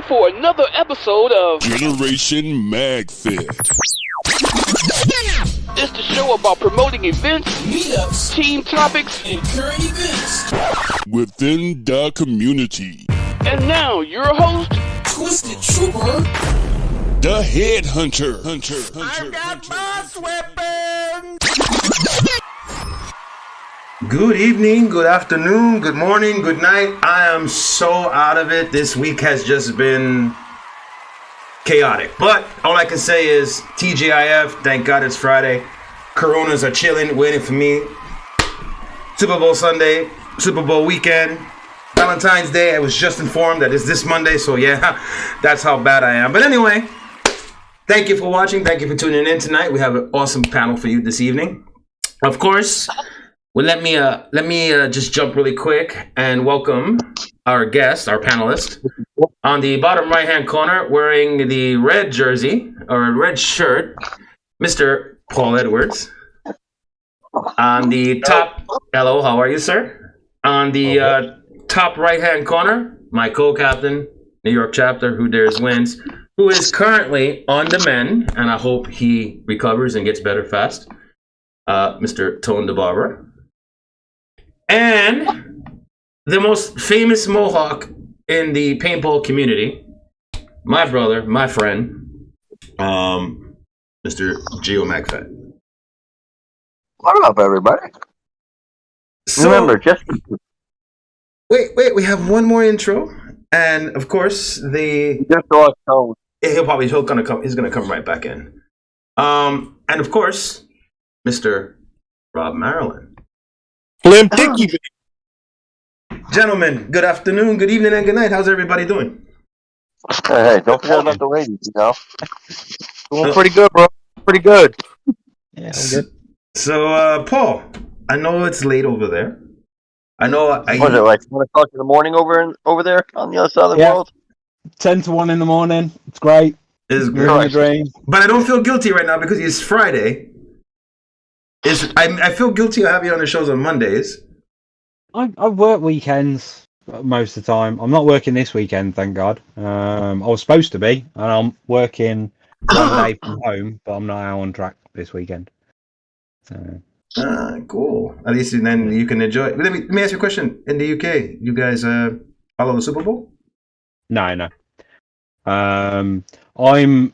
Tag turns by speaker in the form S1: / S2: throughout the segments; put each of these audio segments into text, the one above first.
S1: for another episode of
S2: Generation Magfed.
S1: It's the show about promoting events,
S3: meetups,
S1: team topics,
S3: and current events
S2: within the community.
S1: And now, your host,
S3: Twisted Trooper,
S2: the Headhunter.
S4: I've got boss weapons!
S5: Good evening, good afternoon, good morning, good night. I am so out of it. This week has just been chaotic. But all I can say is TGIF, thank God it's Friday. Kronos are chilling, waiting for me. Super Bowl Sunday, Super Bowl weekend. Valentine's Day, I was just informed that it's this Monday, so yeah, that's how bad I am. But anyway, thank you for watching. Thank you for tuning in tonight. We have an awesome panel for you this evening. Of course, well, let me just jump really quick and welcome our guest, our panelist. On the bottom right-hand corner, wearing the red jersey or red shirt, Mr. Paul Edwards. On the top, hello, how are you, sir? On the top right-hand corner, my co-captain, New York chapter, WDWins, who is currently on the mend, and I hope he recovers and gets better fast, Mr. Tone the Barber. And the most famous Mohawk in the paintball community, my brother, my friend, Mr. Gio Magfed.
S6: What up, everybody?
S5: So,
S6: remember, just
S5: wait, we have one more intro, and of course
S6: just lost tone.
S5: he's gonna come right back in. And of course, Mr. Rob Maryland.
S4: Slim Dicky.
S5: Gentlemen, good afternoon, good evening, and good night. How's everybody doing?
S6: Hey, don't forget about the ladies, you know.
S4: Doing pretty good, bro. Pretty good.
S6: Yeah,
S5: I'm good. So, Paul, I know it's late over there. I know.
S6: What is it, like 1 o'clock in the morning over there on the other side of the world?
S7: 10 to 1 in the morning. It's great.
S5: It's
S7: Living the dream.
S5: But I don't feel guilty right now because it's Friday. I feel guilty of having you on the shows on Mondays.
S7: I work weekends most of the time. I'm not working this weekend, thank God. I was supposed to be, and I'm working one day from home, but I'm not out on track this weekend. So.
S5: Cool. At least then you can enjoy. Let me ask you a question. In the UK, you guys follow the Super Bowl?
S7: No. I'm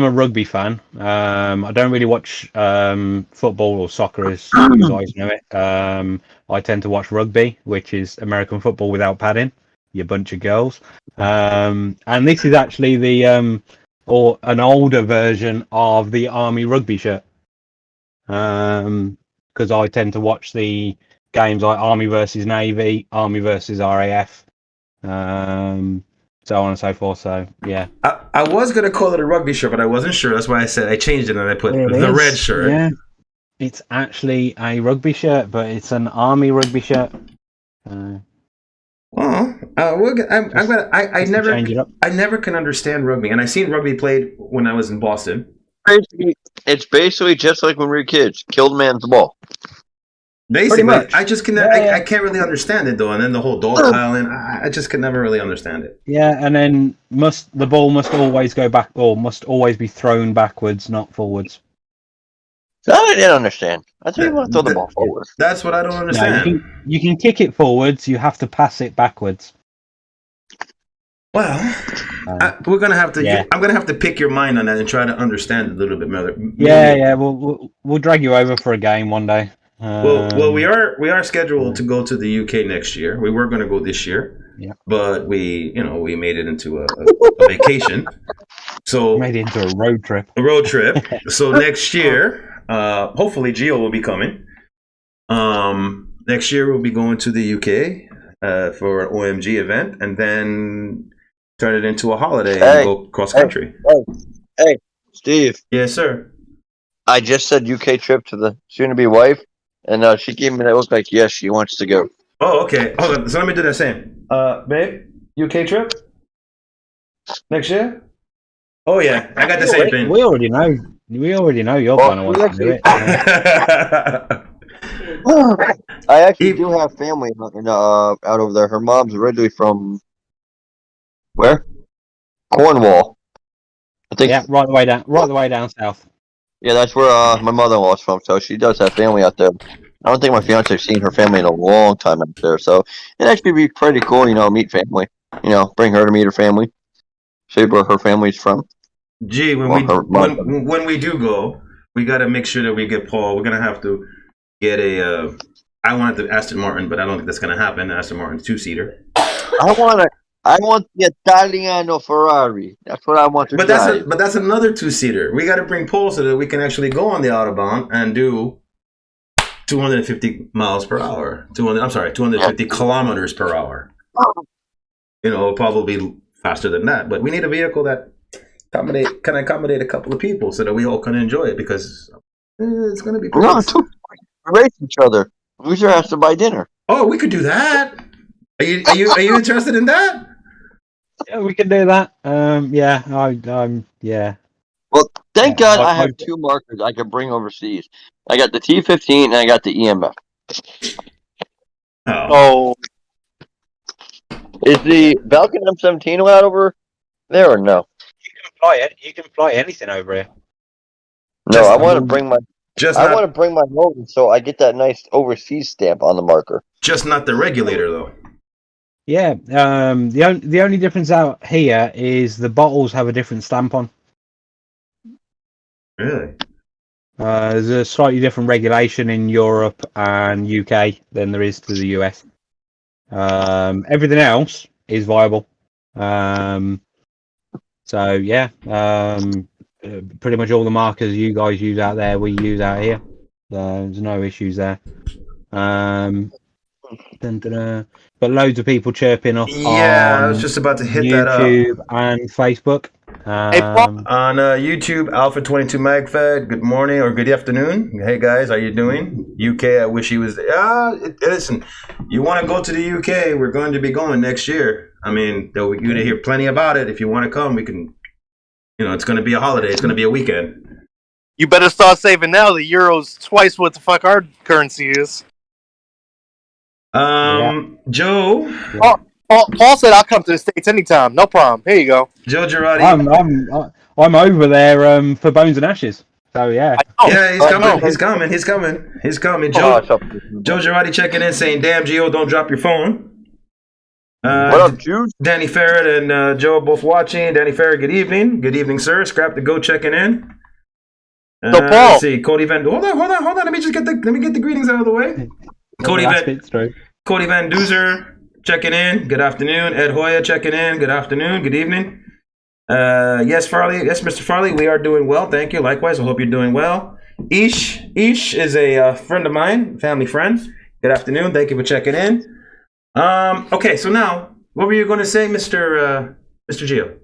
S7: a rugby fan. I don't really watch football or soccer as you guys know it. I tend to watch rugby, which is American football without padding. You bunch of girls. And this is actually the or an older version of the Army rugby shirt. Because I tend to watch the games like Army versus Navy, Army versus RAF. So on and so forth. So yeah,
S5: I was gonna call it a rugby shirt, but I wasn't sure. That's why I said I changed it and I put the red shirt.
S7: Yeah, it's actually a rugby shirt, but it's an Army rugby shirt. I'm
S5: gonna. I never can understand rugby, and I seen rugby played when I was in Boston.
S6: It's basically just like when we were kids. Kill the man with the ball.
S5: Basically, I just can. I can't really understand it though, and then the whole dog piling. I just can never really understand it.
S7: Yeah, and then the ball must always go back, or must always be thrown backwards, not forwards.
S6: That I didn't understand. I thought you want to throw the ball forward.
S5: That's what I don't understand.
S7: No, you can kick it forwards. You have to pass it backwards.
S5: Well, we're gonna have to. Yeah. I'm gonna have to pick your mind on that and try to understand it a little bit better.
S7: Yeah. We'll drag you over for a game one day.
S5: Well, we are scheduled to go to the UK next year. We were going to go this year, but we made it into a vacation. So
S7: made it into a road trip.
S5: So next year, hopefully Gio will be coming. Next year we'll be going to the UK for an OMG event, and then turn it into a holiday and go cross country.
S6: Hey, Steve.
S5: Yes, sir.
S6: I just said UK trip to the soon-to-be wife. And she gave me that look like, yes, she wants to go.
S5: Oh, okay. Hold on. So let me do that same. Babe, UK trip? Next year? Oh, yeah. I got the same thing.
S7: We already know. You're going to want to do it.
S6: I actually do have family out over there. Her mom's originally from... Where? Cornwall. I think.
S7: Yeah, right the way down south.
S6: Yeah, that's where my mother-in-law's from. So she does have family out there. I don't think my fiance's seen her family in a long time out there. So it'd actually be pretty cool, meet family. Bring her to meet her family. See where her family's from.
S5: Gee, when we do go, we got to make sure that we get Paul. We're gonna have to get a. I wanted the Aston Martin, but I don't think that's gonna happen. Aston Martin's 2-seater.
S6: I want the Italiano Ferrari. That's what I want to drive.
S5: But that's another 2-seater. We got to bring Paul so that we can actually go on the Autobahn and do 250 miles per hour. 250 kilometers per hour. Probably faster than that. But we need a vehicle that can accommodate a couple of people so that we all can enjoy it because it's going to be pretty.
S6: No, race each other. Loser has to buy dinner.
S5: Oh, we could do that. Are you interested in that?
S7: Yeah, we can do that. Yeah.
S6: Well, thank God I have 2 markers I can bring overseas. I got the T15 and I got the EMF.
S5: Oh.
S6: Is the Falcon M17 allowed over there or no?
S7: You can fly anything over here.
S6: No, I want to bring my. I want to bring my home so I get that nice overseas stamp on the marker.
S5: Just not the regulator, though.
S7: Yeah. The only difference out here is the bottles have a different stamp on.
S5: Really?
S7: There's a slightly different regulation in Europe and UK than there is to the US. Everything else is viable. So yeah, pretty much all the markers you guys use out there, we use out here. There's no issues there. But loads of people chirping off.
S5: Yeah, I was just about to hit that up.
S7: YouTube and Facebook.
S5: On YouTube, Alpha22 Magfed. Good morning or good afternoon. Hey guys, how you doing? UK, I wish he was there. Listen, you want to go to the UK? We're going to be going next year. I mean, you're going to hear plenty about it. If you want to come, we can. It's going to be a holiday. It's going to be a weekend.
S8: You better start saving now. The euro's twice what the fuck our currency is.
S5: Joe.
S8: Paul said I'll come to the States anytime. No problem. Here you go.
S5: Joe Girardi.
S7: I'm over there for Bones and Ashes. So yeah.
S5: Yeah, he's coming. Joe Girardi checking in saying, "Damn, Gio, don't drop your phone."
S6: What up, Jude?
S5: Danny Ferret and Joe both watching. Danny Ferret, good evening. Good evening, sir. Scrap the Go checking in.
S8: So Paul.
S5: Let's see. Cody Van. Hold on. Let me get the greetings out of the way. Cody Van Duzer checking in. Good afternoon. Ed Hoya checking in. Good afternoon. Good evening. Yes, Farley. Yes, Mr. Farley. We are doing well. Thank you. Likewise. I hope you're doing well. Ish is a friend of mine, family friend. Good afternoon. Thank you for checking in. Okay, so now, what were you going to say, Mr. Gio?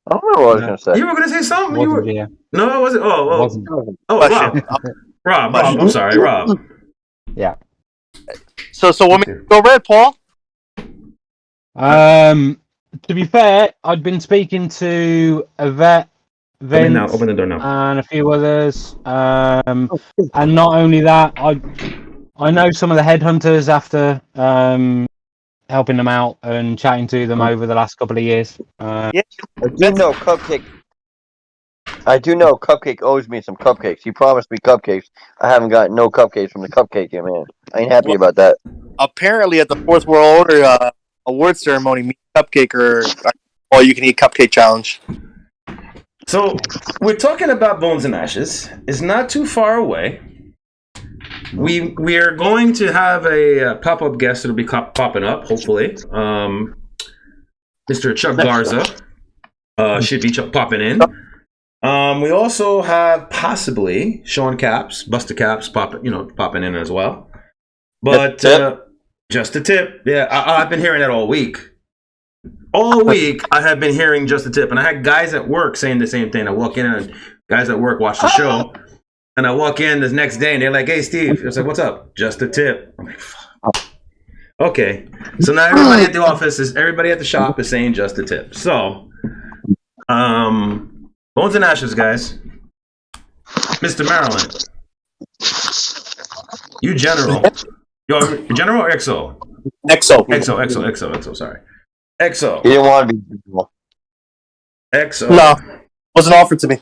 S6: I don't know what I was going to say.
S5: You were going to say something? No, it wasn't. Rob. I'm sorry, Rob.
S7: Yeah.
S8: So when we go red, Paul?
S7: To be fair, I'd been speaking to Yvette, Vince,
S5: open the door now.
S7: And a few others. And not only that, I know some of the headhunters after helping them out and chatting to them over the last couple of years.
S6: I do know Cupcake owes me some cupcakes. He promised me cupcakes. I haven't gotten no cupcakes from the Cupcake man. I ain't happy about that.
S8: Apparently, at the Fourth World Order award ceremony, me and Cupcake are all you can eat cupcake challenge.
S5: So we're talking about Bones and Ashes. It's not too far away. We are going to have a pop-up guest that'll be popping up, hopefully. Mr. Chuck Garza should be popping in. We also have possibly Sean Caps, Buster Caps, popping in as well. But just a tip. Yeah, I've been hearing that all week. All week, I have been hearing just a tip. And I had guys at work saying the same thing. I walk in and guys at work watch the show. And I walk in the next day and they're like, "Hey, Steve." I was like, "What's up?" "Just a tip." I'm like, fuck. Okay. So now everybody at the office everybody at the shop is saying just a tip. So, Bones and Ashes, guys. Mr. Maryland. You general. Yo, General or XO?
S8: XO.
S5: XO, sorry. EXO.
S6: He didn't want to be visible.
S5: EXO.
S8: No, wasn't offered to me.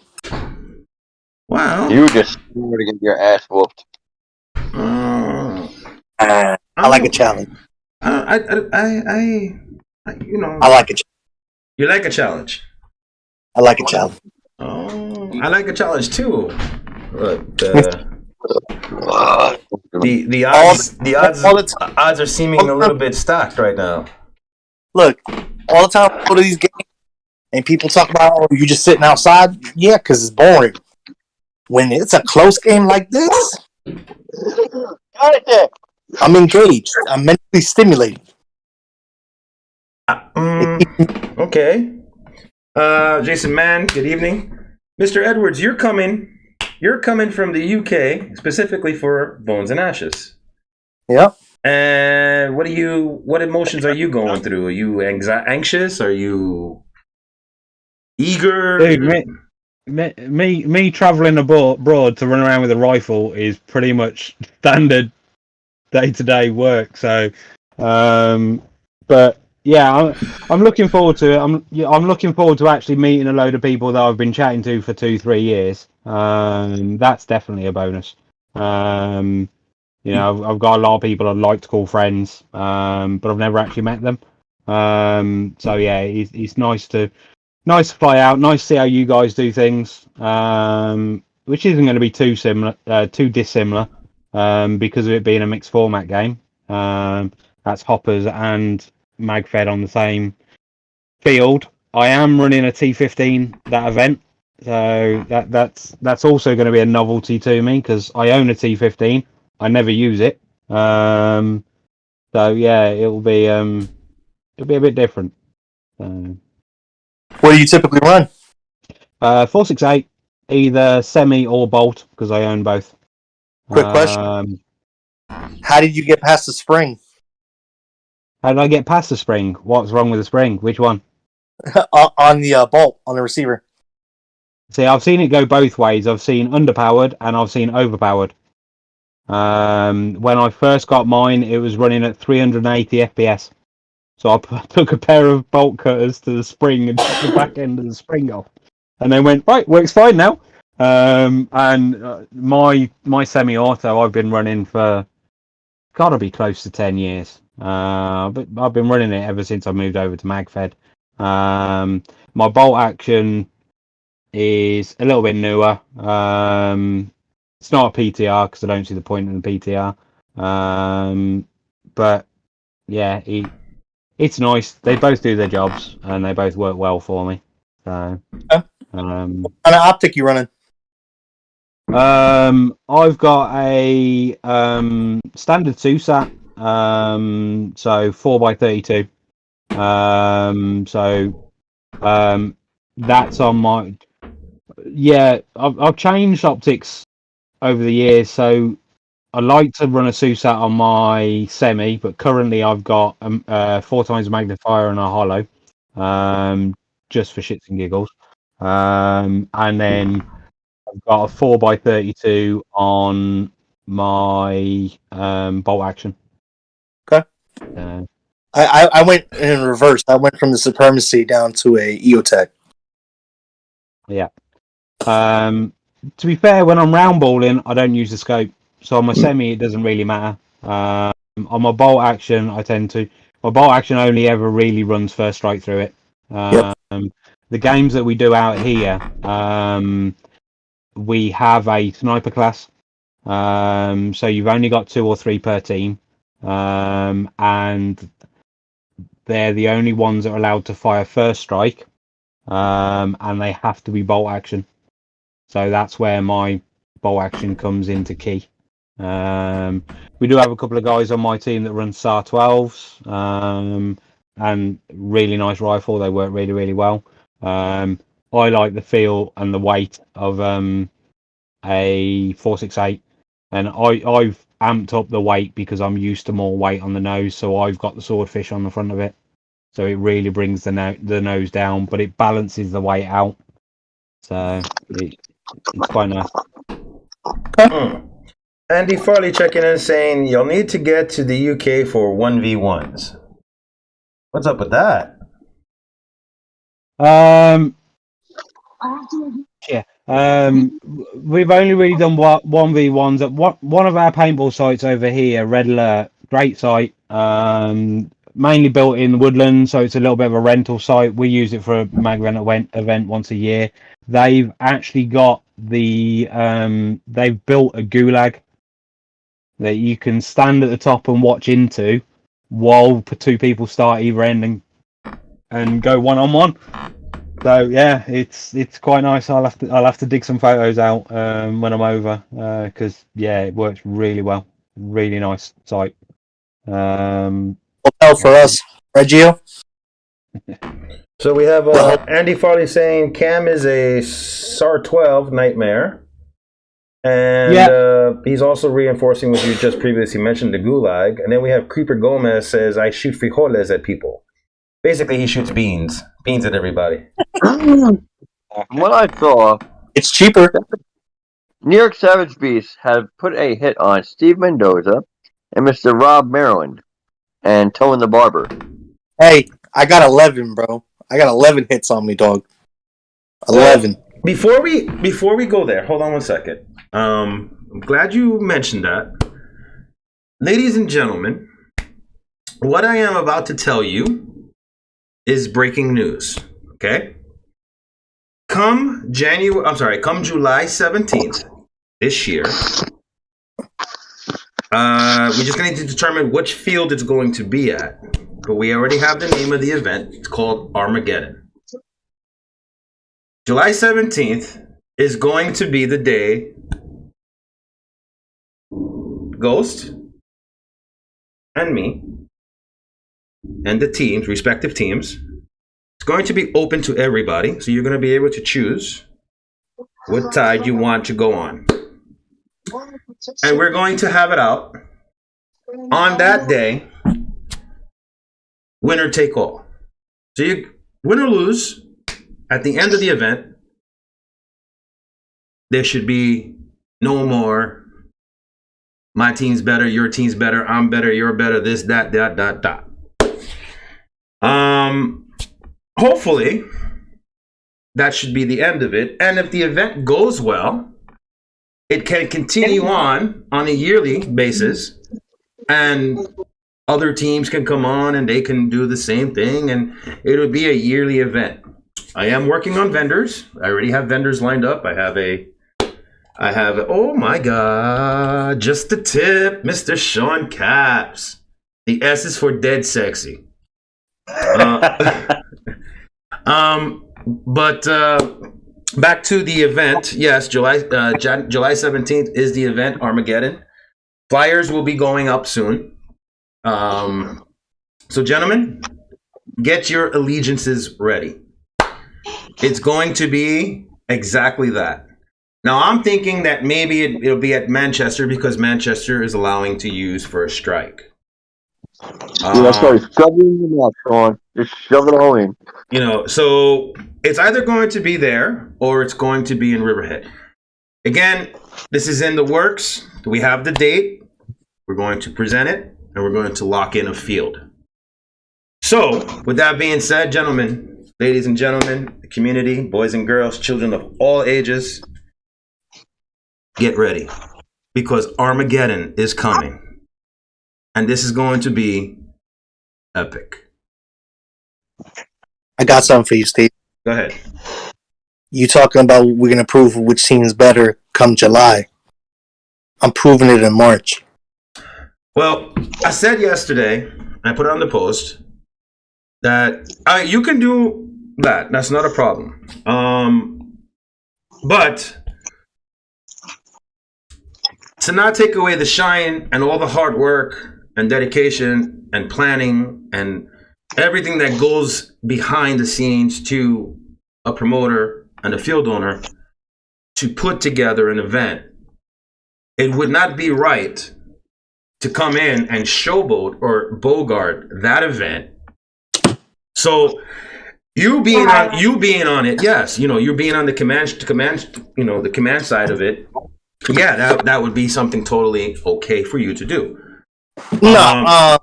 S5: Wow.
S6: You just wanted to get your ass whooped.
S8: I like a challenge.
S5: I you know.
S8: I like a challenge.
S5: You like a challenge.
S8: I like a challenge.
S5: Oh, I like a challenge too. But the odds are seeming a little bit stacked right now.
S8: Look, all the time I go to these games and people talk about, oh, you just sitting outside. Yeah, because it's boring. When it's a close game like this, I'm engaged. I'm mentally stimulated.
S5: Okay. Jason Mann, good evening. Mr. Edwards, you're coming from the UK specifically for Bones and Ashes.
S8: Yep.
S5: And what emotions are you going through? Are you anxious? Are you eager?
S7: Dude, me traveling abroad to run around with a rifle is pretty much standard day-to-day work. So, but yeah, I'm looking forward to it. I'm looking forward to actually meeting a load of people that I've been chatting to for 2-3 years. That's definitely a bonus. I've got a lot of people I'd like to call friends, but I've never actually met them. So yeah, it's nice to fly out, nice to see how you guys do things, which isn't going to be too dissimilar, because of it being a mixed format game. That's Hoppers and Magfed on the same field. I am running a T15 that event, so that's also going to be a novelty to me because I own a T15. I never use it, so yeah, it'll be a bit different.
S8: What do you typically run?
S7: 468, either semi or bolt, because I own both.
S8: Quick question. How did you get past the spring?
S7: How did I get past the spring? What's wrong with the spring? Which one?
S8: On the bolt, on the receiver.
S7: See, I've seen it go both ways. I've seen underpowered and I've seen overpowered. When I first got mine, it was running at 380 FPS. So I took a pair of bolt cutters to the spring and took the back end of the spring off. And then went, right, works fine now. My semi-auto I've been running for, gotta be close to 10 years. But I've been running it ever since I moved over to Magfed. My bolt action is a little bit newer. It's not a PTR because I don't see the point in the PTR. But yeah, it's nice. They both do their jobs and they both work well for me. So,
S8: what kind of optic you running?
S7: I've got a standard SUSAT, so 4x32. That's on my. Yeah, I've changed optics over the years, so I like to run a SUSAT on my semi, but currently I've got 4 times magnifier and a hollow, just for shits and giggles. And then I've got a 4x32 on my bolt action.
S8: Okay. I went in reverse. I went from the Supremacy down to a EOTech.
S7: Yeah. To be fair, when I'm round balling, I don't use the scope. So on my semi, it doesn't really matter. On my bolt action, my bolt action only ever really runs first strike through it. The games that we do out here, we have a sniper class. So you've only got 2 or 3 per team. And they're the only ones that are allowed to fire first strike. And they have to be bolt action. So that's where my bolt action comes into key. We do have a couple of guys on my team that run SAR 12s, and really nice rifle. They work really, really well. I like the feel and the weight of a 468, and I've amped up the weight because I'm used to more weight on the nose. So I've got the swordfish on the front of it, so it really brings the nose down, but it balances the weight out. So it's quite nice.
S5: Andy Farley checking in saying you'll need to get to the UK for 1v1s. What's up with that?
S7: Um, yeah. We've only really done 1v1s at one of our paintball sites over here, Red Alert. Great site. Mainly built in the woodland, so it's a little bit of a rental site. We use it for a mag event once a year. They've actually got they've built a gulag that you can stand at the top and watch into while two people start either end and go one-on-one. So yeah, it's quite nice. I'll have to dig some photos out when I'm over because yeah, it works really well. Really nice site.
S8: Hotel for us, right, Gio?
S5: So we have Andy Farley saying Cam is a SAR-12 nightmare. And he's also reinforcing what you just previously mentioned, the gulag. And then we have Creeper Gomez says, I shoot frijoles at people. Basically, he shoots beans at everybody.
S6: From what I saw,
S8: It's cheaper.
S6: New York Savage Beast had put a hit on Steve Mendoza and Mr. Rob Maryland and Tone the Barber.
S8: Hey, I got 11, bro. I got 11 hits on me, dog. 11.
S5: Before we go there, hold on one second. I'm glad you mentioned that. Ladies and gentlemen, what I am about to tell you is breaking news. Okay? Come July 17th this year, we're just going to determine which field it's going to be at. But we already have the name of the event. It's called Armageddon. July 17th is going to be the day Ghost and me and the teams, respective teams, it's going to be open to everybody. So you're going to be able to choose what side you want to go on. And we're going to have it out on that day, winner take all. So you win or lose, at the end of the event, there should be no more my team's better, your team's better, I'm better, you're better, this, that. Hopefully, that should be the end of it. And if the event goes well, it can continue on a yearly basis. And other teams can come on and they can do the same thing. And it'll be a yearly event. I am working on vendors. I already have vendors lined up. I have, oh my God, just a tip, Mr. Sean Caps. The S is for dead sexy. But back to the event. Yes, July 17th is the event, Armageddon. Flyers will be going up soon. So gentlemen, get your allegiances ready. It's going to be exactly that. Now, I'm thinking that maybe it'll be at Manchester because Manchester is allowing to use first strike.
S6: That's right. Shove it in your mouth, Sean. Just shove it all in.
S5: You know, so it's either going to be there or it's going to be in Riverhead. Again, this is in the works. We have the date. We're going to present it and we're going to lock in a field. So, with that being said, gentlemen, ladies and gentlemen, the community, boys and girls, children of all ages, get ready, because Armageddon is coming. And this is going to be epic.
S8: I got something for you, Steve.
S5: Go ahead.
S8: You talking about we're going to prove which team's better come July. I'm proving it in March.
S5: Well, I said yesterday, I put it on the post, that you can do that. That's not a problem. But to not take away the shine and all the hard work and dedication and planning and everything that goes behind the scenes to a promoter and a field owner to put together an event, it would not be right to come in and showboat or bogart that event. So you being on it, yes, you're being on the command, the command side of it. Yeah, that would be something totally okay for you to do.
S8: No,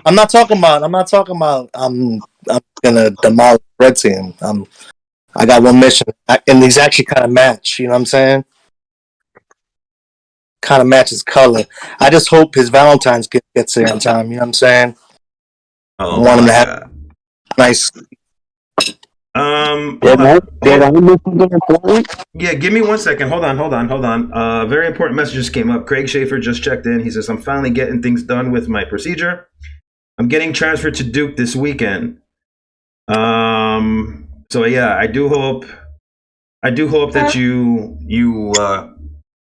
S8: I'm not talking about gonna demolish the red team. I got one mission, and these actually kind of match. You know what I'm saying? Kind of matches color. I just hope his Valentine's gets there in time. You know what I'm saying?
S5: Oh,
S8: I want him
S5: my
S8: to have
S5: God.
S8: nice.
S5: Yeah, give me 1 second. Hold on. Very important message just came up. Craig Schaefer just checked in. He says, I'm finally getting things done with my procedure. I'm getting transferred to Duke this weekend. So yeah, I do hope that you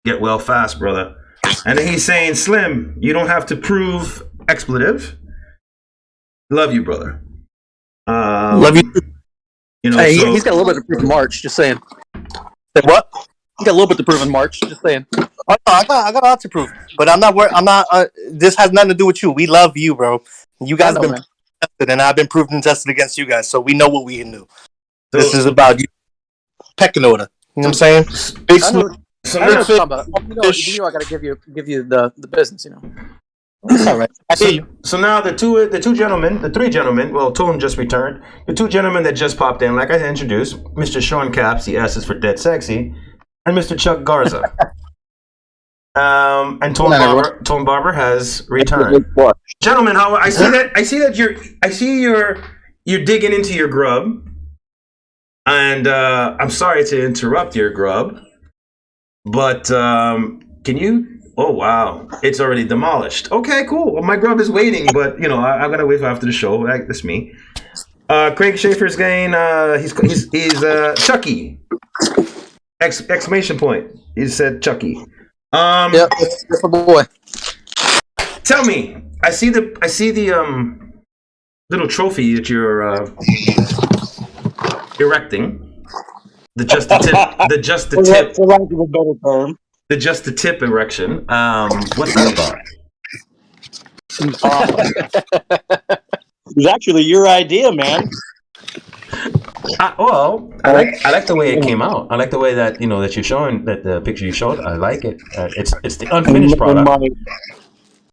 S5: get well fast, brother. And then he's saying, Slim, you don't have to prove expletive. Love you, brother.
S8: Love you.
S5: You know,
S9: Hey,
S5: so,
S9: he's got a little bit to prove in March. Just saying.
S8: Say what?
S9: He got a little bit to prove in March. Just saying.
S8: I got a lot to prove, but I'm not. I'm not. This has nothing to do with you. We love you, bro. You guys have been tested, and I've been proved and tested against you guys, so we know what we can do. This is about you, pecking order. You know what I'm saying? Big
S9: I know.
S8: Snoop.
S9: I know what you're talking about. You know I gotta give you the business. You know.
S8: It's all right. I hear you.
S5: So now the three gentlemen, well, Tone just returned. The two gentlemen that just popped in, like I introduced, Mr. Sean Caps, the S is for Dead Sexy, and Mr. Chuck Garza. And Tone Barber has returned. Gentlemen, how I see that you're digging into your grub. And I'm sorry to interrupt your grub, but can you? Oh wow, it's already demolished. Okay, cool. Well, my grub is waiting, but you know I'm gonna wait for after the show. That's me. Craig Schaefer's getting he's Chucky! Exclamation point. He said Chucky.
S9: Yep, that's my boy.
S5: Tell me, I see the little trophy that you're erecting. The just the tip.
S10: For lack of a better term.
S5: The just the tip erection. What's that
S10: about? It was actually your idea, man.
S5: I like the way it came out. I like the way that that you're showing that the picture you showed. I like it. It's the unfinished product.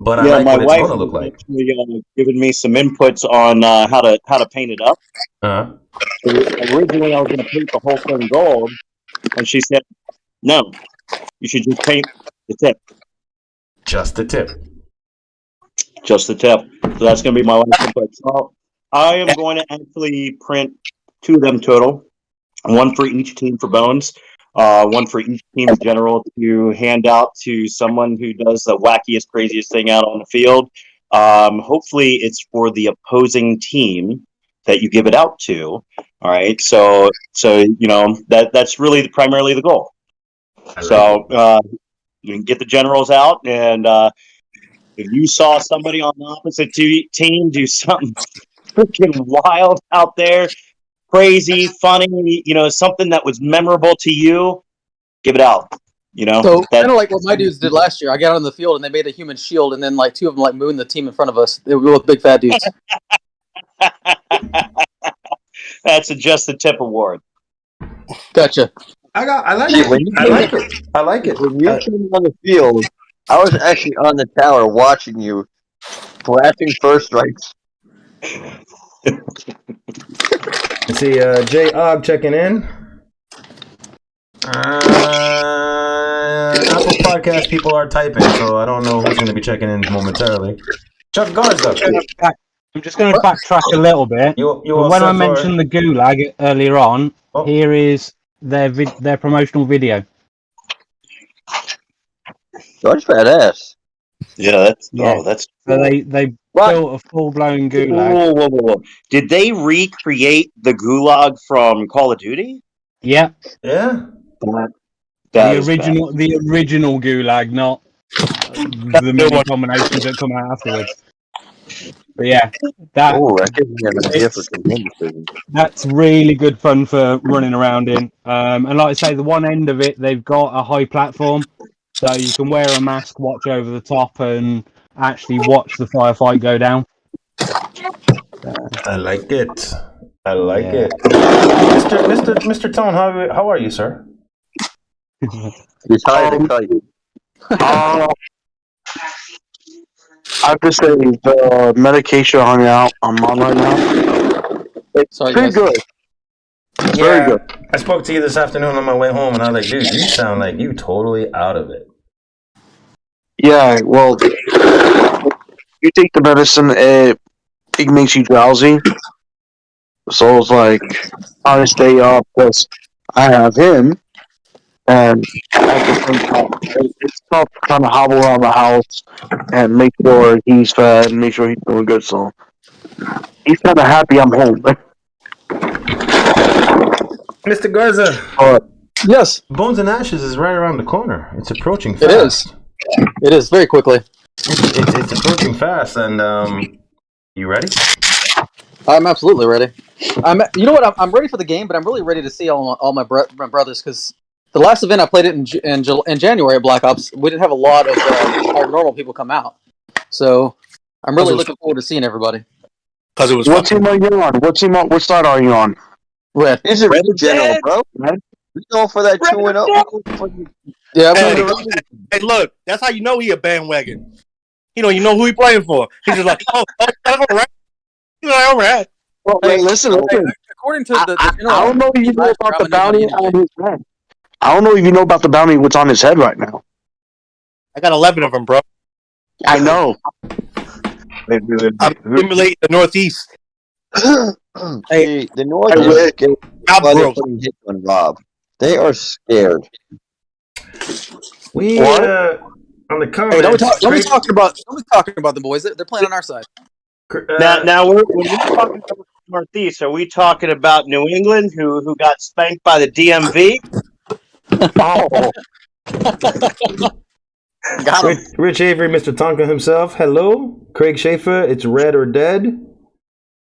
S5: But I like what it's going to look like.
S10: Actually, giving me some inputs on how to paint it up. So originally, I was going to paint the whole thing gold, and she said, "No, you should just paint the tip."
S5: Just the tip.
S10: Just the tip. So that's going to be my last input. So I am going to actually print 2 of them total, one for each team for Bones, one for each team in general to hand out to someone who does the wackiest, craziest thing out on the field. Hopefully it's for the opposing team that you give it out to. All right. So that's really primarily the goal. So you can get the generals out, and if you saw somebody on the opposite team do something freaking wild out there, crazy, funny, something that was memorable to you, give it out.
S9: So kind of like what my dudes did last year. I got on the field and they made a human shield, and then like 2 of them mooned the team in front of us. They were both big fat dudes.
S10: That's a just the tip award.
S9: Gotcha.
S5: I like it. I like it.
S6: When you came on the field, I was actually on the tower watching you flashing first strikes.
S5: Let's see, J. Og checking in. Apple Podcast people are typing, so I don't know who's going to be checking in momentarily. Chuck Garza.
S7: I'm just going to backtrack a little bit. When I mentioned the Gulag earlier on, here is their promotional video.
S6: That's badass.
S10: Yeah, that's.
S7: So they built a full blown Gulag.
S10: Whoa. Did they recreate the Gulag from Call of Duty?
S7: Yeah.
S5: Yeah.
S7: The original Gulag, not the many combinations that come out afterwards. But yeah, that's really good fun for running around in. And like I say, the one end of it, they've got a high platform, so you can wear a mask, watch over the top, and actually watch the firefight go down.
S5: I like it. I like it. Mr. Tone, how are you, sir?
S6: He's hard to tell you.
S11: I have to say the medication I'm on right now
S6: It's
S9: Sorry,
S6: pretty
S9: guys.
S6: good. It's
S5: Yeah,
S6: very good.
S5: I spoke to you this afternoon on my way home, and I was like, dude, you sound like you totally out of it.
S4: Yeah, well, you take the medicine, it makes you drowsy. So it's like, I stay up because I have him, and at the same time, it's tough to kind of hobble around the house and make sure he's fed and make sure he's doing good. So he's kind of happy I'm home.
S5: Mr. Garza,
S9: Yes,
S5: Bones and Ashes is right around the corner. It's approaching fast.
S9: it is. It is very quickly.
S5: It's approaching fast, and you ready?
S9: I'm absolutely ready. You know what? I'm ready for the game, but I'm really ready to see all my brothers because the last event I played it in January at Black Ops, we didn't have a lot of our normal people come out, so I'm really looking forward to seeing everybody.
S8: Because it was
S4: What team are you on? What side are you on?
S9: Red.
S6: Is it
S4: Red
S6: general,
S4: Dead?
S6: bro?
S4: Red?
S6: We going for that 2-0.
S9: Yeah,
S8: Hey, look, that's how you know he a bandwagon. You know who he playing for. He's just like, all right. He's like, all right.
S4: Well, hey, listen.
S9: according to the general,
S4: I don't know if you know
S9: last
S4: about
S9: year,
S4: the
S9: I'm gonna
S4: bounty
S9: do my
S4: on his head. I don't know if you know about the bounty what's on his head right now.
S8: I got 11 of them, bro.
S4: I know.
S8: I'm stimulating the Northeast.
S6: Hey, the North is scared by the putting hits on Rob. They are scared.
S5: We on the comments.
S9: Hey, don't be talking about the boys. They're playing on our side.
S10: Now when we're talking about the Northeast, are we talking about New England, who got spanked by the DMV?
S4: Oh,
S9: Got him.
S5: Rich Avery, Mr. Tonka himself. Hello, Craig Schaefer. It's Red or Dead.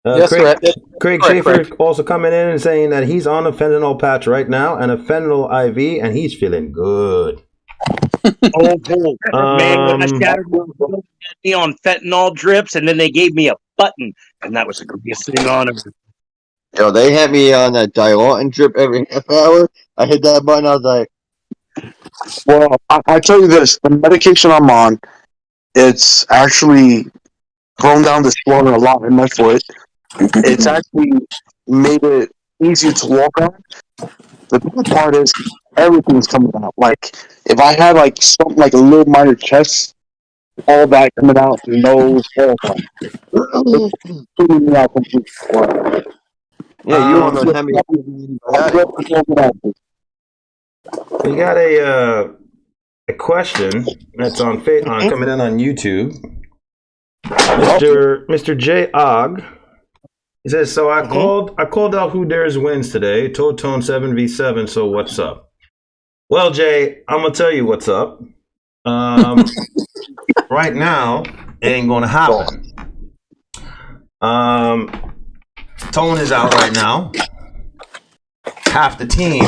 S9: Yes,
S5: Craig,
S9: correct.
S5: Craig
S9: Correct,
S5: Schaefer
S9: Craig.
S5: also coming in and saying that he's on a fentanyl patch right now and a fentanyl IV, and he's feeling good.
S10: Man, when I shattered me on fentanyl drips, and then they gave me a button, and that was the greatest thing on it.
S6: Yo, they had me on that Dilaudid drip every half hour. I hit that button. I was like,
S4: well, I tell you this: the medication I'm on, it's actually thrown down the swelling a lot in my foot. It's actually made it easier to walk on. The bad part is everything's coming out. Like if I had like something like a little minor chest, all that coming out, no hair. Putting me out completely.
S6: yeah, you don't know how many.
S5: We got a question that's on coming in on YouTube. Mr. J Og. He says, so I called out who dares wins today. Toe Tone 7v7, so what's up? Well, Jay, I'm gonna tell you what's up. Right now, it ain't gonna happen. Tone is out right now. Half the team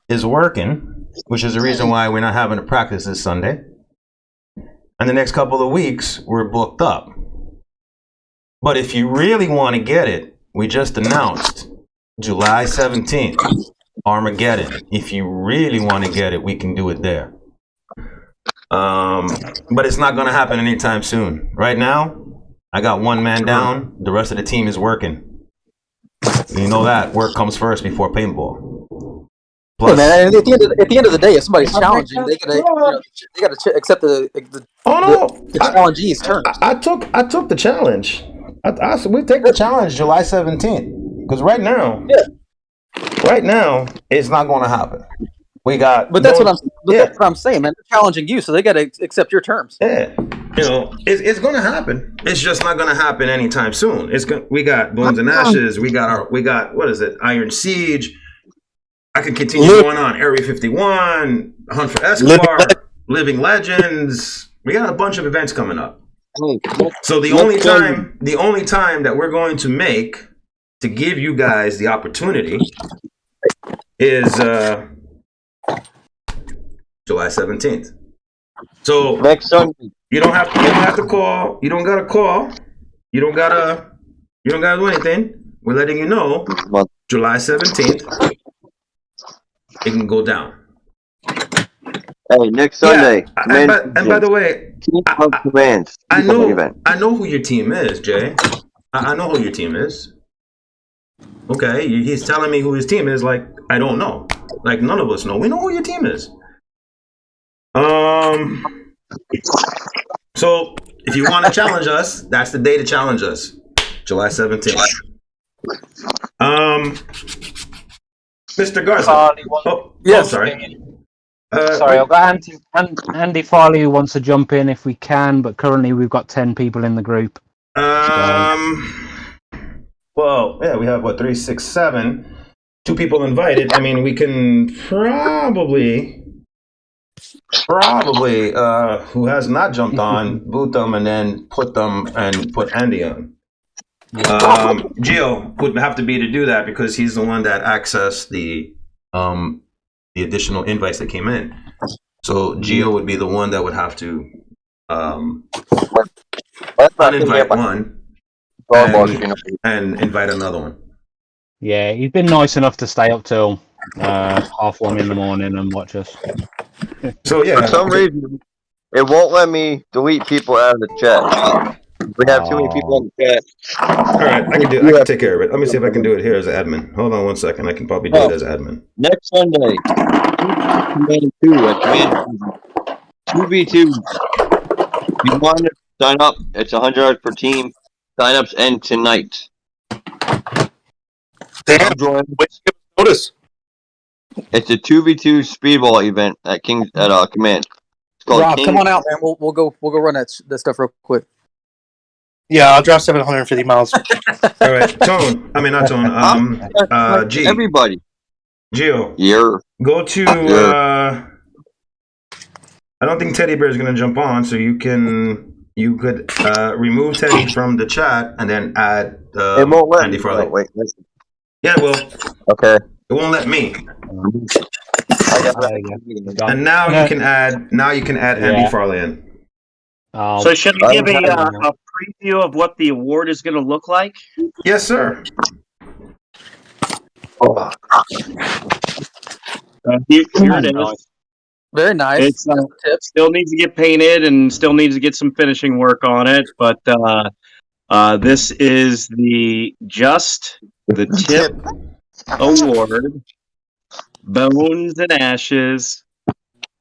S5: is working, which is the reason why we're not having a practice this Sunday. And the next couple of weeks, we're booked up. But if you really want to get it, we just announced July 17th, Armageddon. If you really want to get it, we can do it there. But it's not going to happen anytime soon. Right now, I got one man down. The rest of the team is working. You know that work comes first before paintball.
S9: Plus, hey man, at the end of the day, if somebody's challenging, they gotta accept the challengee's turn.
S5: I took the challenge. We take the challenge July 17th because right now, it's not going to happen. We got,
S9: but that's what I'm saying, man. They're challenging you, so they got to accept your terms.
S5: Yeah, it's going to happen. It's just not going to happen anytime soon. We got Bones and Ashes. We got what is it? Iron Siege. I could continue going on. Area 51, Hunt for Escobar, Living Legends. We got a bunch of events coming up. So the only time that we're going to make to give you guys the opportunity is July 17th. So
S6: next Sunday.
S5: You don't have to call. You don't gotta call. You don't gotta do anything. We're letting you know July 17th. It can go down.
S6: Hey, next Sunday.
S5: Yeah, and by the way,
S6: I
S5: know who your team is, Jay. I know who your team is. Okay, he's telling me who his team is. Like, I don't know. Like, none of us know. We know who your team is. So if you want to challenge us, that's the day to challenge us. July 17th. Mr. Garza.
S8: Yes.
S5: Sorry.
S7: Sorry, I've got Andy Farley who wants to jump in if we can, but currently we've got 10 people in the group.
S5: Well, yeah, we have 3, 6, 7. 2 people invited. I mean, we can probably, who has not jumped on, boot them and then put Andy on. Gio would have to be to do that because he's the one that accessed the additional invites that came in. So Gio would be the one that would have to uninvite one and invite another one.
S7: Yeah, he's been nice enough to stay up till 1:30 in the morning and watch us.
S5: So yeah,
S6: for some reason, it won't let me delete people out of the chat. We have too many people in the chat.
S5: All right, I can take care of it. Let me see if I can do it here as admin. Hold on 1 second. I can probably do it as admin.
S6: Next Sunday, Command 2 at Command 2v2. If you want to sign up, it's $100 per team. Sign-ups end tonight.
S8: Damn, notice.
S6: It's a 2v2 speedball event at Command. It's called
S9: Rob,
S6: King.
S9: come on out, man. We'll go run that stuff real quick.
S8: Yeah, I'll drive 750 miles.
S5: All right, Tone. I mean, not Tone. G.
S6: Everybody.
S5: Gio.
S6: Yeah.
S5: Go to. I don't think Teddy Bear is going to jump on, so you could remove Teddy from the chat and then add
S6: It won't let
S5: Andy
S6: me.
S5: Farley.
S6: Oh, wait, listen.
S5: Yeah, it will.
S6: Okay.
S5: It won't let me. And now you can add Andy Farley in.
S10: So should I give a preview of what the award is going to look like?
S5: Yes, sir.
S10: Here it is.
S9: Very nice.
S10: It still needs to get painted and still needs to get some finishing work on it, but this is the Tip Award, Bones and Ashes,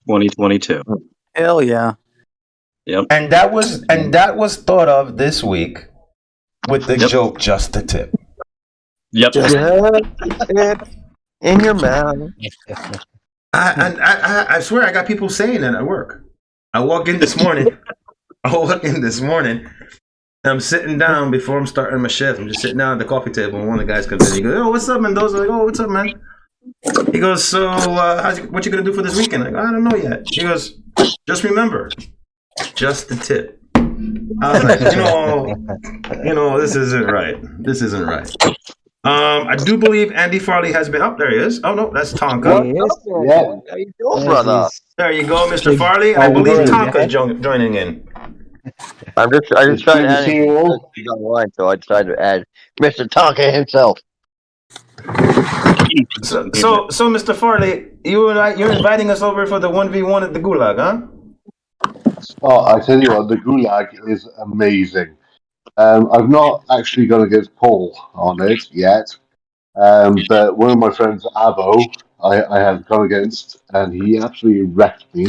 S10: 2022.
S9: Hell yeah.
S10: Yep.
S5: And that was thought of this week with the joke, just the tip.
S10: Yep.
S6: In your mouth.
S5: I swear I got people saying that at work. I walk in this morning. I'm sitting down before I'm starting my shift. I'm just sitting down at the coffee table, and one of the guys comes in. He goes, "Oh, what's up, Mendoza?" I go, "Oh, what's up, man?" He goes, "So, what you gonna do for this weekend?" I go, "I don't know yet." He goes, "Just remember, just the tip." I was like, this isn't right. This isn't right. I do believe Andy Farley has been up. There he is. Oh no, that's Tonka.
S6: Yeah. How you doing, brother?
S5: There you go, Mr. Farley. I believe Tonka is joining in.
S6: I just tried to add him. He's online, so I decided to add Mr. Tonka himself.
S5: So, Mr. Farley, you're inviting us over for the 1v1 at the Gulag, huh?
S11: Oh, I tell you what, the Gulag is amazing. I've not actually gone against Paul on it yet, but one of my friends, Abo, I have gone against, and he absolutely wrecked me.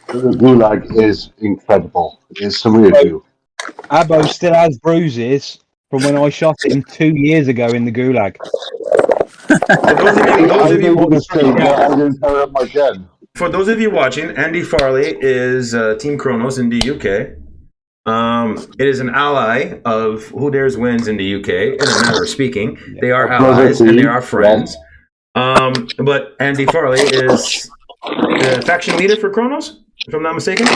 S11: The Gulag is incredible. It's something to do.
S7: Abo still has bruises from when I shot him 2 years ago in the Gulag.
S5: For those of you watching, Andy Farley is Team Kronos in the UK. It is an ally of Who Dares Wins in the UK, in a manner of speaking. They are allies and they are friends. But Andy Farley is the faction leader for Kronos, if I'm not mistaken.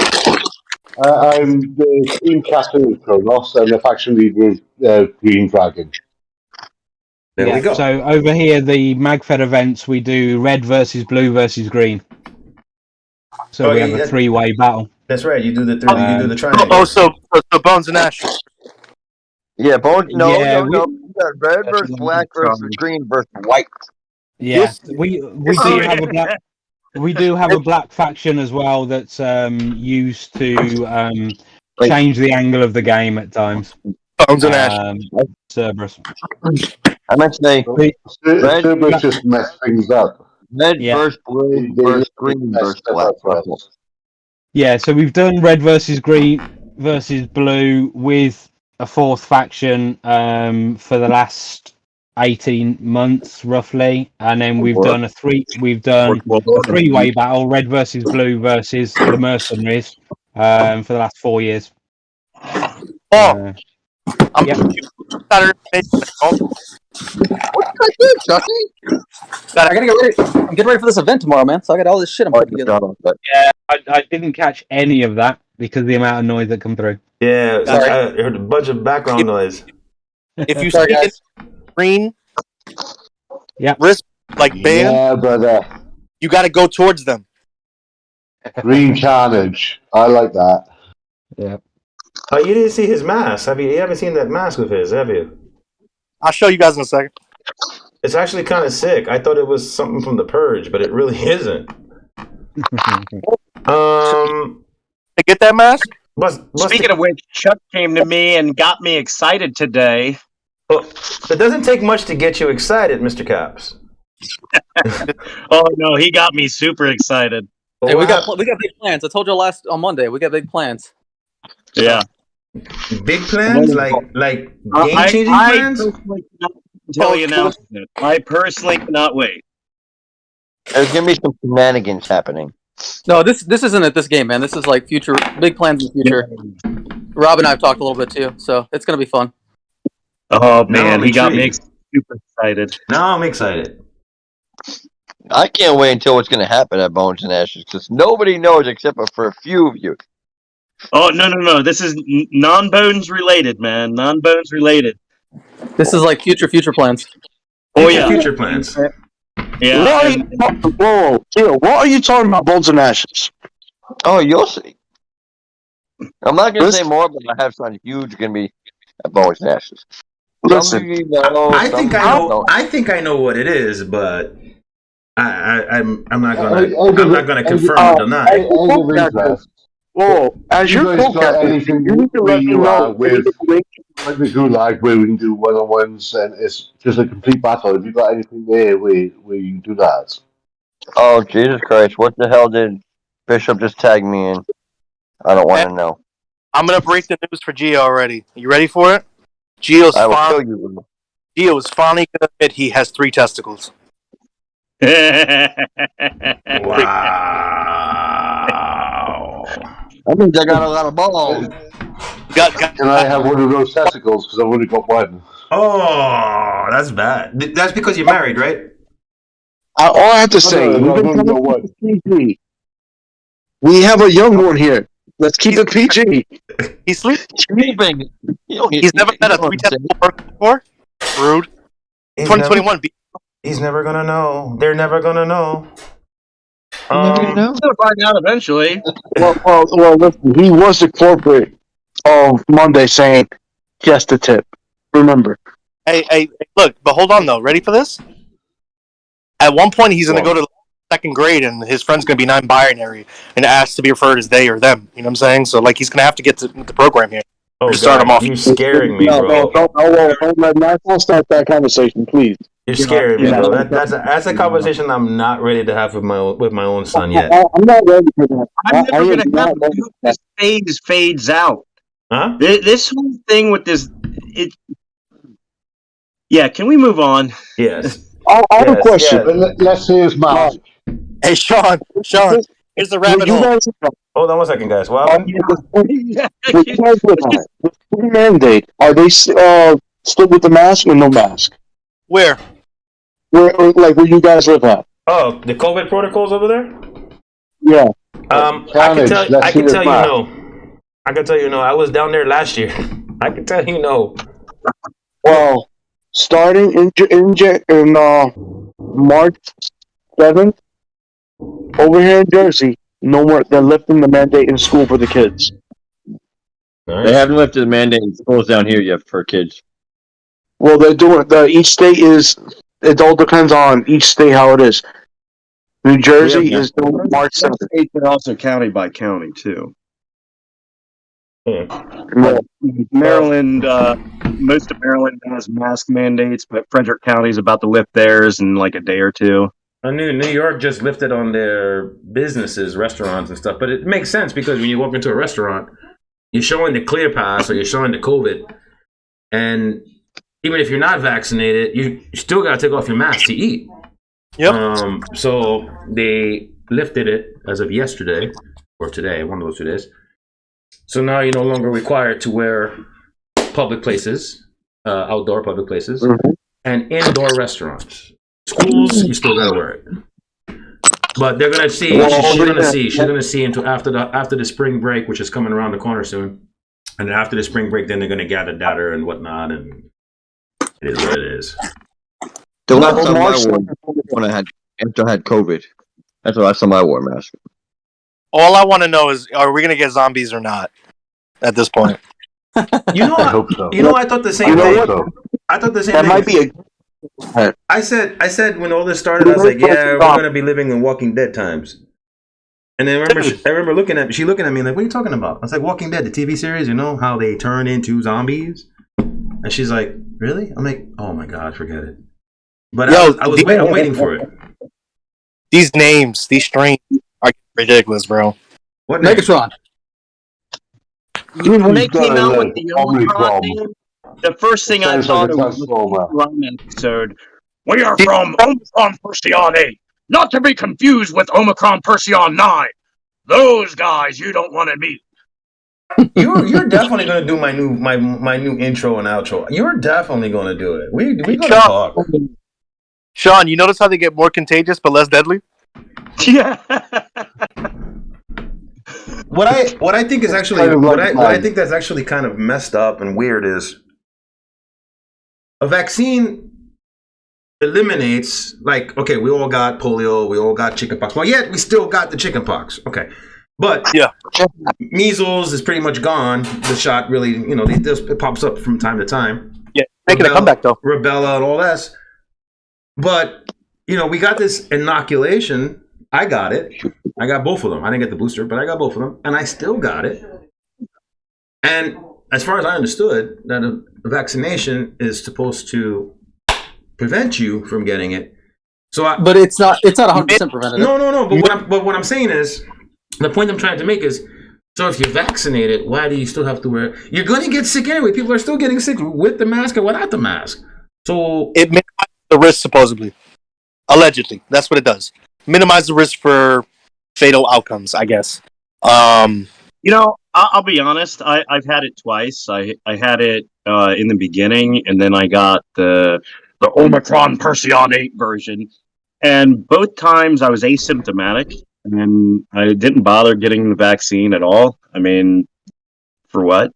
S11: I'm the team captain of Kronos and the faction leader of Green Dragon.
S5: There we go.
S7: So over here, the Magfed events, we do red versus blue versus green. So we have a three-way battle.
S5: That's right. You do the triangle.
S8: Oh, so Bones and Ash.
S6: Yeah, Bones. No.
S7: Yeah,
S6: You got red versus black versus green versus white.
S7: Yeah, we do have a black. We do have a black faction as well that's used to change the angle of the game at times.
S8: Bones and Ash.
S7: Cerberus.
S6: I meant to say red,
S11: Cerberus just messed things up.
S6: red
S7: Yeah.
S6: versus blue versus green versus black.
S7: Yeah, so we've done red versus green versus blue with a fourth faction for the last 18 months roughly, and then we've done a three-way battle, red versus blue versus the mercenaries for the last 4 years.
S8: I'm Saturday.
S9: I gotta get ready. I'm getting ready for this event tomorrow, man. So I got all this shit I'm putting together.
S7: Yeah, I didn't catch any of that because of the amount of noise that come through.
S5: Yeah,
S8: Sorry.
S5: I heard a bunch of background noise.
S8: If you
S9: Sorry,
S8: see
S9: guys.
S8: green,
S7: Yeah,
S8: wrist like band,
S11: Yeah, brother.
S8: you got to go towards them.
S11: Green Carnage. I like that.
S7: yeah.
S5: Oh, you didn't see his mask. You haven't seen that mask of his, have you?
S8: I'll show you guys in a second.
S5: It's actually kind of sick. I thought it was something from The Purge, but it really isn't.
S8: Get that mask?
S12: Speaking of which, Chuck came to me and got me excited today.
S5: Well, it doesn't take much to get you excited, Mr. Caps.
S12: Oh no, he got me super excited.
S9: Hey, we got big plans. I told you on Monday. We got big plans.
S12: Yeah,
S5: big plans, like game-changing plans.
S12: Tell you now, I personally cannot wait.
S6: There's gonna be some shenanigans happening.
S9: No, this isn't at this game, man. This is like future big plans in the future. Rob and I have talked a little bit too, so it's gonna be fun.
S12: Oh man,
S5: No,
S12: he got me
S5: intrigued.
S12: super excited.
S5: Now I'm excited.
S6: I can't wait until what's gonna happen at Bones and Ashes because nobody knows except for a few of you.
S12: Oh no! This is non-bones related, man. Non-bones related.
S9: This is like future plans.
S12: Oh yeah,
S5: Future plans.
S12: yeah.
S4: Whoa, Gio, what are you talking about, Bones and Ashes?
S6: Oh, you'll see. I'm not gonna say more, but I have something huge gonna be at Bones and Ashes.
S4: Listen,
S5: I think I know what it is, but I'm not gonna confirm or deny.
S4: whoa, as
S11: You
S4: your
S11: guys got
S4: co-captain,
S11: anything
S4: you need to
S11: where
S4: let me
S11: you are
S4: know.
S11: with like the Gulag where we can do one-on-ones and it's just a complete battle? Have you got anything there where you can do that?
S6: Oh Jesus Christ! What the hell did Bishop just tag me in? I don't want to know.
S8: I'm gonna break the news for Gio already. You ready for it? Gio's
S6: I will kill you.
S8: Gio is finally gonna admit he has 3 testicles.
S5: Wow.
S6: That means I got a lot of balls.
S11: Can I have one of those testicles? Because I've only got one.
S5: Oh, that's bad. That's because you're married, right?
S4: All I have to say,
S11: no,
S4: we've been
S11: no, no,
S4: coming to PG. We have a young one here. Let's keep it PG.
S8: He's
S6: sleeping.
S8: He's never had a 3 testicle person before. Rude. 2021.
S5: He's never gonna know. They're never gonna know.
S12: He's gonna find out eventually.
S4: Well, listen, he was the corporate of Monday saying, just a tip. Remember.
S8: Hey, look, but hold on though. Ready for this? At one point, he's going to go to 2nd grade, and his friend's going to be non-binary and asked to be referred as they or them. You know what I'm saying? So, like, he's going to have to get to the program here.
S5: Oh,
S8: to start him off.
S5: You're scaring me, bro.
S4: Don't start that conversation, please.
S5: You're scaring me, bro. That's a conversation I'm not ready to have with my own son yet.
S4: I'm not ready for that.
S12: I'm never going to have this phase fades out.
S5: Huh?
S12: This whole thing with this, yeah. Can we move on?
S5: Yes.
S4: I have a question.
S11: Yeah. Let's see his mask.
S8: Hey, Sean, here's the rabbit hole.
S5: Hold on one second, guys. Well,
S4: with mandate, are they still with the mask or no mask?
S8: Where?
S4: Where you guys live at?
S5: Oh, the COVID protocols over there?
S4: Yeah.
S5: I can tell you no. I can tell you no. I was down there last year. I can tell you no.
S4: Well, starting in March 7th, over here in Jersey, no more. They're lifting the mandate in school for the kids.
S6: They haven't lifted the mandate in schools down here yet for kids.
S4: Well, they're doing. Each state is. It all depends on each state how it is. New Jersey is doing March 7th.
S13: States are also county by county too.
S4: Yeah.
S12: Maryland, most of Maryland has mask mandates, but Frederick County is about to lift theirs in like a day or two.
S5: I knew New York just lifted on their businesses, restaurants and stuff, but it makes sense because when you walk into a restaurant, you're showing the clear pass or you're showing the COVID, and even if you're not vaccinated, you still got to take off your mask to eat.
S8: Yep.
S5: So they lifted it as of yesterday or today, one of those 2 days. So now you're no longer required to wear public places, outdoor public places, and indoor restaurants. Schools, you still gotta wear it. But they're gonna see. She's gonna see until after the spring break, which is coming around the corner soon. And after the spring break, then they're gonna gather data and whatnot, and it is what it is.
S6: The last time I wore when I had COVID. That's the last time I wore a mask.
S8: All I want to know is, are we going to get zombies or not at this point?
S5: You know,
S11: I hope so.
S5: You know, I thought the same thing. I thought the same thing.
S4: That might be a.
S5: I said when all this started, I was like, yeah, we're gonna be living in Walking Dead times. And then I remember looking at me like, what are you talking about? I was like, Walking Dead, the TV series, you know how they turn into zombies? And she's like, really? I'm like, oh my god, forget it. But I'm waiting for it.
S8: These names, these strains are ridiculous, bro.
S5: What name?
S9: Megatron.
S12: When they came out with the Omicron name, the first thing I thought of was the Run episode. We are from Omicron Perseon 8, not to be confused with Omicron Perseon 9. Those guys you don't want to meet.
S5: You're definitely gonna do my new intro and outro. You're definitely gonna do it. We gonna talk.
S8: Sean, you notice how they get more contagious but less deadly?
S12: Yeah.
S5: What I think is actually what I think that's actually kind of messed up and weird is a vaccine eliminates, like, okay, we all got polio, we all got chickenpox. Well, yet we still got the chickenpox. Okay. But
S8: yeah,
S5: measles is pretty much gone. The shot really, it pops up from time to time.
S8: Yeah, making a comeback though.
S5: Rubella and all that. But, we got this inoculation. I got it. I got both of them. I didn't get the booster, but I got both of them. And I still got it. And as far as I understood, that a vaccination is supposed to prevent you from getting it.
S9: But it's not 100% preventative.
S5: No. But what I'm saying is, the point I'm trying to make is, so if you're vaccinated, why do you still have to wear it? You're going to get sick anyway. People are still getting sick with the mask and without the mask. So
S8: it minimizes the risk, supposedly. Allegedly. That's what it does. Minimize the risk for fatal outcomes, I guess.
S12: I'll be honest. I've had it twice. I had it in the beginning, and then I got the Omicron Perseon 8 version. And both times I was asymptomatic, and I didn't bother getting the vaccine at all. I mean, for what?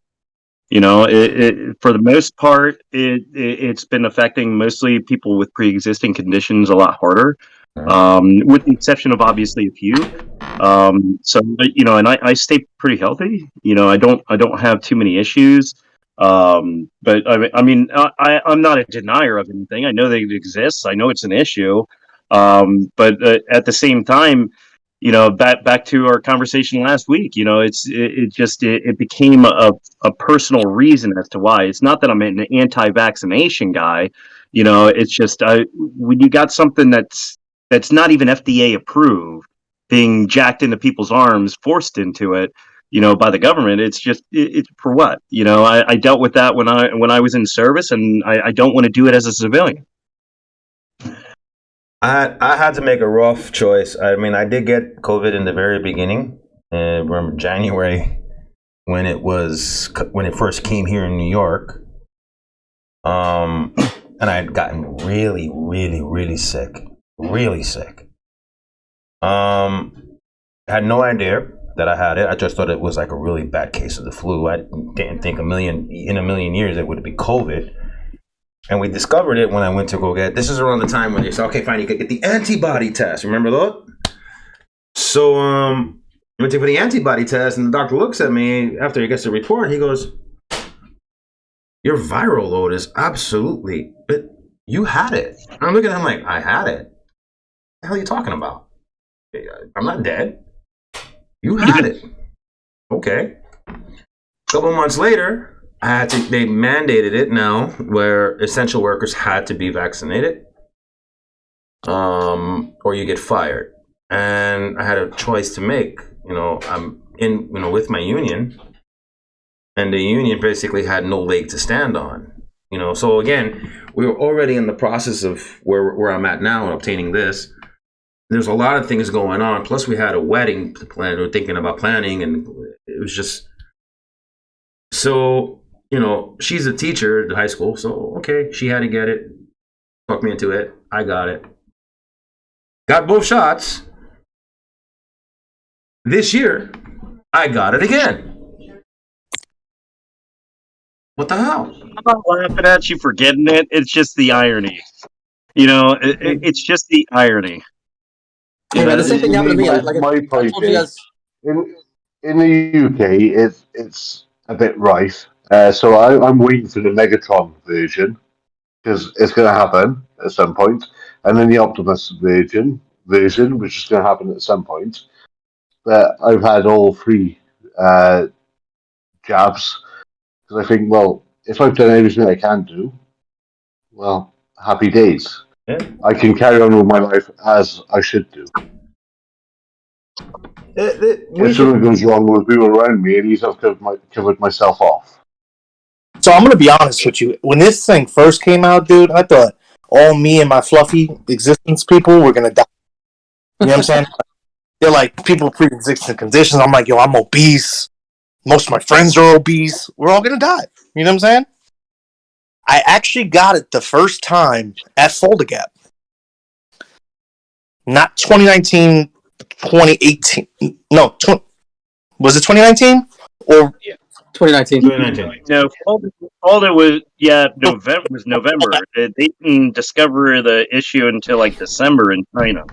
S12: For the most part, it's been affecting mostly people with pre-existing conditions a lot harder, with the exception of obviously a few. And I stay pretty healthy. I don't have too many issues. But I'm not a denier of anything. I know that it exists. I know it's an issue. But at the same time, back to our conversation last week, it became a personal reason as to why. It's not that I'm an anti-vaccination guy. It's just when you got something that's not even FDA approved being jacked into people's arms, forced into it, by the government, it's for what? I dealt with that when I was in service, and I don't want to do it as a civilian.
S5: I had to make a rough choice. I mean, I did get COVID in the very beginning. Remember January when it first came here in New York. And I had gotten really, really, really sick. Really sick. I had no idea that I had it. I just thought it was like a really bad case of the flu. I didn't think in a million years it would be COVID. And we discovered it when I went to go get. This is around the time when they said, "Okay, fine, you could get the antibody test." Remember that? So I went to for the antibody test, and the doctor looks at me after he gets the report. He goes, "Your viral load is absolutely. But you had it." And I'm looking at him like, "I had it. What the hell are you talking about? I'm not dead. You had it. Okay." couple months later, they mandated it now where essential workers had to be vaccinated, or you get fired. And I had a choice to make. I'm in, with my union, and the union basically had no leg to stand on. So again, we were already in the process of where I'm at now and obtaining this. There's a lot of things going on. Plus, we had a wedding plan. We were thinking about planning, and it was just so. She's a teacher at the high school, so okay, she had to get it. Talked me into it. I got it. Got both shots. This year, I got it again. What the hell?
S12: I'm not laughing at you for getting it. It's just the irony. It's just the irony.
S9: Hey, man, the same thing happened to me.
S11: My point is, in the UK, it's a bit rife. So I'm waiting for the Megatron version because it's going to happen at some point, and then the Optimus version, which is going to happen at some point. But I've had all three jabs because I think, well, if I've done everything I can do, well, happy days.
S5: Yeah.
S11: I can carry on with my life as I should do. If something goes wrong with people around me, at least I've covered myself off.
S8: So I'm gonna be honest with you. When this thing first came out, dude, I thought all me and my fluffy existence people were gonna die. You know what I'm saying? They're like people with pre-existing conditions. I'm like, yo, I'm obese. Most of my friends are obese. We're all gonna die. You know what I'm saying? I actually got it the first time at Folder Gap. Not 2019, 2018. No, was it 2019? Or
S9: 2019.
S5: 2019.
S12: No, Folder was November. They didn't discover the issue until like December in China.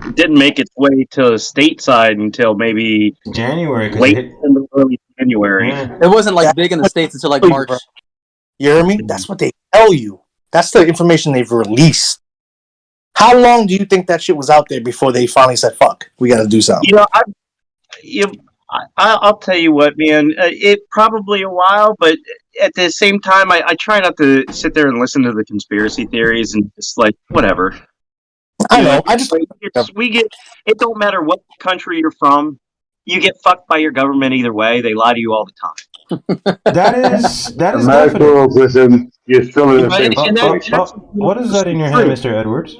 S12: It didn't make its way to stateside until maybe
S5: January.
S12: late in early January.
S5: Yeah.
S9: It wasn't like big in the States until like March.
S8: You hear me? That's what they tell you. That's the information they've released. How long do you think that shit was out there before they finally said, fuck, we got to do something?
S12: I'll tell you what, man. It probably a while, but at the same time, I try not to sit there and listen to the conspiracy theories and just like, whatever.
S8: I know.
S12: We get, it don't matter what country you're from. You get fucked by your government either way. They lie to you all the time.
S5: That is
S11: America or Britain, you're still in the same.
S5: What is that in your hand, Mr. Edwards?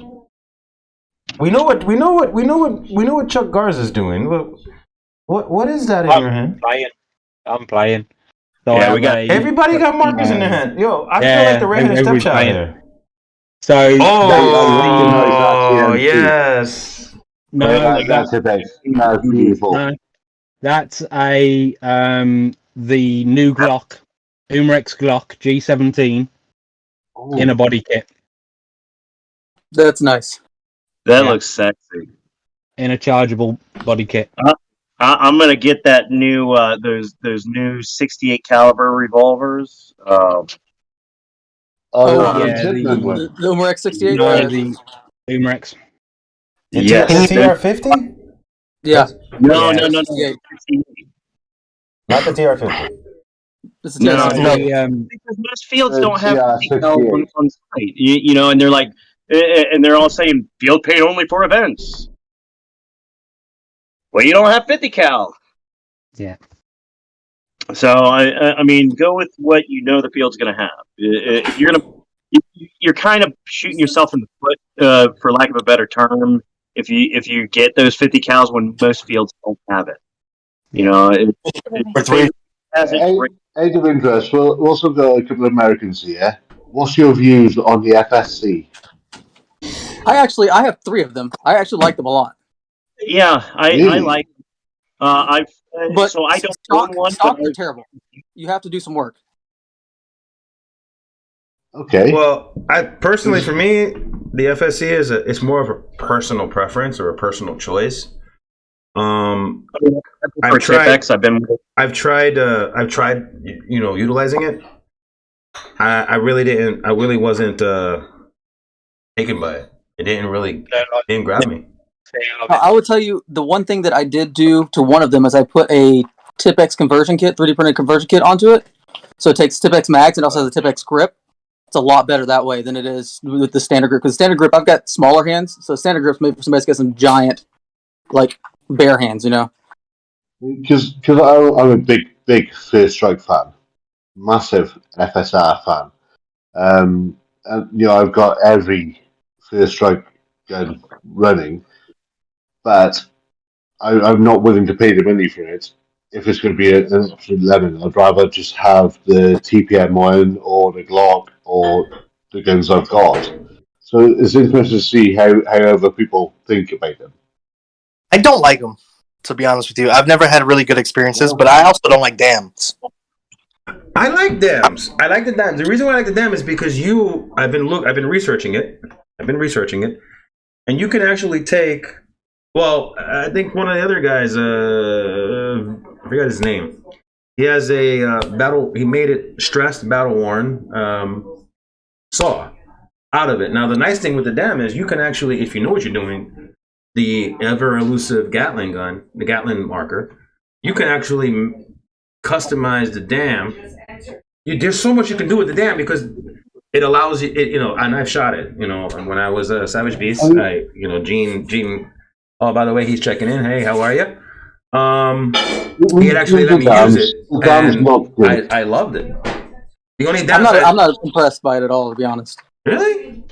S5: We know what Chuck Garza is doing. What is that in your hand?
S7: I'm playing. So
S12: Yeah, we got
S5: Everybody got markers in their hand. Yo, I feel like the redheaded stepchild here.
S7: So
S5: yes.
S7: No,
S11: That's it. That's beautiful.
S7: no, that's the new Glock, Umrex Glock G17 in a body kit.
S9: That's nice.
S12: That looks sexy.
S7: In a chargeable body kit.
S12: I'm gonna get that new those new 68 caliber revolvers.
S9: Yeah,
S11: the
S9: the Umrex 68.
S7: No, the Umrex.
S12: Yes.
S5: The TR-50?
S9: Yeah.
S12: No.
S9: 68.
S5: Not the TR-50.
S9: This is
S12: No,
S9: because
S12: most fields don't have
S11: Yeah,
S12: 50 cal on site, and they're like, and they're all saying field paint only for events. Well, you don't have 50 cal.
S7: Yeah.
S12: So I mean, go with what you know the field's going to have. You're kind of shooting yourself in the foot, for lack of a better term, if you get those 50 cals when most fields don't have it.
S11: Out of interest, we'll also got a couple of Americans here. What's your views on the FSC?
S9: I have 3 of them. I actually like them a lot.
S12: Yeah, I like.
S9: But
S12: so I don't
S9: stock,
S12: own one.
S9: stock are terrible. You have to do some work.
S11: Okay.
S5: Well, personally, for me, the FSC it's more of a personal preference or a personal choice. I've tried utilizing it. I really wasn't taken by it. It didn't grab me.
S9: I would tell you the one thing that I did do to one of them is I put a Tipex conversion kit, 3D printed conversion kit onto it. So it takes Tipex mags and also has a Tipex grip. It's a lot better that way than it is with the standard grip. Because standard grip, I've got smaller hands, so standard grip's made for somebody that's got some giant, like, bare hands, you know?
S11: Because I'm a big First Strike fan, massive FSR fan. And, I've got every First Strike gun running, but I'm not willing to pay the money for it. If it's going to be an absolute lemon, I'd rather just have the TPM one or the Glock or the guns I've got. So it's interesting to see how other people think about them.
S8: I don't like them, to be honest with you. I've never had really good experiences, but I also don't like dams.
S5: I like dams. I like the dams. The reason why I like the dam is because I've been researching it. And you can actually take. Well, I think one of the other guys, I forgot his name. He has a battle. He made it stressed, battle worn saw out of it. Now, the nice thing with the dam is you can actually, if you know what you're doing, the ever elusive Gatling gun, the Gatling marker, you can actually customize the dam. There's so much you can do with the dam because it allows you. And I've shot it. And when I was a Savage Beast, Gene. Oh, by the way, he's checking in. Hey, how are you? He had actually let me use it, and I loved it. The only downside,
S9: I'm not impressed by it at all, to be honest.
S5: Really?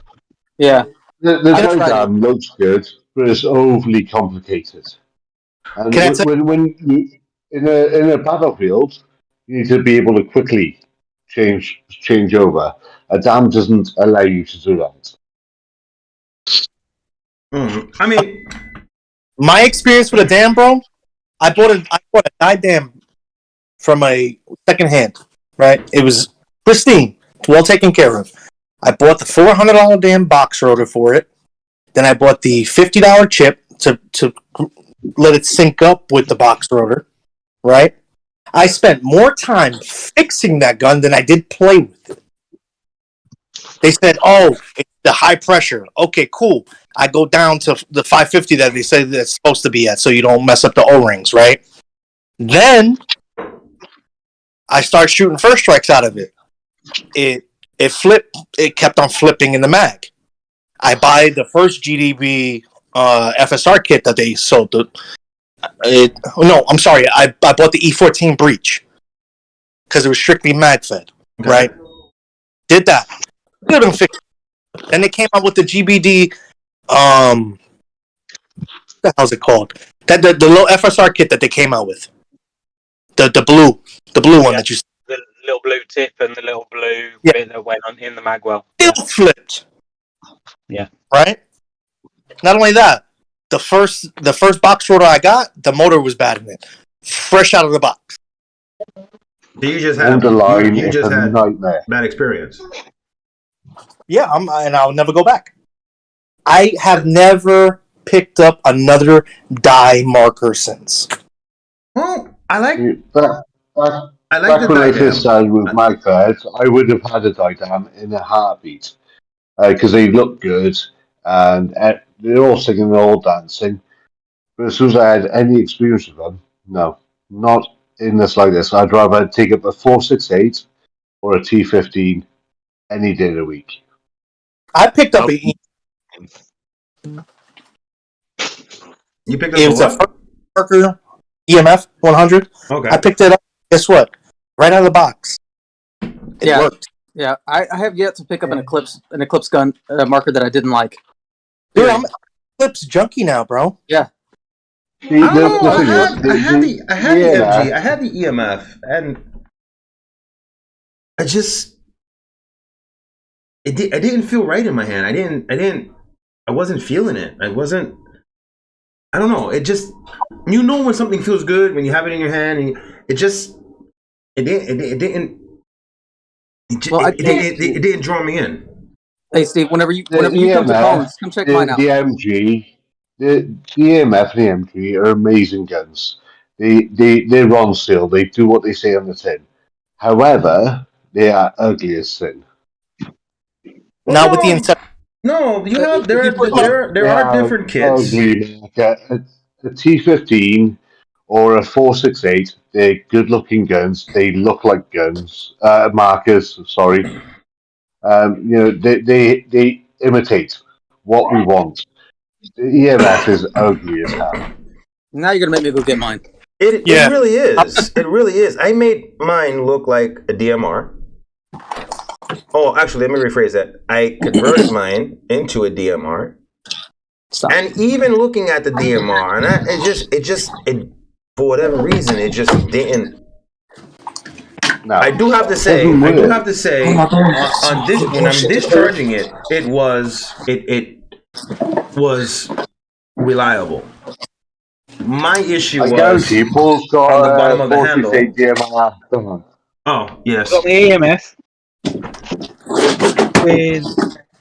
S9: Yeah.
S11: The dam looks good, but it's overly complicated. And when you, in a battlefield, you need to be able to quickly change over. A dam doesn't allow you to do that.
S5: I mean,
S8: my experience with a dam, bro, I bought a dyed dam from a second hand, right? It was pristine, well taken care of. I bought the $400 damn box rotor for it. Then I bought the $50 chip to let it sync up with the box rotor, right? I spent more time fixing that gun than I did play with it. They said, "Oh, it's the high pressure." Okay, cool. I go down to the 550 that they say that's supposed to be at, so you don't mess up the O-rings, right? Then I start shooting first strikes out of it. It flipped. It kept on flipping in the mag. I buy the first GDB FSR kit that they sold. I'm sorry. I bought the E14 Breach because it was strictly Magfed, right? Did that. Could have been fixed. Then they came out with the GBD. What the hell's it called? The little FSR kit that they came out with. The blue one that you.
S7: The little blue tip and the little blue bit that went on in the magwell.
S8: It flipped.
S7: Yeah.
S8: Right. Not only that, the first box rotor I got, the motor was bad in it, fresh out of the box.
S5: So you just had a
S11: nightmare.
S5: Bad experience.
S8: Yeah, and I'll never go back. I have never picked up another dye marker since.
S5: Well, I like
S11: when I first started with Magfed, I would have had a dye dam in a heartbeat because they look good and they're all singing, they're all dancing. But as soon as I had any experience with them, no, not in this like this. I'd rather take up a 468 or a T15 any day of the week.
S8: I picked up a.
S5: You picked up a what?
S8: Marker EMF 100.
S5: Okay.
S8: I picked it up. Guess what? Right out of the box. It worked.
S9: Yeah, I have yet to pick up an Eclipse gun marker that I didn't like.
S8: Dude, I'm Eclipse junkie now, bro.
S9: Yeah.
S5: I had the EMG, I had the EMF, and I just it didn't feel right in my hand. I wasn't feeling it. I don't know. It just, when something feels good when you have it in your hand, and it didn't draw me in.
S9: Hey Steve, whenever you come to Bones, come check mine out.
S11: The MG, the EMF and the MG are amazing guns. They run still. They do what they say on the tin. However, they are ugly as sin.
S8: Not with the intent.
S5: No, there are different kits.
S11: Ugly, like a T15 or a 4.68. They're good-looking guns. They look like guns, markers. Sorry, they imitate what we want. The EMF is ugly as hell.
S9: Now you're gonna make me go get mine.
S5: It really is. It really is. I made mine look like a DMR. Oh, actually, let me rephrase that. I converted mine into a DMR.
S9: Stop.
S5: And even looking at the DMR, and it for whatever reason, it just didn't.
S11: No,
S5: I do have to say, on this, when I'm discharging it, it was reliable. My issue was
S11: guarantee Paul's got
S5: on the bottom of the handle.
S11: DMR. Come on.
S5: Oh, yes.
S7: Got the EMF with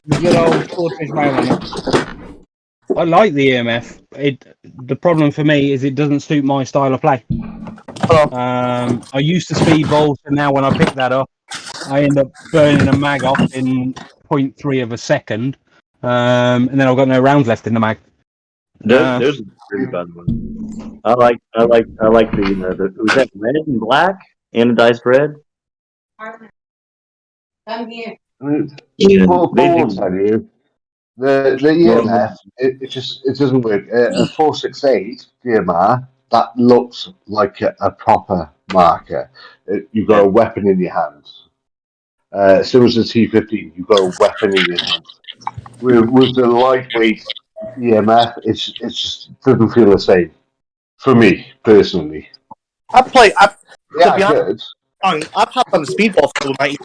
S7: the good old Swordfish mail on it. I like the EMF. The problem for me is it doesn't suit my style of play. I used to speedball, so now when I pick that up, I end up burning a mag off in 0.3 of a second, and then I've got no rounds left in the mag.
S10: There's a pretty bad one. I like the was that red and black, anodized red.
S11: Paul will tell you the EMF it doesn't work. A 4.68 DMR that looks like a proper marker. You've got a weapon in your hands. So as the T15, you've got a weapon in your hands. With the lightweight EMF, it just doesn't feel the same for me personally.
S8: I play.
S11: Yeah, good.
S8: I popped on the speedball field with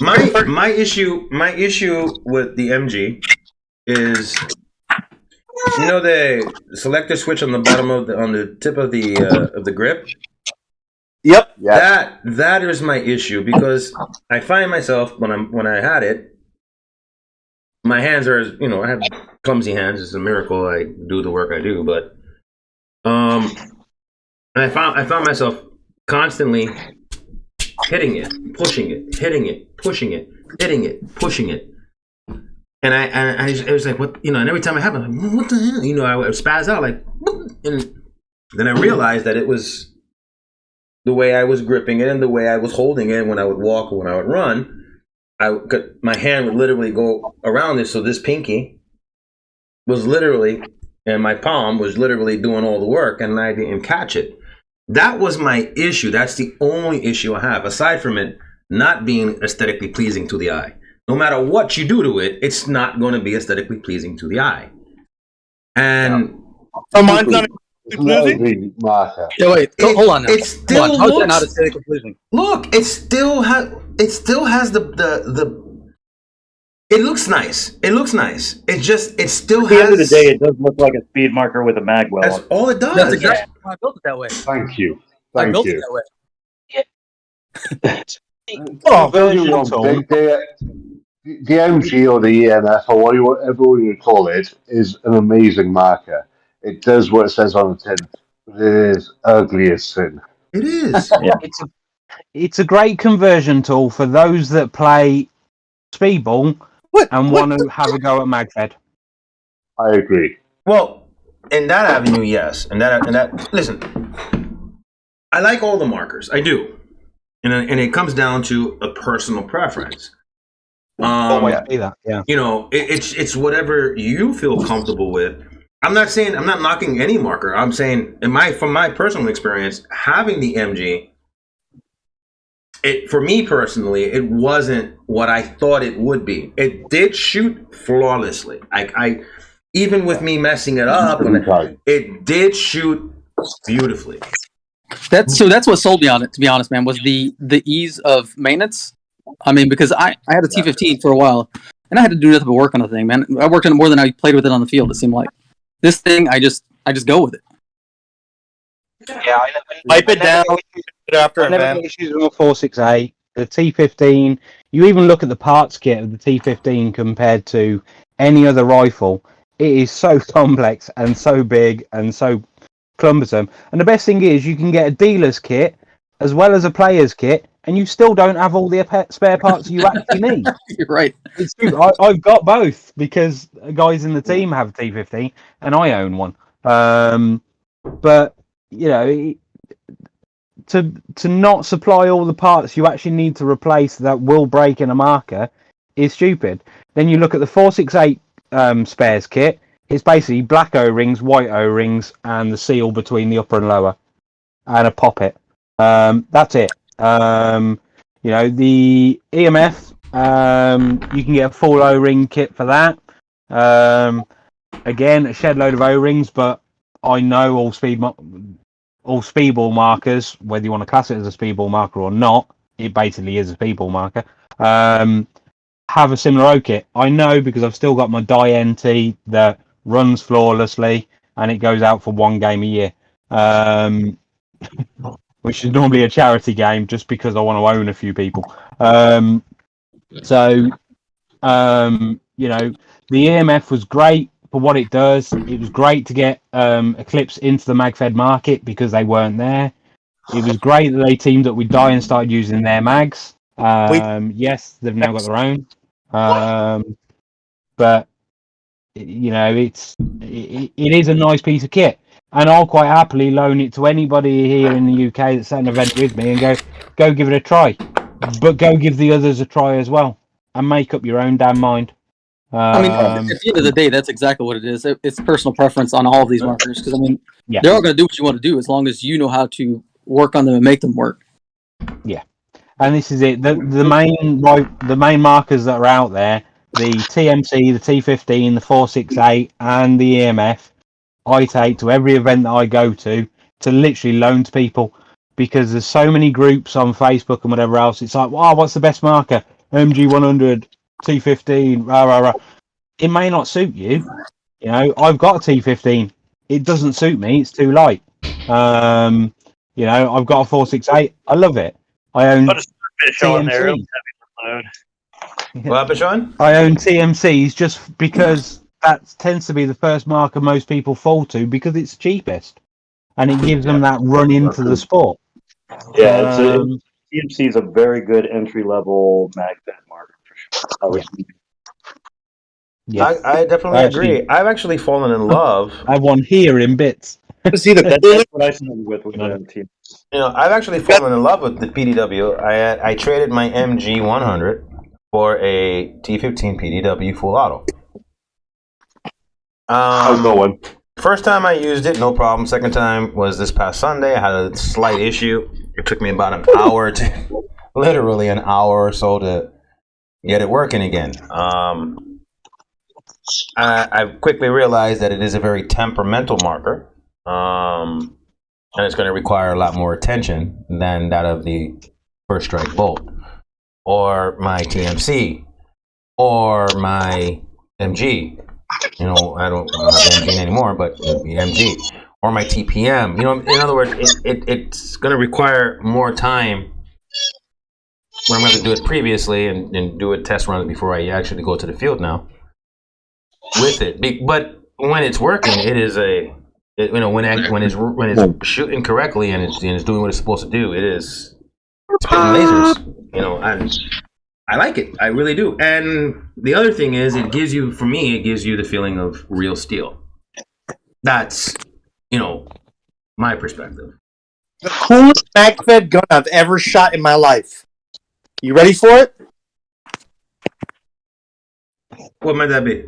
S5: My issue with the MG is, you know, the selector switch on the bottom of on the tip of the grip.
S8: Yep.
S5: That is my issue, because I find myself when I had it, my hands are, you know, I have clumsy hands. It's a miracle I do the work I do, but I found myself constantly hitting it, pushing it, hitting it, pushing it, hitting it, pushing it. And I was like, what, you know, and every time it happened, I'm like, what the hell? You know, I would spaz out like, and then I realized that it was the way I was gripping it and the way I was holding it when I would walk or when I would run. My hand would literally go around this, so this pinky was literally, and my palm was literally doing all the work, and I didn't catch it. That was my issue. That's the only issue I have, aside from it not being aesthetically pleasing to the eye. No matter what you do to it, it's not going to be aesthetically pleasing to the eye. And
S8: mine's not pleasing.
S9: Yeah, wait, hold on now.
S5: It still looks,
S9: how's that not aesthetically pleasing?
S5: Look, it still has the. It looks nice. It looks nice. It still
S12: At the
S5: has.
S12: end of the day, it does look like a speed marker with a mag well.
S5: That's all it does.
S9: That's exactly why I built it that way.
S11: Thank you.
S9: I
S11: Thank
S9: built
S11: you.
S9: it that way.
S11: The MG or the EMF or whatever you call it is an amazing marker. It does what it says on the tin, but it is ugly as sin.
S5: It is.
S12: Yeah.
S7: It's a great conversion tool for those that play speedball and want to have a go at Magfed.
S11: I agree.
S5: Well, in that avenue, yes. And that. Listen, I like all the markers. I do, and it comes down to a personal preference.
S7: Always be that, yeah.
S5: You know, it's whatever you feel comfortable with. I'm not knocking any marker. I'm saying, from my personal experience, having the MG, for me personally, it wasn't what I thought it would be. It did shoot flawlessly. I even with me messing it up, it did shoot beautifully.
S9: That's what sold me on it, to be honest, man, was the ease of maintenance. I mean, because I had a T15 for a while, and I had to do nothing but work on the thing, man. I worked on it more than I played with it on the field, it seemed like. This thing, I just go with it.
S7: Yeah,
S8: Pipe it down after
S7: I never had issues with a 468. The T15, you even look at the parts kit of the T15 compared to any other rifle, it is so complex and so big and so cumbersome. And the best thing is you can get a dealer's kit as well as a player's kit, and you still don't have all the spare parts you actually need.
S9: You're right.
S7: It's true. I've got both because guys in the team have a T15 and I own one. But you know, to not supply all the parts you actually need to replace that will break in a marker is stupid. Then you look at the 468 spares kit. It's basically black O-rings, white O-rings, and the seal between the upper and lower, and a poppet. That's it. You know, the EMF, you can get a full O-ring kit for that. Again, a shed load of O-rings, but I know all speedball markers, whether you want to class it as a speedball marker or not, it basically is a speedball marker, have a similar O-kit. I know because I've still got my die NT that runs flawlessly and it goes out for one game a year, which is normally a charity game just because I want to own a few people. You know, the EMF was great for what it does. It was great to get Eclipse into the Magfed market because they weren't there. It was great that they teamed up with Die and started using their mags. Yes, they've now got their own. But you know, it is a nice piece of kit, and I'll quite happily loan it to anybody here in the UK that's at an event with me and go give it a try. But go give the others a try as well, and make up your own damn mind.
S9: I mean, at the end of the day, that's exactly what it is. It's personal preference on all of these markers because I mean, they're all going to do what you want to do as long as you know how to work on them and make them work. Yeah,
S7: and this is it. The main markers that are out there, the TMC, the T15, the 468, and the EMF, I take to every event that I go to literally loan to people because there's so many groups on Facebook and whatever else. It's like, wow, what's the best marker? MG100. T15, rah, rah, rah. It may not suit you. You know, I've got a T15. It doesn't suit me. It's too light. You know, I've got a 468. I love it. I own TMCs.
S5: What happened, Sean?
S7: I own TMCs just because that tends to be the first marker most people fall to because it's cheapest. And it gives them that run into the sport.
S10: Yeah, TMC is a very good entry-level Magfed marker.
S5: I definitely agree. I've actually fallen in love.
S7: I have one here in bits.
S5: See the
S10: that's what I started with the team.
S5: You know, I've actually fallen in love with the PDW. I traded my MG 100 for a T15 PDW full auto.
S11: How's going?
S5: First time I used it, no problem. Second time was this past Sunday. I had a slight issue. It took me about an hour literally an hour or so to get it working again. I quickly realized that it is a very temperamental marker, and it's going to require a lot more attention than that of the First Strike Bolt, or my TMC, or my MG. You know, I don't have MG anymore, but the MG, or my TPM. You know, in other words, it's going to require more time. When I'm going to do it previously and do a test run before I actually go to the field now with it. But when it's working, it is you know, when it's shooting correctly and it's doing what it's supposed to do, it's spitting lasers. You know, I like it. I really do. And the other thing is, it gives you the feeling of real steel. That's, you know, my perspective.
S8: The coolest Magfed gun I've ever shot in my life. You ready for it?
S5: What might that be?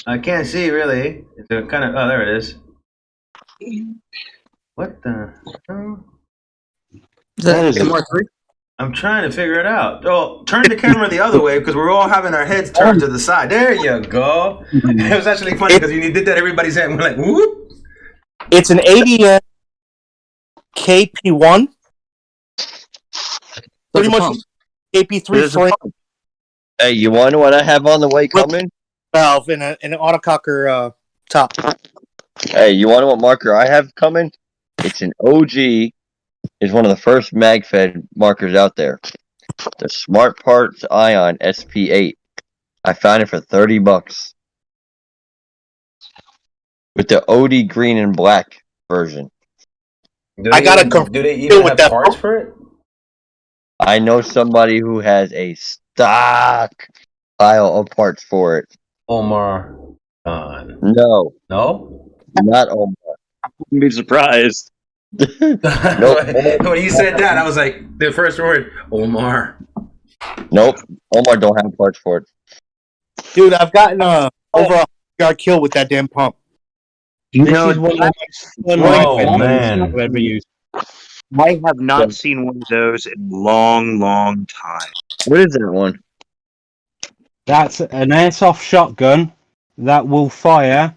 S5: I can't see really. It's a kind of. Oh, there it is. What the hell?
S9: Is that Mark III?
S5: I'm trying to figure it out. Oh, turn the camera the other way because we're all having our heads turned to the side. There you go. It was actually funny because you did that. Everybody's head went like, whoop.
S8: It's an ADM KP1. Pretty much KP3 frame.
S6: Hey, you want to know what I have on the way coming?
S8: Valve and an autococker top.
S6: Hey, you want to know what marker I have coming? It's an OG. It's one of the first Magfed markers out there. The Smart Parts Ion SP8. I found it for $30 with the OD green and black version.
S5: Do they even have parts for it?
S6: I know somebody who has a stock pile of parts for it.
S5: Omar.
S6: No,
S5: No?
S6: not Omar.
S12: I wouldn't be surprised.
S6: Nope.
S5: When you said that, I was like, the first word, Omar.
S6: Nope. Omar don't have parts for it.
S8: Dude, I've gotten over a yard kill with that damn pump.
S7: This is one of the most fun weapons
S5: man.
S7: I've ever used.
S12: I have not seen one of those in a long, long time.
S6: What is that one?
S7: That's an airsoft shotgun that will fire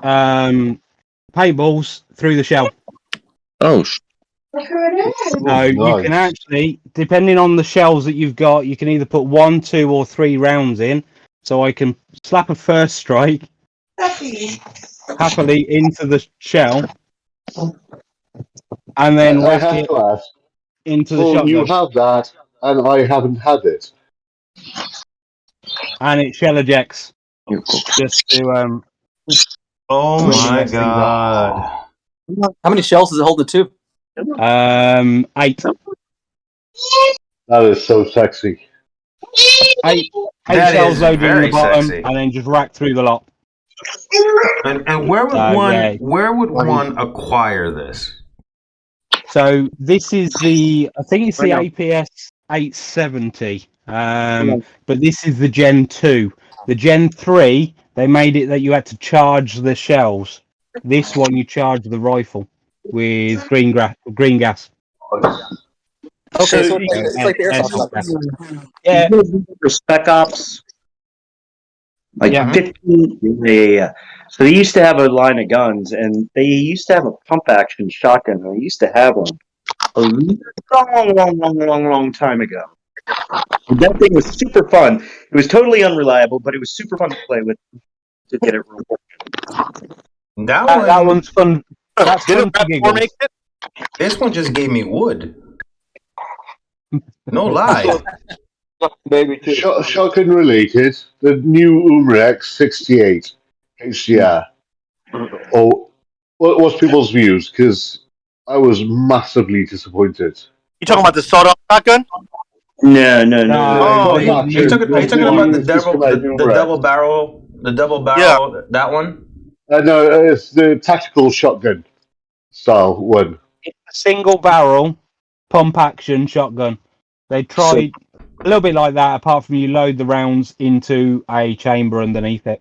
S7: paintballs through the shell.
S6: Oh,
S7: So you can actually, depending on the shells that you've got, you can either put 1, 2, or 3 rounds in. So I can slap a first strike happily into the shell, and then
S11: I
S7: whack
S11: have
S7: it
S11: to ask.
S7: into the
S11: Oh, you
S7: shotgun,
S11: have that, and I haven't had it.
S7: and it shell ejects. Just to
S5: Oh
S7: Really
S5: my
S7: mess things up.
S5: god.
S9: How many shells does it hold the tube?
S7: 8.
S11: That is so sexy.
S7: 8
S5: That
S7: shells
S5: is
S7: loaded in
S5: very
S7: the bottom,
S5: sexy.
S7: and then just rack through the lot.
S5: And where would
S7: yeah.
S5: one acquire this?
S7: So this is I think it's the APS 870, but this is the Gen 2. The Gen 3, they made it that you had to charge the shells. This one, you charge the rifle with green gas.
S9: Okay, so it's like the airsoft shotgun.
S7: Yeah.
S12: For Spec Ops. Like
S7: Yeah.
S12: 15. Yeah. So they used to have a line of guns, and they used to have a pump action shotgun. They used to have one a long time ago. And that thing was super fun. It was totally unreliable, but it was super fun to play with to get it real quick.
S7: That one's fun. That's fun to giggle.
S5: This one just gave me wood. No lie.
S11: Shotgun related, the new Umrex 68 HDR. Oh, what's people's views? Because I was massively disappointed.
S8: You talking about the sawed-off shotgun?
S12: No.
S5: Oh, you're talking about the double barrel, that one?
S11: No, it's the tactical shotgun style one.
S7: It's a single barrel pump action shotgun. They tried a little bit like that, apart from you load the rounds into a chamber underneath it,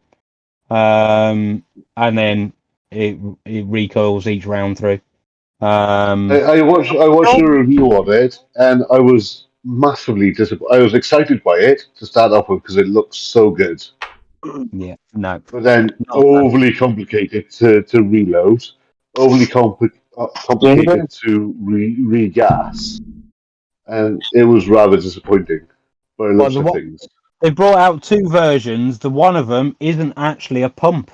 S7: and then it recoils each round through.
S11: I watched a review of it, and I was massively disappointed. I was excited by it to start off with because it looks so good.
S7: Yeah, no.
S11: But then overly complicated to reload, overly complicated to regas, and it was rather disappointing by the looks of things.
S7: They brought out 2 versions. The one of them isn't actually a pump,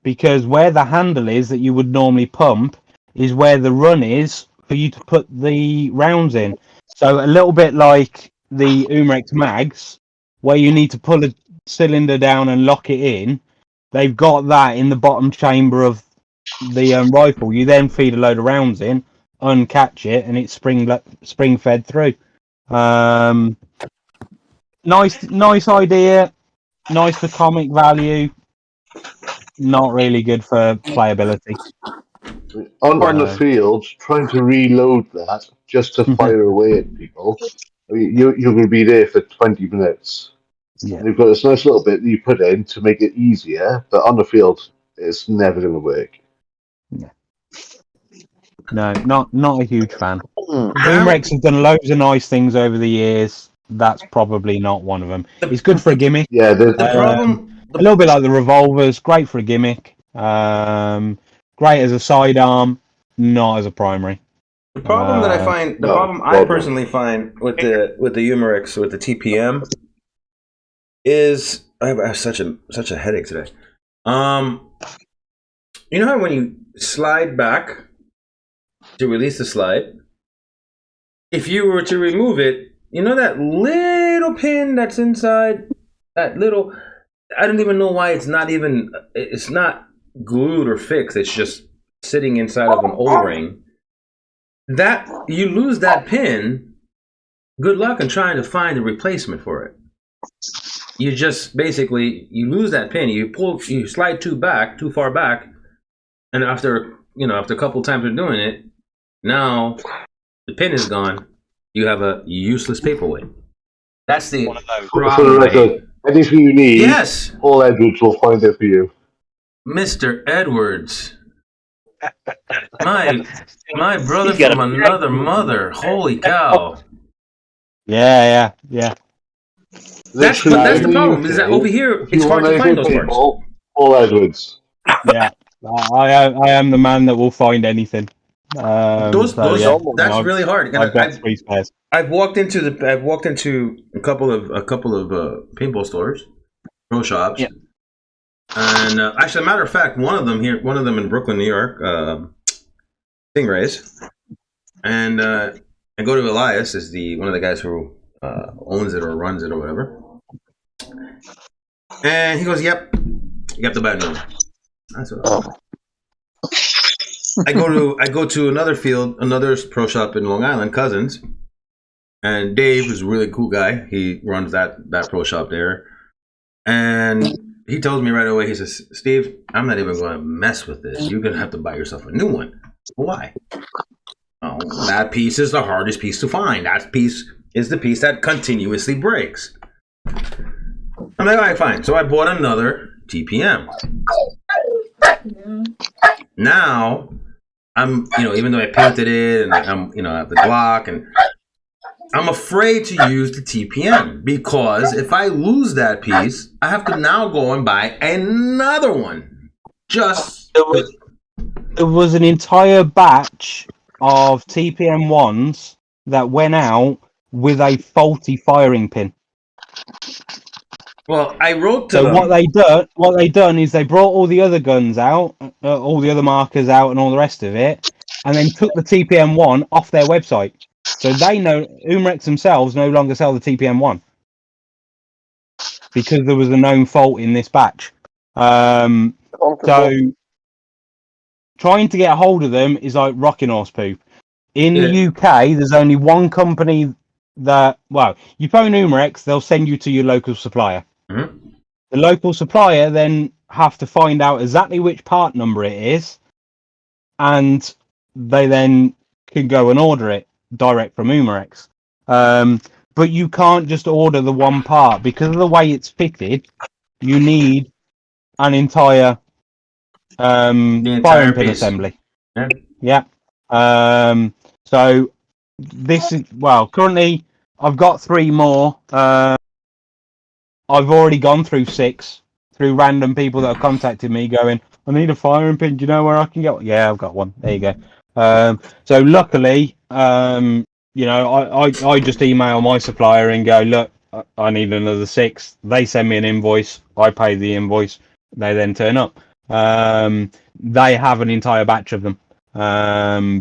S7: because where the handle is that you would normally pump is where the run is for you to put the rounds in. So a little bit like the Umrex mags, where you need to pull a cylinder down and lock it in. They've got that in the bottom chamber of the rifle. You then feed a load of rounds in, uncatch it, and it's spring fed through. Nice idea. Nice for comic value. Not really good for playability.
S11: On the field, trying to reload that just to fire away at people, you're going to be there for 20 minutes.
S7: Yeah.
S11: And you've got this nice little bit that you put in to make it easier, but on the field, it's never going to work.
S7: Yeah. No, not a huge fan. Umrex have done loads of nice things over the years. That's probably not one of them. It's good for a gimmick.
S11: Yeah, the
S5: problem.
S7: A little bit like the revolvers, great for a gimmick. Great as a sidearm, not as a primary.
S5: The problem that I find, I personally find with the Umarex, with the TPM, is I have such a headache today. You know how when you slide back to release the slide, if you were to remove it, you know that little pin that's inside, that little, I don't even know why it's not glued or fixed. It's just sitting inside of an O-ring. That you lose that pin, good luck in trying to find a replacement for it. You just basically you lose that pin. You slide too far back, and after a couple times of doing it, now the pin is gone. You have a useless paperweight. That's the problem.
S11: Anything you need,
S5: yes,
S11: Paul Edwards will find it for you.
S5: Mr. Edwards. My brother from another mother. Holy cow.
S7: Yeah.
S5: That's the problem. Is that over here it's hard to find those parts.
S11: Paul Edwards.
S7: Yeah, I am the man that will find anything.
S5: That's really hard.
S7: I've got 3 spares.
S5: I've walked into a couple of paintball stores, pro shops.
S7: Yeah.
S5: And actually, as a matter of fact, one of them in Brooklyn, New York, Stingrays, and I go to Elias, is one of the guys who owns it or runs it or whatever, and he goes, "Yep, you have to buy a new one." That's what I go to another pro shop in Long Island, Cousins, and Dave is a really cool guy. He runs that pro shop there, and he tells me right away, he says, "Steve, I'm not even going to mess with this. You're going to have to buy yourself a new one." Why? Oh, that piece is the hardest piece to find. That piece is the piece that continuously breaks. I'm like, all right, fine. So I bought another TPM. Now, I'm, even though I painted it and I'm, I have the Glock, and I'm afraid to use the TPM because if I lose that piece, I have to now go and buy another one.
S7: There was an entire batch of TPM ones that went out with a faulty firing pin.
S5: Well, I wrote to them.
S7: What they done is they brought all the other guns out, all the other markers out, and all the rest of it, and then took the TPM one off their website. So they know Umrex themselves no longer sell the TPM one because there was a known fault in this batch. So trying to get a hold of them is like rocking horse poop. In the UK, there's only one company that, you phone Umrex, they'll send you to your local supplier.
S5: Mm-hmm.
S7: The local supplier then have to find out exactly which part number it is, and they then can go and order it direct from Umrex. But you can't just order the one part because of the way it's fitted. You need an entire firing pin assembly. Yeah. So this is currently I've got 3 more. I've already gone through 6 through random people that have contacted me going, I need a firing pin. Do you know where I can get one? Yeah, I've got one. There you go. So luckily, I just email my supplier and go, look, I need another 6. They send me an invoice. I pay the invoice. They then turn up. They have an entire batch of them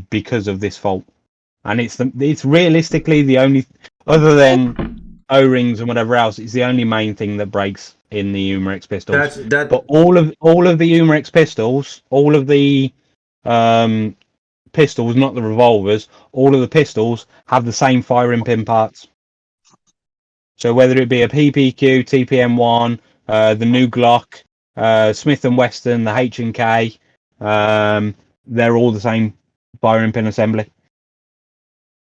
S7: because of this fault, and it's realistically the only, other than O-rings and whatever else, it's the only main thing that breaks in the Umrex pistols. But all of the Umrex pistols, all of the pistols, not the revolvers, all of the pistols have the same firing pin parts. So whether it be a PPQ, TPM1, the new Glock, Smith & Wesson, the H&K, they're all the same firing pin assembly.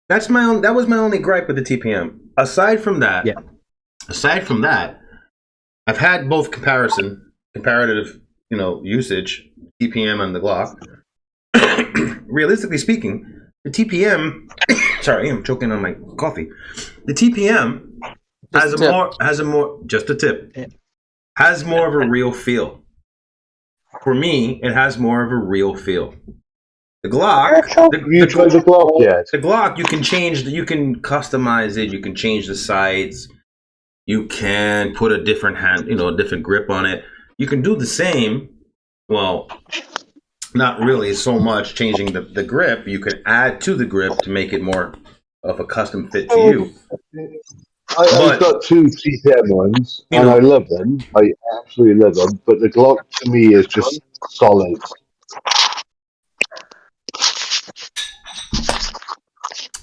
S5: That was my only gripe with the TPM. Aside from that, I've had both comparative, usage, TPM and the Glock. Realistically speaking, the TPM, sorry, I'm choking on my coffee. The TPM has more of a real feel. For me, it has more of a real feel. The Glock, the
S11: Glock yet?
S5: The Glock, you can customize it. You can change the sides. You can put a different a different grip on it. You can do the same. Well, not really so much changing the grip. You can add to the grip to make it more of a custom fit to you.
S11: I've got 2 TPM ones, and I love them. I absolutely love them. But the Glock to me is just solid.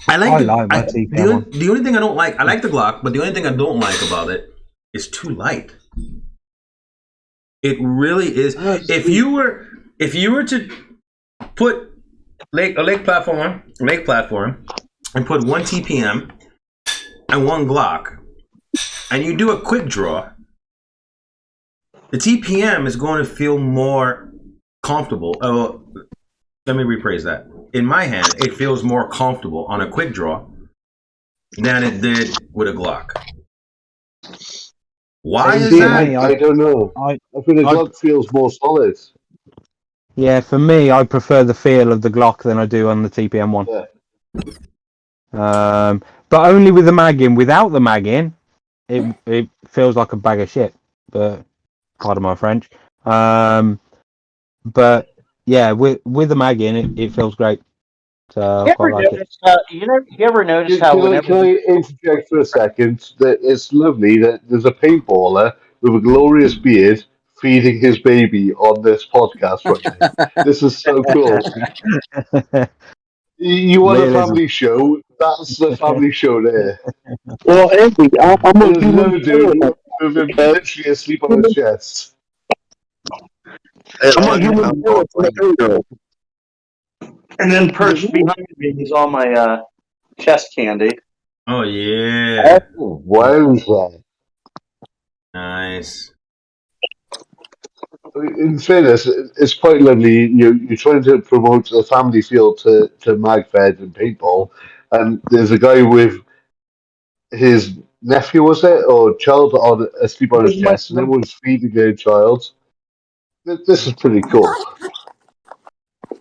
S5: I like
S7: my TPM
S5: the only thing I don't like. I like the Glock, but the only thing I don't like about it is too light. It really is. If you were to put a lake platform, and put one TPM and one Glock, and you do a quick draw, the TPM is going to feel more comfortable. Oh, let me rephrase that. In my hand, it feels more comfortable on a quick draw than it did with a Glock. Why is that?
S11: I don't know. I feel the Glock feels more solid.
S7: Yeah, for me, I prefer the feel of the Glock than I do on the TPM one.
S11: Yeah.
S7: But only with the mag in. Without the mag in, it feels like a bag of shit. But pardon my French. But yeah, with the mag in, it feels great. So I quite like it.
S10: You ever notice how
S11: Can
S10: whenever
S11: I interject for a second? That it's lovely that there's a paintballer with a glorious beard feeding his baby on this podcast right now. This is so cool. You want a family show? That's the family show there.
S4: Well, Andy, I'm
S11: There's another dude with him literally asleep on his chest.
S4: I'm a human being.
S10: and then perched behind me is all my chest candy.
S5: Oh yeah.
S11: Wow.
S5: Nice.
S11: In fairness, it's quite lovely. You're trying to promote a family feel to Magfed and Paintball, and there's a guy with his nephew, was it, or child, on asleep on his chest, and everyone's feeding their child. This is pretty cool.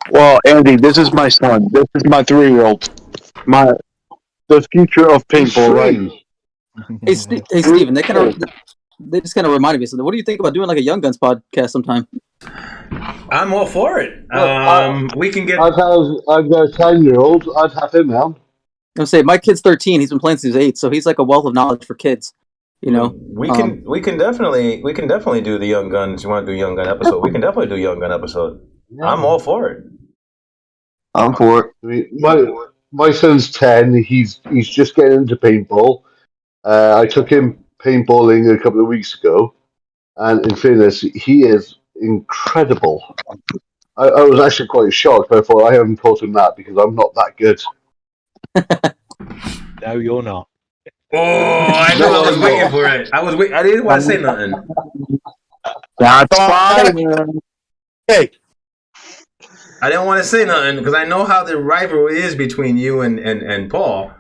S4: Well, Andy, this is my son. This is my 3-year-old. The future of paintball, right?
S9: Hey, Steven, they just kind of reminded me of something. What do you think about doing like a Young Guns podcast sometime?
S5: I'm all for it. We can get.
S11: I've got a 10-year-old. I'd have him now.
S9: I'm saying my kid's 13. He's been playing since he was 8, so he's like a wealth of knowledge for kids. You know,
S5: we can definitely do the Young Guns. You want to do Young Gun episode? We can definitely do Young Gun episode. Yeah. I'm all for it.
S6: I'm for it.
S11: I mean, my son's 10. He's just getting into paintball. I took him paintballing a couple of weeks ago, and in fairness, he is incredible. I was actually quite shocked. I thought I haven't taught him that because I'm not that good.
S7: No, you're not.
S5: Oh, I know. I was waiting for it. I didn't want to say nothing.
S4: That's fine.
S8: Hey,
S5: I didn't want to say nothing because I know how the rivalry is between you and Paul.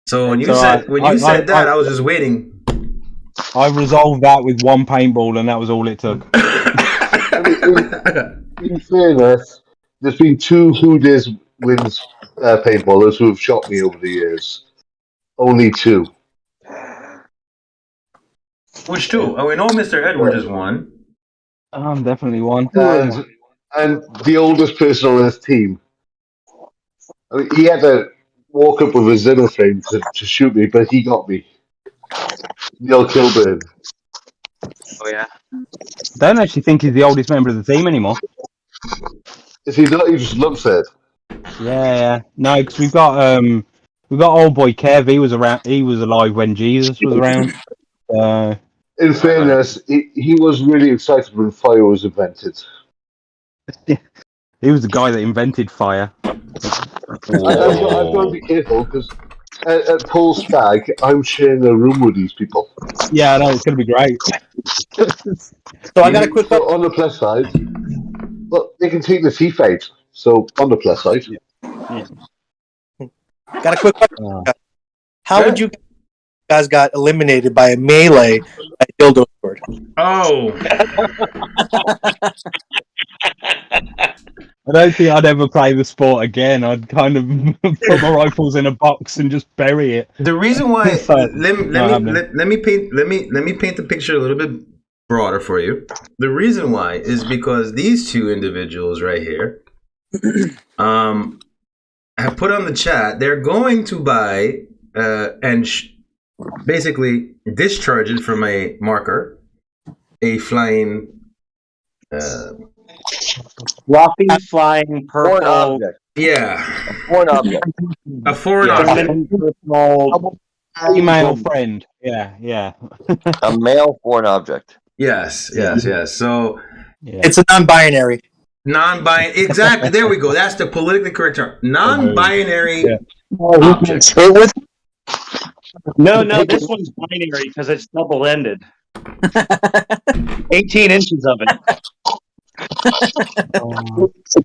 S5: So when you said that, I was just waiting.
S7: I resolved that with one paintball, and that was all it took.
S11: In fairness, there's been 2 WDWins paintballers who have shot me over the years. Only 2.
S5: Which 2? Oh, we know Mr. Edwards is one.
S7: I'm definitely one.
S11: And the oldest person on his team. I mean, he had to walk up with a Zimmer frame to shoot me, but he got me. Neil Kilburn.
S7: Oh yeah. I don't actually think he's the oldest member of the team anymore.
S11: Is he not? He just looks it.
S7: Yeah. No, because we've got old boy Kev. He was around. He was alive when Jesus was around.
S11: In fairness, he was really excited when fire was invented.
S7: He was the guy that invented fire.
S11: I've got to be careful because at Paul's stag, I'm sharing a room with these people.
S7: Yeah, I know, it's going to be great.
S8: So I got a quick
S11: on the plus side. Well, they can take the teeth out. So on the plus side.
S8: Yeah. Got a quick question. How would you guys got eliminated by a melee at dildo sword?
S5: Oh.
S7: I don't think I'd ever play the sport again. I'd kind of put my rifles in a box and just bury it.
S5: The reason why let me paint the picture a little bit broader for you. The reason why is because these 2 individuals right here have put on the chat they're going to buy and basically discharge it from a marker, a flying
S10: floppy flying purple
S5: Yeah.
S6: A foreign object.
S5: A foreign
S12: Yeah.
S5: object.
S7: Female friend. Yeah.
S6: A male foreign object.
S5: Yes. So
S8: It's a non-binary.
S5: non-binary. Exactly. There we go. That's the politically correct term. Non-binary object.
S12: No, this one's binary because it's double-ended. 18 inches of it.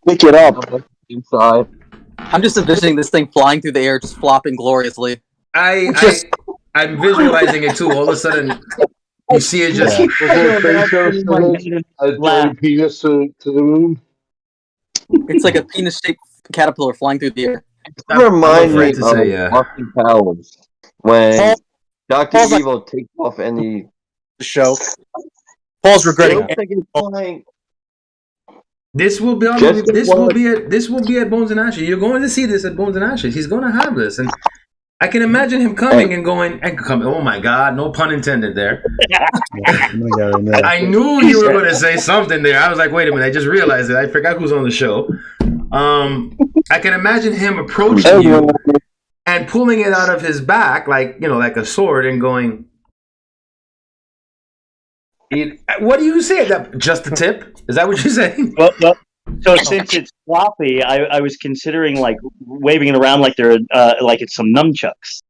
S6: Pick it up inside.
S9: I'm just envisioning this thing flying through the air, just flopping gloriously.
S5: I'm visualizing it too. All of a sudden, you see it just.
S11: A giant penis to the moon.
S9: It's like a penis-shaped caterpillar flying through the air.
S6: Remind me
S5: afraid to say,
S6: of Austin Powers when Dr. Evil takes off and the
S8: show. Paul's regretting.
S5: This will be at Bones and Ashes. You're going to see this at Bones and Ashes. He's going to have this, and I can imagine him coming and going and coming. Oh my God! No pun intended there. I knew you were going to say something there. I was like, wait a minute! I just realized it. I forgot who's on the show. I can imagine him approaching you and pulling it out of his back, like like a sword, and going. What do you say? Just the tip? Is that what you're saying?
S12: Well, so since it's floppy, I was considering like waving it around like they're like it's some nunchucks.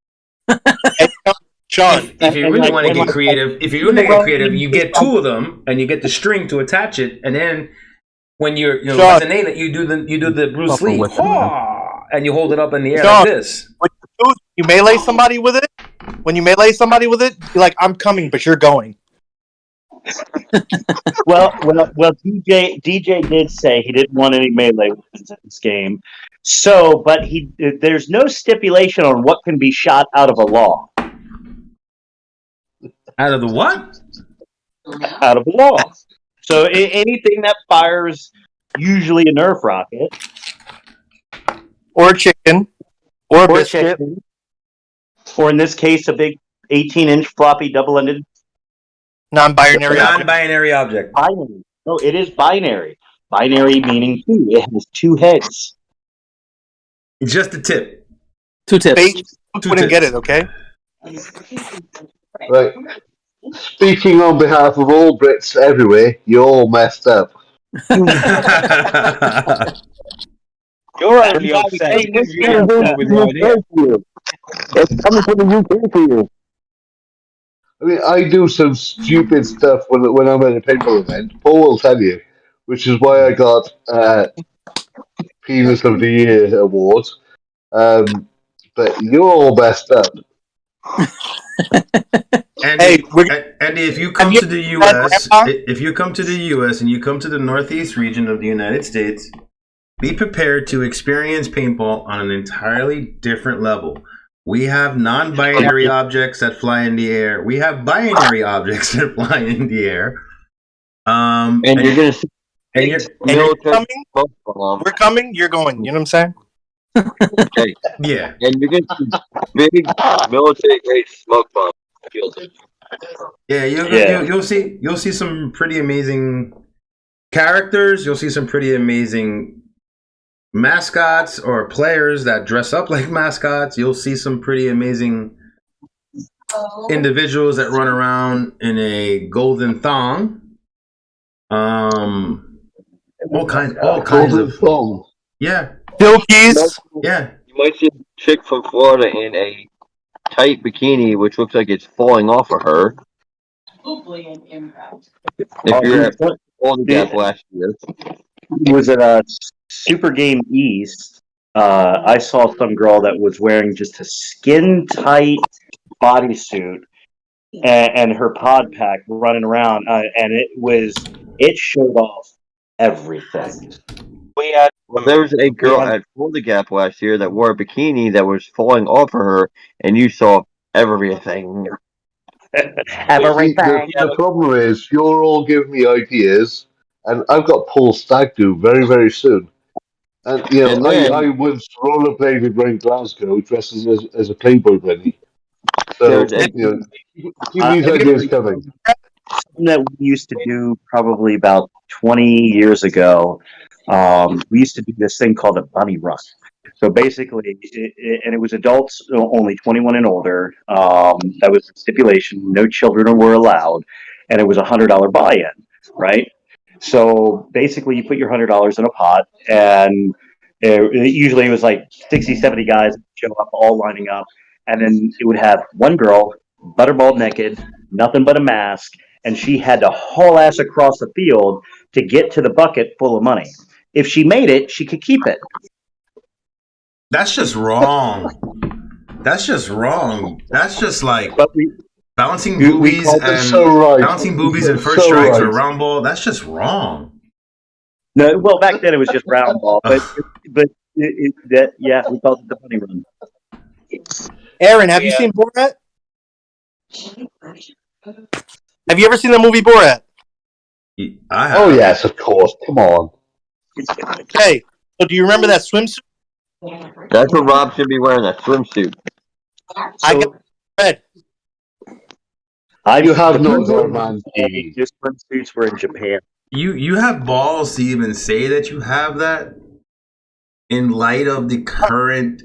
S8: Sean,
S5: if you really want to get creative, you get two of them and you get the string to attach it, and then when you're as an alien, you do the Bruce Lee, and you hold it up in the air like this.
S8: You melee somebody with it. When you melee somebody with it, you're like, "I'm coming, but you're going."
S12: well, DJ did say he didn't want any melee weapons in this game. So, but there's no stipulation on what can be shot out of a law.
S5: Out of the what?
S12: Out of a law. So anything that fires, usually a Nerf rocket,
S8: or a chicken, or a biscuit,
S12: or in this case, a big 18-inch floppy double-ended.
S5: Non-binary object.
S12: Binary. No, it is binary. Binary meaning two. It has two heads.
S5: Just a tip.
S9: Two tips.
S8: Wouldn't get it, okay?
S11: Right. Speaking on behalf of all Brits everywhere, you're all messed up.
S7: You're only upset.
S6: It's coming from the UK for you.
S11: I mean, I do some stupid stuff when I'm at a paintball event. Paul will tell you, which is why I got Penis of the Year award. But you're all messed up.
S5: Andy, if you come to the US, and you come to the Northeast region of the United States, be prepared to experience paintball on an entirely different level. We have non-binary objects that fly in the air. We have binary objects that fly in the air.
S6: And you're gonna see.
S8: And you're coming. We're coming. You're going. You know what I'm saying?
S6: Okay.
S5: Yeah.
S6: And you're gonna see big military-grade smoke bomb fields.
S5: Yeah, you'll see some pretty amazing characters. You'll see some pretty amazing mascots or players that dress up like mascots. You'll see some pretty amazing individuals that run around in a golden thong. All kinds of
S11: thong.
S5: Yeah.
S8: Silkies.
S5: Yeah.
S6: You might see a chick from Florida in a tight bikini, which looks like it's falling off of her. If you're at Golden Gap last year.
S12: Was it a Super Game East? I saw some girl that was wearing just a skin tight bodysuit and her pod pack running around, and it showed off everything.
S6: There was a girl at Golden Gap last year that wore a bikini that was falling off of her, and you saw everything.
S11: The problem is, you're all giving me ideas, and I've got Paul's stag do very, very soon. And I once rollerbladed around Glasgow dressed as a Playboy bunny. So keep these ideas coming.
S12: Something that we used to do probably about 20 years ago.
S10: we used to do this thing called a bunny run. So basically, and it was adults only 21 and older. That was the stipulation. No children were allowed, and it was $100 buy-in, right? So basically, you put your $100 in a pot, and usually it was like 60, 70 guys show up, all lining up, and then it would have one girl, butterball naked, nothing but a mask, and she had to haul ass across the field to get to the bucket full of money. If she made it, she could keep it.
S5: That's just wrong. That's just wrong. That's just like bouncing
S10: we
S5: boobies
S10: called
S5: and
S10: it so right.
S5: bouncing boobies and first
S10: So
S5: strikes
S10: right.
S5: or round ball. That's just wrong.
S10: No, well, back then it was just round ball, but yeah, we called it the bunny run.
S8: Aaron, have you seen Borat? Have you ever seen the movie Borat?
S5: I have.
S11: Oh yes, of course. Come on.
S8: Hey, so do you remember that swimsuit?
S6: That's what Rob should be wearing, that swimsuit.
S8: I got red.
S11: You have not
S10: no
S11: got a man key.
S10: Just swimsuits were in Japan.
S5: You have balls to even say that you have that in light of the current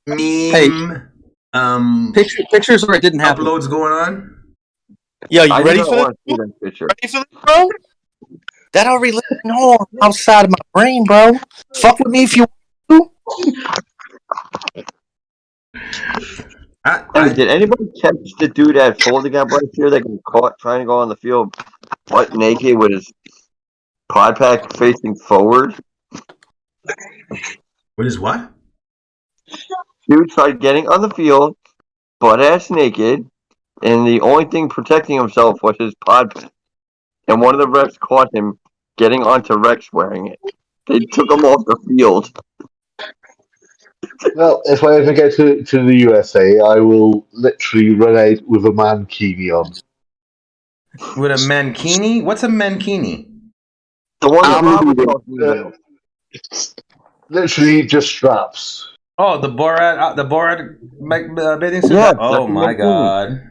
S5: meme
S9: pictures where it didn't happen.
S5: uploads going on.
S8: Yo, you
S6: I
S8: ready
S6: do
S8: for
S6: not
S8: this?
S6: want to see that picture.
S8: Ready for this, bro? That already living on outside of my brain, bro. Fuck with me if you want to.
S6: Hey, did anybody catch the dude at folding up right here that got caught trying to go on the field butt naked with his pod pack facing forward?
S5: What is what?
S6: Dude tried getting on the field butt ass naked, and the only thing protecting himself was his pod pack. And one of the refs caught him getting onto Rex wearing it. They took him off the field.
S11: Well, if I ever get to the USA, I will literally run out with a mankini on.
S5: With a mankini? What's a mankini?
S6: The one that Rob was talking about.
S11: Literally just straps.
S5: Oh, the Borat bathing suit.
S6: Yeah,
S5: oh
S6: that's
S5: my
S6: what
S5: god!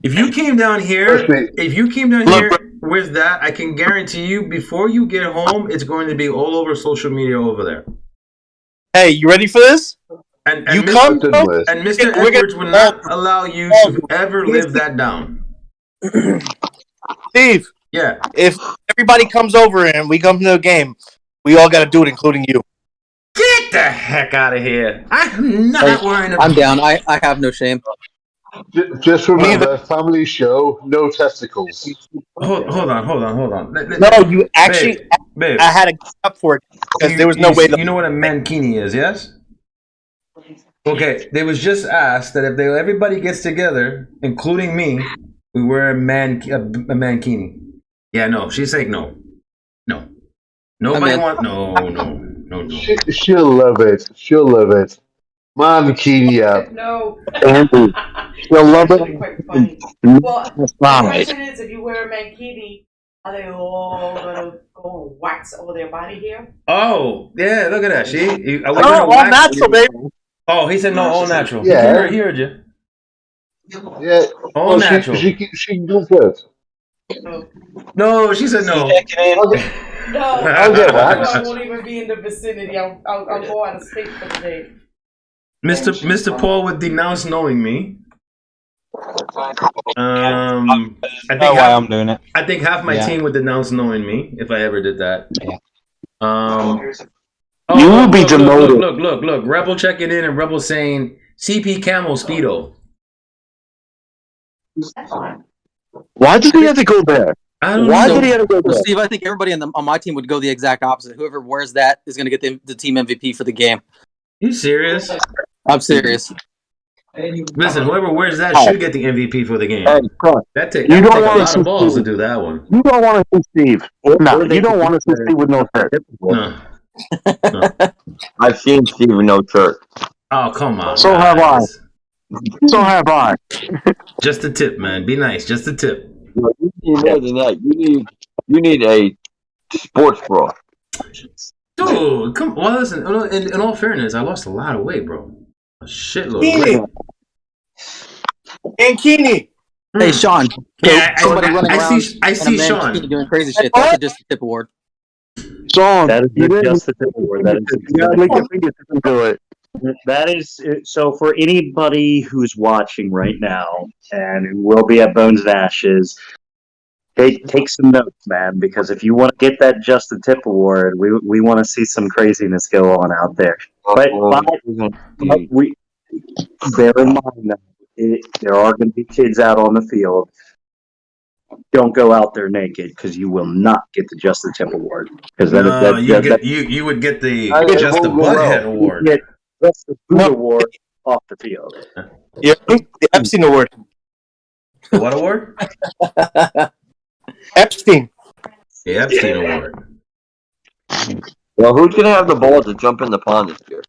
S5: If you came down here, with that, I can guarantee you, before you get home, it's going to be all over social media over there.
S8: Hey, you ready for this?
S5: And
S8: you
S5: Mr.
S8: come, bro?
S5: And Mr. Edwards will not allow you to ever live that down.
S8: Steve.
S5: Yeah.
S8: If everybody comes over and we come to the game, we all got to do it, including you.
S5: Get the heck out of here! I'm not wearing a.
S9: I'm down. I have no shame.
S11: Just remember, family show, no testicles.
S5: Hold on.
S8: No, you actually.
S5: Babe.
S8: I had to get up for it because there was no way.
S5: You know what a mankini is, yes? Okay, they was just asked that if everybody gets together, including me, we wear a mankini. Yeah, no. She's saying no. Nobody wants. No.
S11: She'll love it. She'll love it. Mankini up.
S13: No.
S6: Andy, she'll love
S13: Actually, quite funny. Well, the question is, if you wear a mankini, are they all gonna go and wax over their body hair?
S5: Oh, yeah, look at that. See?
S8: All natural, baby.
S5: Oh, he said no, all natural.
S11: Yeah.
S5: He heard you.
S11: Yeah.
S5: All natural.
S11: She can do good.
S5: No, she said no.
S13: No,
S11: I'll get waxed.
S13: I won't even be in the vicinity. I'll go out of state for the day.
S5: Mr. Paul would denounce knowing me. I think
S7: why I'm doing it.
S5: I think half my team would denounce knowing me if I ever did that.
S4: Yeah. You will be demoted.
S5: Look. Rebel checking in and Rebel saying CP Camo Speedo.
S4: Why did he have to go there? Why did he have to go there?
S9: Steve, I think everybody on my team would go the exact opposite. Whoever wears that is going to get the team MVP for the game.
S5: You serious?
S9: I'm serious.
S5: Listen, whoever wears that should get the MVP for the game.
S4: Hey,
S5: That takes
S4: you
S5: a
S4: don't want
S5: lot
S4: to
S5: of balls
S4: see
S5: to do that one.
S4: You don't want to see Steve. No, you don't want to see Steve with no shirt.
S5: No.
S6: I've seen Steve with no shirt.
S5: Oh, come on.
S4: So have I. So have I.
S5: Just a tip, man. Be nice. Just a tip.
S6: No, you need more than that. You need a sports bra.
S5: Dude, come. Well, listen. In all fairness, I lost a lot of weight, bro. A shitload of weight.
S8: Mankini.
S9: Hey, Sean.
S5: Yeah,
S9: somebody running around
S5: I see
S9: in a
S5: Sean.
S9: mankini doing crazy shit. That's a Just the Tip award.
S4: Sean,
S12: That is
S4: you didn't
S12: just the tip award. That is
S4: you gotta make your fingertips do it.
S12: That is so for anybody who's watching right now and who will be at Bones and Ashes. Take some notes, man, because if you want to get that Just the Tip award, we want to see some craziness go on out there. But we bear in mind that there are going to be kids out on the field. Don't go out there naked because you will not get the Just the Tip award. Because
S5: you would get the Just the Butthead award.
S12: You get Just the Boot award off the field.
S8: Yeah, the Epstein award.
S5: The what award?
S8: Epstein.
S5: The Epstein award.
S6: Well, who's gonna have the balls to jump in the pond this year?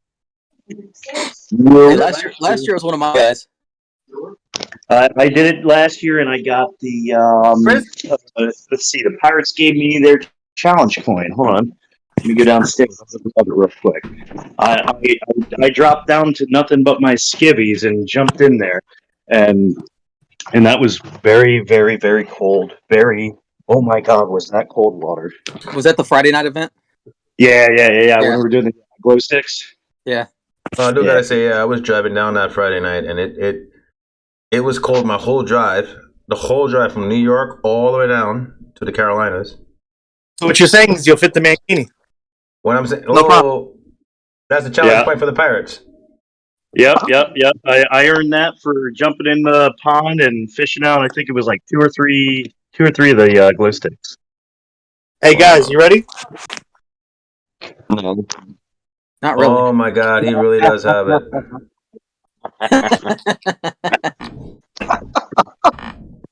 S9: Hey, last year was one of my guys.
S12: I did it last year, and I got the. Let's see. The Pirates gave me their challenge coin. Hold on. Let me go downstairs. I'll grab it real quick. I dropped down to nothing but my skivvies and jumped in there, and that was very, very, very cold. Very. Oh my God, was that cold water?
S9: Was that the Friday night event?
S12: Yeah. When we were doing the glow sticks.
S9: Yeah.
S5: I do gotta say, I was driving down that Friday night, and it was cold the whole drive from New York all the way down to the Carolinas.
S8: So what you're saying is you'll fit the mankini.
S5: What I'm saying,
S8: No problem.
S5: That's the challenge point for the Pirates.
S12: Yep. I earned that for jumping in the pond and fishing out. I think it was like two or three of the glow sticks.
S8: Hey guys, you ready?
S6: No.
S9: Not really.
S5: Oh my God, he really does have it.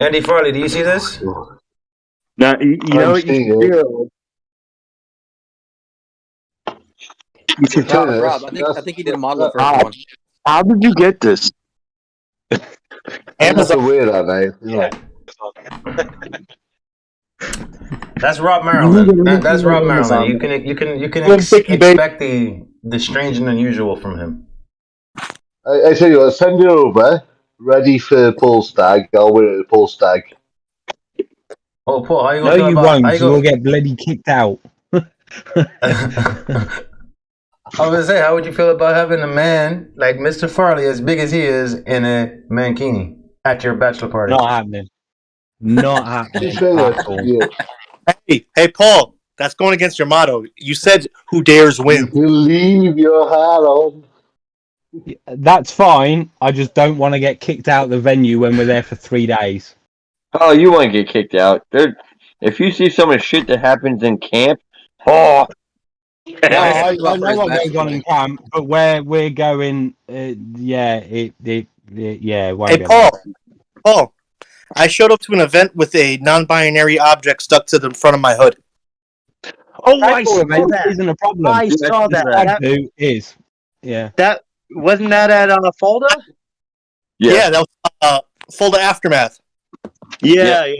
S5: Andy Farley, do you see this?
S12: Now you know what you should do.
S11: You should tell us.
S9: Rob, I think he did a model of everyone.
S4: How did you get this?
S11: That's a weird, are they? Yeah.
S5: That's Rob Maryland. That's Rob Maryland. You can expect the strange and unusual from him.
S11: I tell you what, send it over, ready for Paul Stag. I'll win at Paul Stag.
S5: Oh, Paul, how you
S7: No,
S5: gonna
S7: you won't. You'll get bloody kicked out.
S5: I was gonna say, how would you feel about having a man like Mr. Farley, as big as he is, in a mankini at your bachelor party?
S7: Not happening. Not happening. At all.
S8: Hey, Paul. That's going against your motto. You said, "Who dares win?"
S11: You leave your hat on.
S7: That's fine. I just don't want to get kicked out of the venue when we're there for 3 days.
S6: Oh, you won't get kicked out. If you see some of the shit that happens in camp,
S7: I know what goes on in camp, but where we're going, it won't
S8: Hey,
S7: be
S8: Paul. I showed up to an event with a non-binary object stuck to the front of my hood.
S12: Oh, I saw
S7: that.
S12: that.
S7: Isn't a problem.
S12: I saw that.
S7: That is. Yeah.
S12: That wasn't that at Folda?
S8: Yeah, that was Folda Aftermath.
S12: Yeah.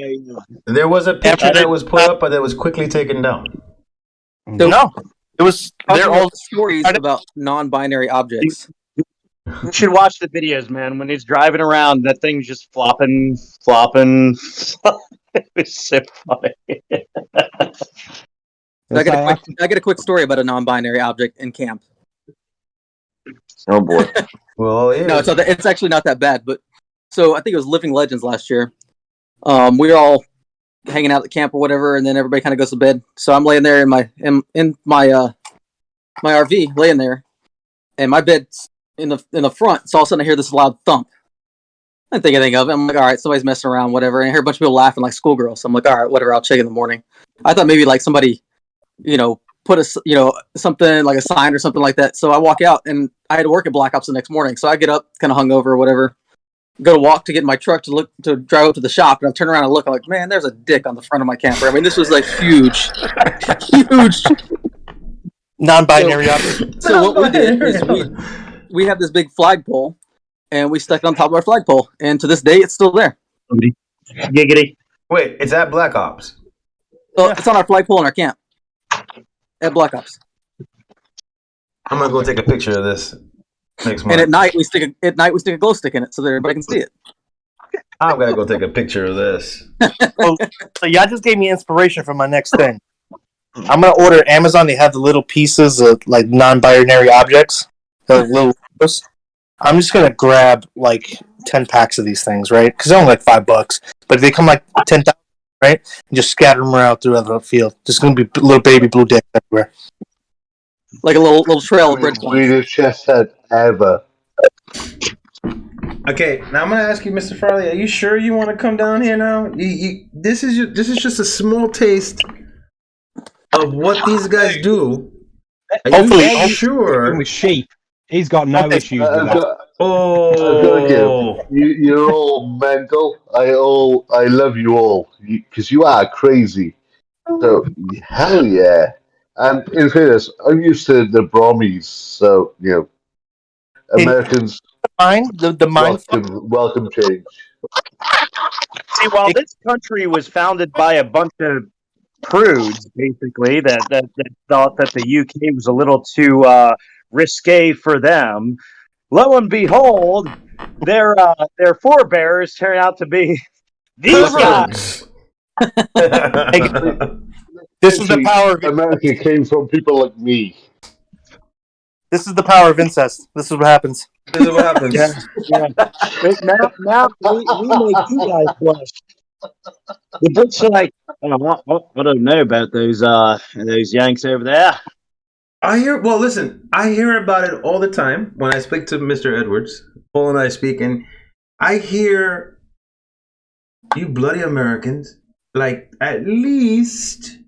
S5: There was a picture that was put up, but it was quickly taken down.
S8: No, it was.
S9: They're all stories about non-binary objects.
S12: You should watch the videos, man. When he's driving around, that thing's just flopping. It was so funny.
S9: I get a quick story about a non-binary object in camp.
S6: oh boy.
S5: Well, yeah.
S9: No, it's actually not that bad. But so I think it was Living Legends last year. We were all hanging out at the camp or whatever, and then everybody kind of goes to bed. So I'm laying there in my RV, laying there, and my bed's in the front. So all of a sudden I hear this loud thump. I didn't think anything of it. I'm like, all right, somebody's messing around, whatever. And I hear a bunch of people laughing like schoolgirls. So I'm like, all right, whatever. I'll check in the morning. I thought maybe like somebody, put something like a sign or something like that. So I walk out, and I had to work at Black Ops the next morning. So I get up, kind of hungover or whatever, go to walk to get in my truck to drive up to the shop, and I turn around and look. I'm like, man, there's a dick on the front of my camper. I mean, this was like huge
S8: non-binary object.
S9: So what we did is we have this big flagpole, and we stuck it on top of our flagpole, and to this day, it's still there.
S12: Giggity.
S5: Wait, is that Black Ops?
S9: So it's on our flagpole in our camp at Black Ops.
S5: I'm gonna go take a picture of this next month.
S9: And at night we stick a glow stick in it so that everybody can see it.
S5: I'm gonna go take a picture of this.
S8: So y'all just gave me inspiration for my next thing. I'm gonna order Amazon. They have the little pieces of like non-binary objects, the little. I'm just gonna grab like 10 packs of these things, right? Because they're only like $5, but they come like 10,000, right? And just scatter them around throughout the field. Just gonna be little baby blue dicks everywhere.
S9: Like a little trail of breadcrumbs.
S11: Weirdest chess set ever.
S5: Okay, now I'm gonna ask you, Mr. Farley. Are you sure you want to come down here now? This is just a small taste of what these guys do. Are
S8: Hopefully,
S5: you sure?
S7: With sheep, he's got no issues with that.
S11: You're all mental. I love you all because you are crazy. So hell yeah. And in fairness, I'm used to the Brummies, so Americans. Welcome change.
S12: See, while this country was founded by a bunch of prudes, basically, that thought that the UK was a little too risque for them, lo and behold, their forebears turn out to be these guys.
S8: This is the power of
S11: America came from people like me.
S8: This is the power of incest. This is what happens.
S5: This is what happens.
S12: Yeah. Now we make you guys blush. The Brits are like, I don't know about those Yanks over there.
S5: I hear about it all the time when I speak to Mr. Edwards. Paul and I speak, and I hear you bloody Americans, like at least,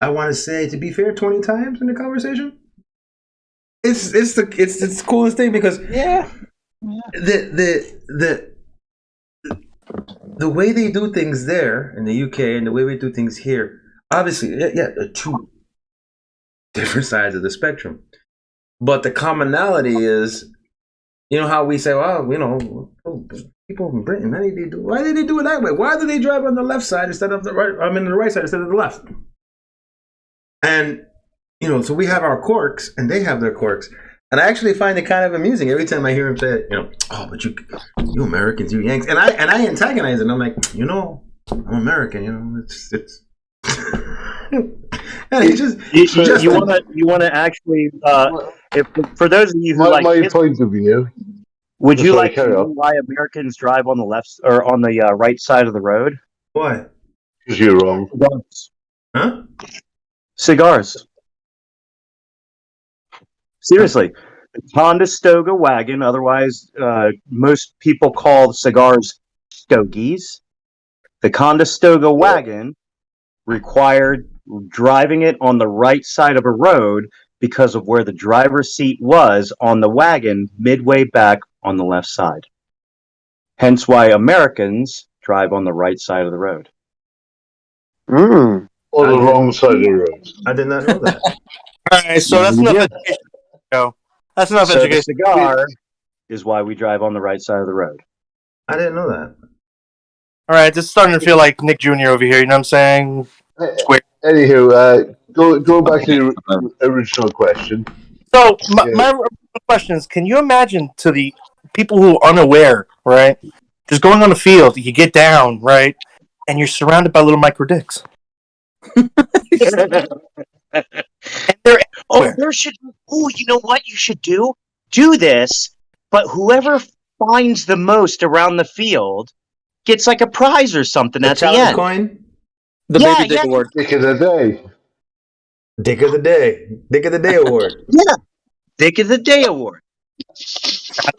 S5: I want to say, to be fair, 20 times in the conversation. It's the coolest thing because the way they do things there in the UK and the way we do things here, obviously, they're two different sides of the spectrum. But the commonality is, you know how we say, well, people from Britain, why did they do it that way? Why do they drive on the left side instead of the right? I mean, the right side instead of the left. And so we have our quirks, and they have their quirks. And I actually find it kind of amusing every time I hear him say, oh, but you Americans, you Yanks, and I antagonize it. And I'm like, I'm American. It's. And
S12: you want to actually, if for those of you who like
S11: my point of view,
S12: would you like to know why Americans drive on the left or on the right side of the road?
S5: Why?
S11: Because you're wrong.
S12: Cigars.
S5: Huh?
S12: Cigars. Seriously, the Conestoga wagon, otherwise most people call cigars stogies. The Conestoga wagon required driving it on the right side of a road because of where the driver's seat was on the wagon midway back on the left side. Hence why Americans drive on the right side of the road.
S11: Or the wrong side of the road.
S5: I did not know that.
S8: All right, so that's enough education. That's enough
S12: So
S8: education.
S12: the cigar is why we drive on the right side of the road.
S5: I didn't know that.
S8: All right, this is starting to feel like Nick Jr. over here. You know what I'm saying?
S11: Anywho, going back to the original question.
S8: So my original question is: can you imagine to the people who are unaware, right? Just going on the field, you get down, right, and you're surrounded by little micro dicks.
S12: You know what you should do? Do this, but whoever finds the most around the field gets like a prize or something at the end.
S5: Coin?
S9: The baby dick award.
S11: Dick of the day.
S5: Dick of the day. Dick of the day award.
S12: Yeah. Dick of the day award.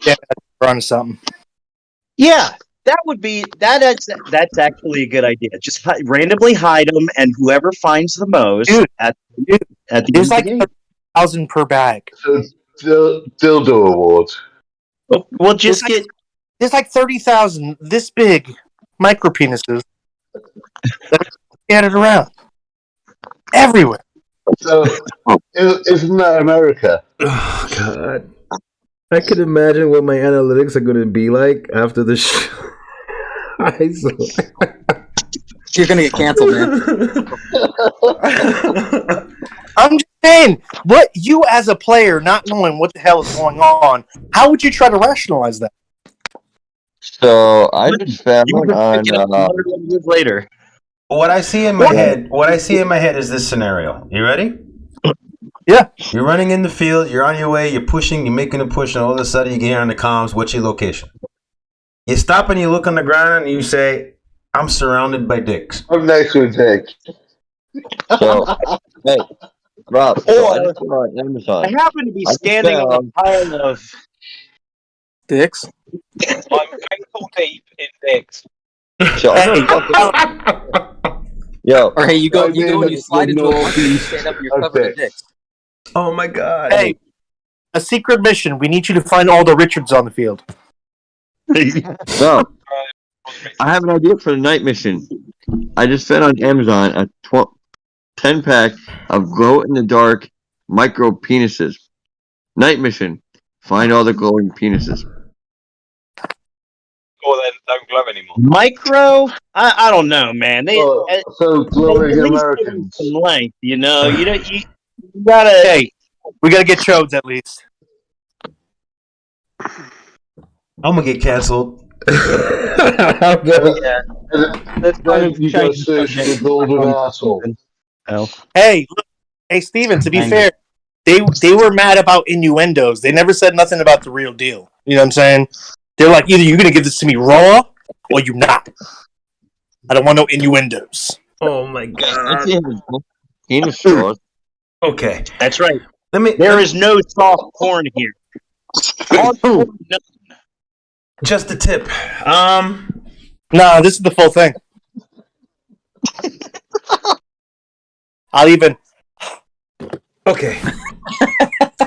S8: Yeah, we're on to something.
S12: Yeah. That's actually a good idea. Just randomly hide them, and whoever finds the most at the end
S8: There's
S12: of
S8: like
S12: the game.
S8: 1,000 per bag.
S11: Dildo award.
S12: We'll just get.
S8: There's like 30,000 this big micro penises that are scattered around everywhere.
S11: So, isn't that America?
S5: Oh, God. I can imagine what my analytics are going to be like after the show.
S9: You're going to get canceled, man.
S8: I'm just saying, what you as a player not knowing what the hell is going on, how would you try to rationalize that?
S6: So I just found
S12: You can
S6: on.
S12: pick it up 100 years later.
S5: What I see in my head is this scenario. You ready?
S8: Yeah.
S5: You're running in the field. You're on your way. You're pushing. You're making a push, and all of a sudden you get on the comms. What's your location? You stop and you look on the ground and you say, "I'm surrounded by dicks."
S11: I'm next to a dick.
S6: So, hey, Rob. So I just went on
S12: I
S6: Amazon.
S12: happen to be
S6: I just
S12: standing on
S6: found-
S12: a pile of
S8: Dicks.
S1: I'm ankle deep in dicks.
S6: So I'm gonna Yo,
S9: Or hey, you go
S11: I mean,
S9: and you slide into a
S11: no
S9: bunker and you stand up and you're covered in
S11: okay.
S9: dicks.
S5: Oh my god!
S8: Hey, a secret mission. We need you to find all the Richards on the field.
S6: no. I have an idea for the night mission. I just found on Amazon a 10-pack of glow-in-the-dark micro penises. Night mission. Find all the glowing penises.
S1: Or they don't glow anymore.
S12: micro. I don't know, man. They
S11: So glowing
S12: at least give them
S11: Americans.
S12: some length, you know. You gotta.
S8: Hey, we gotta get chodes at least.
S5: I'm gonna get canceled.
S8: Yeah.
S11: Then you go search for the golden asshole.
S8: Hey, look, hey, Steven. To be fair, they were mad about innuendos. They never said nothing about the real deal. You know what I'm saying? They're like, either you're gonna give this to me raw, or you not. I don't want no innuendos.
S5: Oh my god!
S6: Penis straws.
S5: Okay,
S12: That's right.
S5: There
S12: is no soft porn here.
S5: Just a tip.
S8: No, this is the full thing. I'll even.
S5: Okay.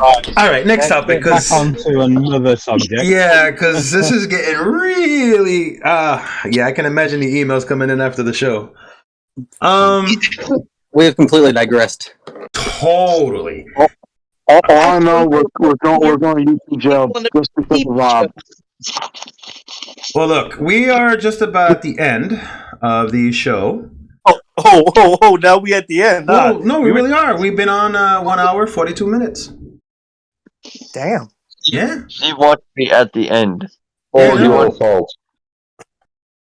S5: All right, next topic.
S7: Back onto another subject.
S5: Yeah, because this is getting really. Yeah, I can imagine the emails coming in after the show.
S9: We have completely digressed.
S5: Totally.
S4: All I know, we're going to YouTube jail just because of Rob.
S5: Well, look, we are just about at the end of the show.
S8: Oh! Now we at the end.
S5: No, we really are. We've been on 1 hour, 42 minutes.
S8: Damn.
S5: Yeah.
S6: She wants me at the end.
S11: All your fault.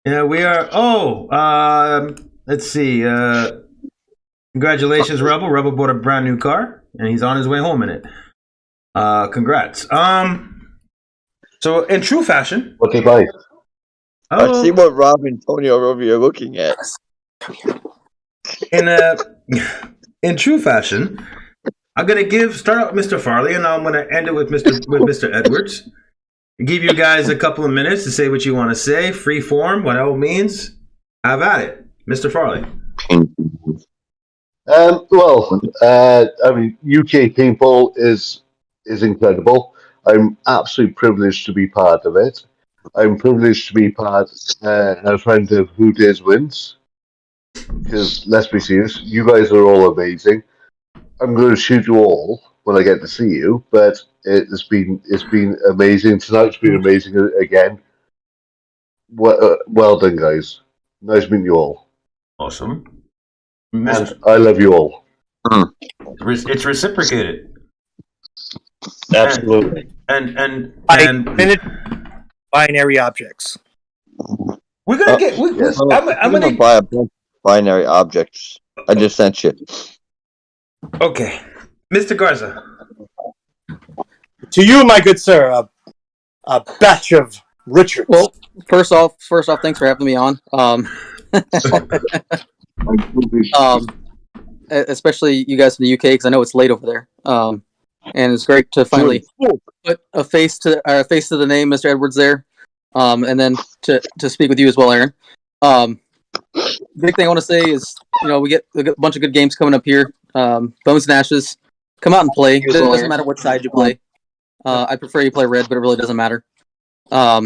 S5: Yeah, we are. Let's see. Congratulations, Rebel. Rebel bought a brand new car, and he's on his way home in it. Congrats. So in true fashion.
S11: What did I?
S6: I see what Rob and Tony are over here looking at.
S5: In true fashion, I'm gonna start out with Mr. Farley, and I'm gonna end it with Mr. Edwards. Give you guys a couple of minutes to say what you want to say. Free form, by all means. Have at it, Mr. Farley.
S11: I mean, UK paintball is incredible. I'm absolutely privileged to be part of it. I'm privileged to be a friend of WDWins. Because let's be serious, you guys are all amazing. I'm going to shoot you all when I get to see you, but it's been amazing. Tonight's been amazing again. Well done, guys. Nice meeting you all.
S5: Awesome.
S11: And I love you all.
S5: It's reciprocated.
S12: Absolutely.
S5: And
S8: binary objects.
S5: We're gonna get. I'm gonna
S6: buy a bunch of binary objects. I just sent you.
S5: Okay, Mr. Garza.
S8: To you, my good sir, a batch of Richards.
S9: Well, first off, thanks for having me on. Especially you guys from the UK, because I know it's late over there. And it's great to finally put a face to the name, Mr. Edwards there. And then to speak with you as well, Aaron. Big thing I want to say is, we get a bunch of good games coming up here. Bones and Ashes, come out and play. It doesn't matter what side you play. I prefer you play red, but it really doesn't matter. At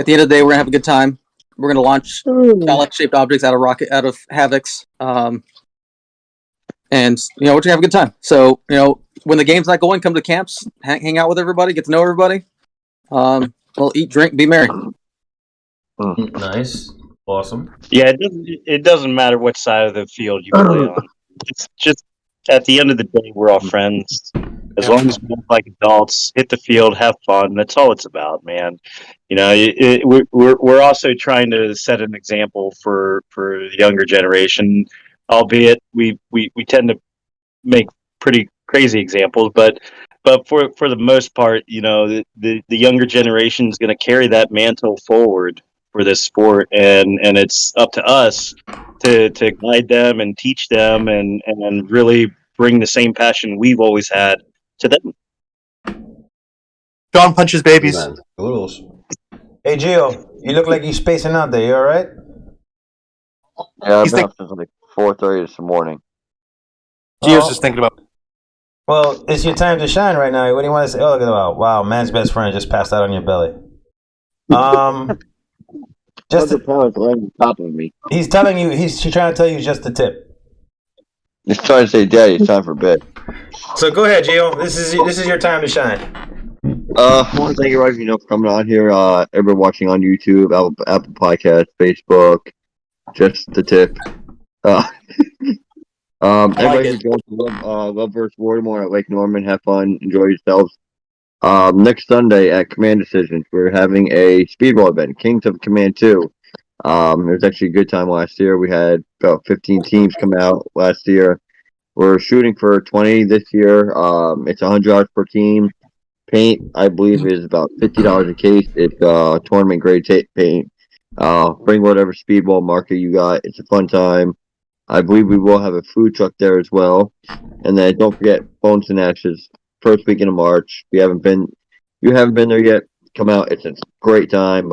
S9: the end of the day, we're gonna have a good time. We're gonna launch phallic-shaped objects out of Havocs, and we're gonna have a good time. So when the game's not going, come to camps, hang out with everybody, get to know everybody. We'll eat, drink, be merry.
S5: Nice, awesome.
S12: Yeah, it doesn't matter what side of the field you play on. It's just at the end of the day, we're all friends. As long as we look like adults, hit the field, have fun. That's all it's about, man. You know, we're also trying to set an example for the younger generation, albeit we tend to make pretty crazy examples, but for the most part, you know, the younger generation is going to carry that mantle forward for this sport, and it's up to us to guide them and teach them and really bring the same passion we've always had to them.
S8: John punches babies.
S5: Oodles. Hey, Gio, you look like you're spacing out there. You all right?
S6: Yeah, I've been up since like 4:30 this morning.
S8: Gio's just thinking about.
S5: Well, it's your time to shine right now. What do you want to say? Oh, look at that! Wow, man's best friend just passed out on your belly. Just
S6: the parents laying on top of me.
S5: He's telling you. He's trying to tell you just the tip.
S6: He's trying to say, "Daddy, it's time for bed."
S5: So go ahead, Gio. This is your time to shine.
S6: I want to thank everybody, for coming on here. Everybody watching on YouTube, Apple Podcast, Facebook. Just the tip. Everybody who's going to Love vs. Baltimore at Lake Norman, have fun, enjoy yourselves. Next Sunday at Command Decisions, we're having a speedball event, Kings of Command 2. It was actually a good time last year. We had about 15 teams come out last year. We're shooting for 20 this year. It's $100 per team. Paint, I believe, is about $50 a case. It's tournament grade paint. Bring whatever speedball marker you got. It's a fun time. I believe we will have a food truck there as well. And then don't forget Bones and Ashes, first weekend of March. You haven't been there yet, come out. It's a great time.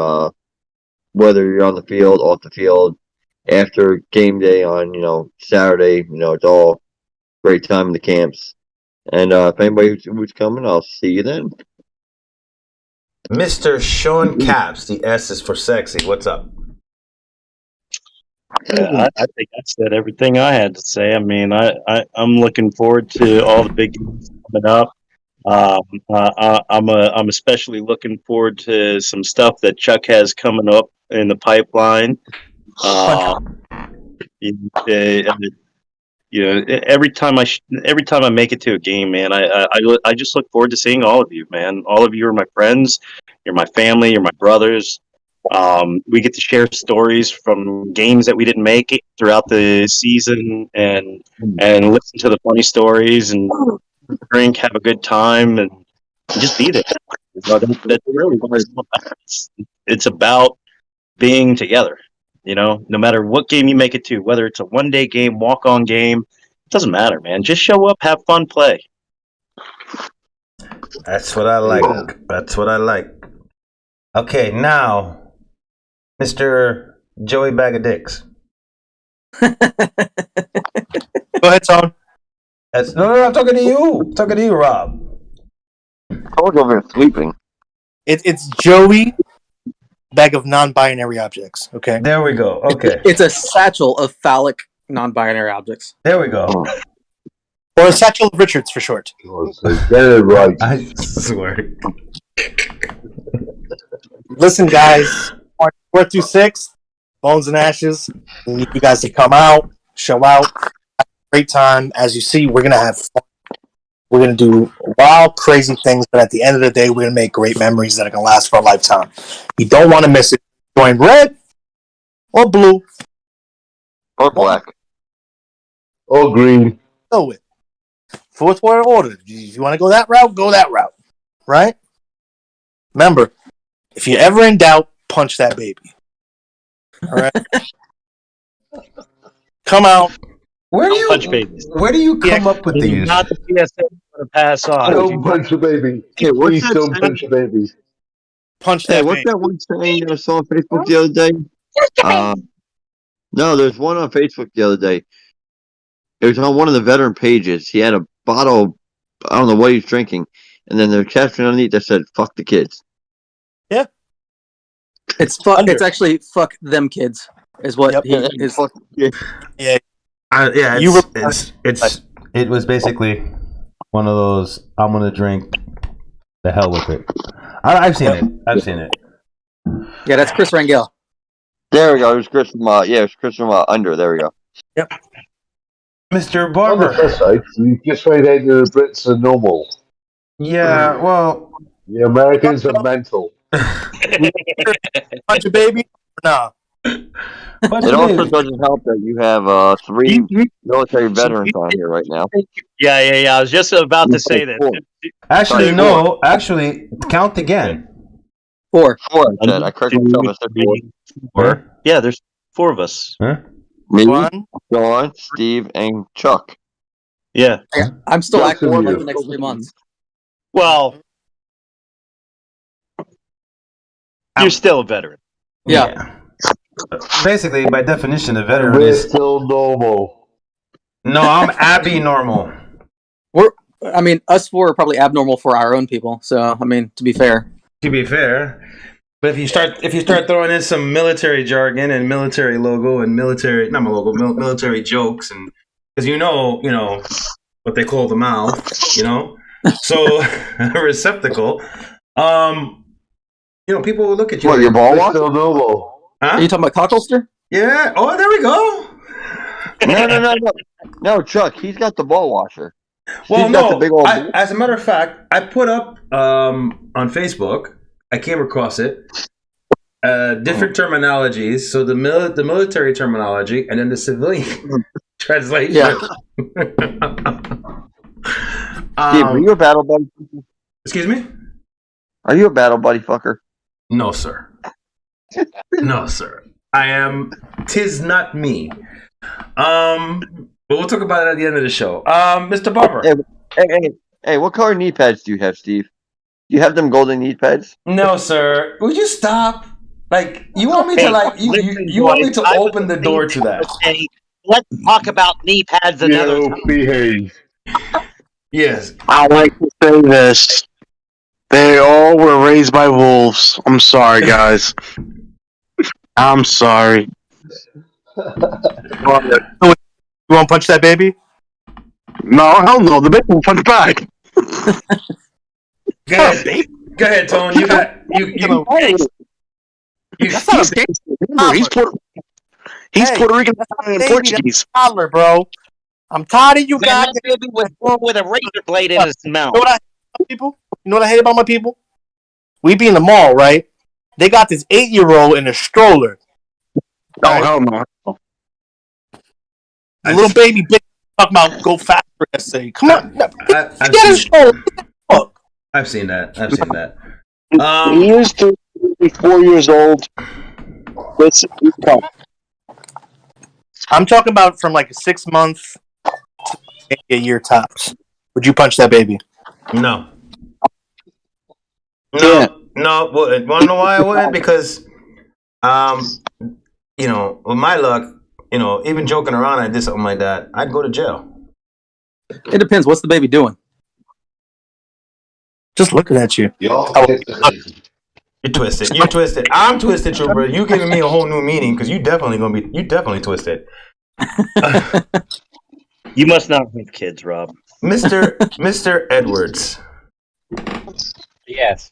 S6: Whether you're on the field, off the field, after game day on, Saturday, it's all great time in the camps. And if anybody who's coming, I'll see you then.
S5: Mr. Sean Caps, the S is for sexy. What's up?
S12: I think I said everything I had to say. I mean, I'm looking forward to all the big games coming up. I'm especially looking forward to some stuff that Chuck has coming up in the pipeline. Every time I make it to a game, man, I just look forward to seeing all of you, man. All of you are my friends. You're my family. You're my brothers. We get to share stories from games that we didn't make it throughout the season, and listen to the funny stories and drink, have a good time, and just be there. That's really what it's about. It's about being together. No matter what game you make it to, whether it's a one-day game, walk-on game, it doesn't matter, man. Just show up, have fun, play.
S5: That's what I like. That's what I like. Okay, now, Mr. Joey Bag of Dicks.
S8: Go ahead, Tone.
S5: No, I'm talking to you. I'm talking to you, Rob.
S6: I was over here sleeping.
S8: It's Joey Bag of non-binary objects. Okay.
S5: There we go. Okay.
S9: It's a satchel of phallic non-binary objects.
S5: There we go.
S8: Or a satchel of Richards for short.
S11: Get it right.
S5: I swear.
S8: Listen, guys. March 4th through 6th, Bones and Ashes. We need you guys to come out, show out. Have a great time. As you see, we're going to have fun. We're going to do wild, crazy things, but at the end of the day, we're going to make great memories that are going to last for a lifetime. You don't want to miss it. Join red or blue.
S6: Or black.
S11: Or green.
S8: Go with. Fourth word order. If you want to go that route, go that route. Right? Remember, if you're ever in doubt, punch that baby. All right? Come out.
S5: Where do you come up with these?
S12: Not the PSA to pass on.
S11: Don't punch a baby.
S6: Hey,
S11: Please don't punch a baby.
S8: Punch that
S6: what's
S8: baby.
S6: that one saying I saw on Facebook the other day? No, there's one on Facebook the other day. It was on one of the veteran pages. He had a bottle, I don't know what he was drinking, and then the caption underneath that said, "Fuck the kids."
S8: Yeah.
S9: It's actually fuck them kids is what he is.
S8: Yeah.
S5: It was basically one of those. I'm gonna drink the hell with it. I've seen it.
S9: Yeah, that's Chris Rangel.
S6: There we go. It was Chris from Under. There we go.
S8: Yep.
S5: Mr.
S11: On
S5: Barber.
S11: the first side, you just find out the Brits are normal.
S5: Yeah, well,
S11: The Americans are mental.
S8: Punch a baby? Nah.
S5: punch
S6: It
S5: a
S6: also
S5: baby.
S6: doesn't help that you have three military veterans on here right now.
S12: Yeah. I was just about to say that.
S6: Four.
S5: Actually,
S6: Sorry,
S5: no. Actually, count again.
S9: 4.
S6: Four, I said. I corrected myself. I said four.
S5: Huh?
S12: Yeah, there's 4 of us.
S5: Huh?
S6: Me,
S8: One.
S6: John, Steve, and Chuck.
S12: Yeah.
S9: I'm still
S11: Just
S9: active for
S11: in
S9: like
S11: you.
S9: the next 3 months.
S12: Well, you're still a veteran.
S9: Yeah.
S5: Basically, by definition, a veteran
S11: We're
S5: is.
S11: still normal.
S5: No, I'm Abby normal.
S9: I mean, us 4 are probably abnormal for our own people. So, I mean, to be fair.
S5: To be fair, but if you start throwing in some military jargon and military logo and military jokes, and because you know what they call the mouth, so a receptacle, people will look at you.
S6: What, your ball
S11: We're
S6: watch?
S11: still normal.
S9: Are
S5: Huh?
S9: you talking about cockholster?
S5: Yeah. Oh, there we go.
S6: No. No, Chuck, he's got the ball washer.
S5: Well,
S6: He's got the
S5: no.
S6: big old ball.
S5: As a matter of fact, I put up on Facebook. I came across it. Different terminologies. So the military terminology and then the civilian translation.
S9: Yeah.
S6: Steve, are you a battle buddy?
S5: Excuse me?
S6: Are you a battle buddy fucker?
S5: No, sir. No, sir. I am. 'Tis not me. But we'll talk about it at the end of the show. Mr. Barber.
S6: Hey, what color knee pads do you have, Steve? Do you have them golden knee pads?
S5: No, sir. Would you stop? Like, you want me to you want me to open the door to that?
S12: Okay, let's talk about knee pads another
S11: You
S12: time.
S11: behave.
S5: Yes.
S4: I like to say this. They all were raised by wolves. I'm sorry, guys. I'm sorry.
S8: You want to punch that baby?
S4: No, hell no. The baby will punch back.
S5: Go ahead, Tone. You got you.
S4: He's gangster. Remember, he's Puerto Rican and Portuguese.
S8: Toddler, bro. I'm tired of you guys.
S12: That baby was born with a razor blade in his mouth.
S8: You know what I hate about people? You know what I hate about my people? We be in the mall, right? They got this 8-year-old in a stroller.
S4: Oh, hell no.
S8: The little baby bitch talking about go faster. Say, come on, get a stroller.
S5: I've seen that.
S4: He is 4 years old.
S8: I'm talking about from like a 6 month to maybe a year tops. Would you punch that baby?
S5: No. No. Wouldn't. Want to know why I wouldn't? Because, with my luck, even joking around, I did something like that, I'd go to jail.
S9: It depends. What's the baby doing?
S8: Just looking at you.
S11: You're
S5: twisted. You're twisted. I'm twisted, too, bro. You giving me a whole new meaning because you definitely twisted.
S12: You must not have kids, Rob.
S5: Mr. Edwards.
S7: Yes.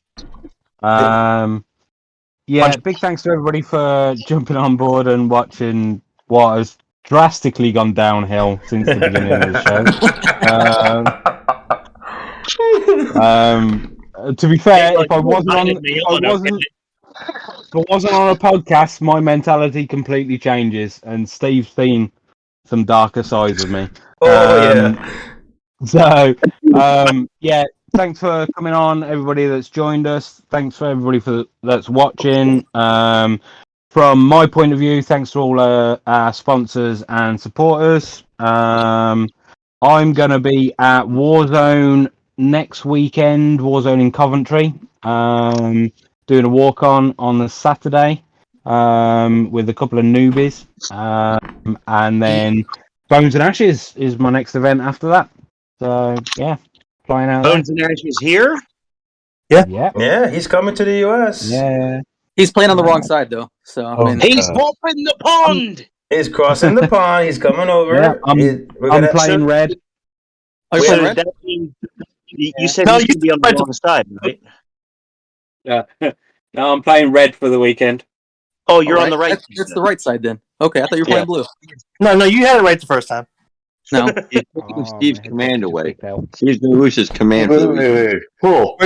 S7: Big thanks to everybody for jumping on board and watching what has drastically gone downhill since the beginning of the show. To be fair, if I wasn't on a podcast, my mentality completely changes, and Steve's seen some darker sides of me. Thanks for coming on, everybody that's joined us. Thanks for everybody that's watching. From my point of view, thanks to all our sponsors and supporters. I'm going to be at Warzone next weekend, Warzone in Coventry, doing a walk-on the Saturday with a couple of newbies. And then Bones and Ashes is my next event after that. So, yeah, flying out
S12: Bones and Ashes here?
S5: Yeah, he's coming to the US.
S7: Yeah.
S9: He's playing on the wrong side, though. So
S12: He's open the pond.
S5: He's crossing the pond. He's coming over.
S7: Yeah, I'm playing red.
S9: Are you playing red?
S12: That means you said he's going to be on the wrong side, right?
S7: Yeah. No, I'm playing red for the weekend.
S12: Oh, you're on the right.
S9: That's the right side then. Okay, I thought you were playing blue.
S8: No, you had it right the first time.
S9: No.
S6: He's taking Steve's
S7: my
S6: command
S7: headset
S6: away.
S7: just out.
S6: Steve's going to lose his command for the week.
S11: Paul,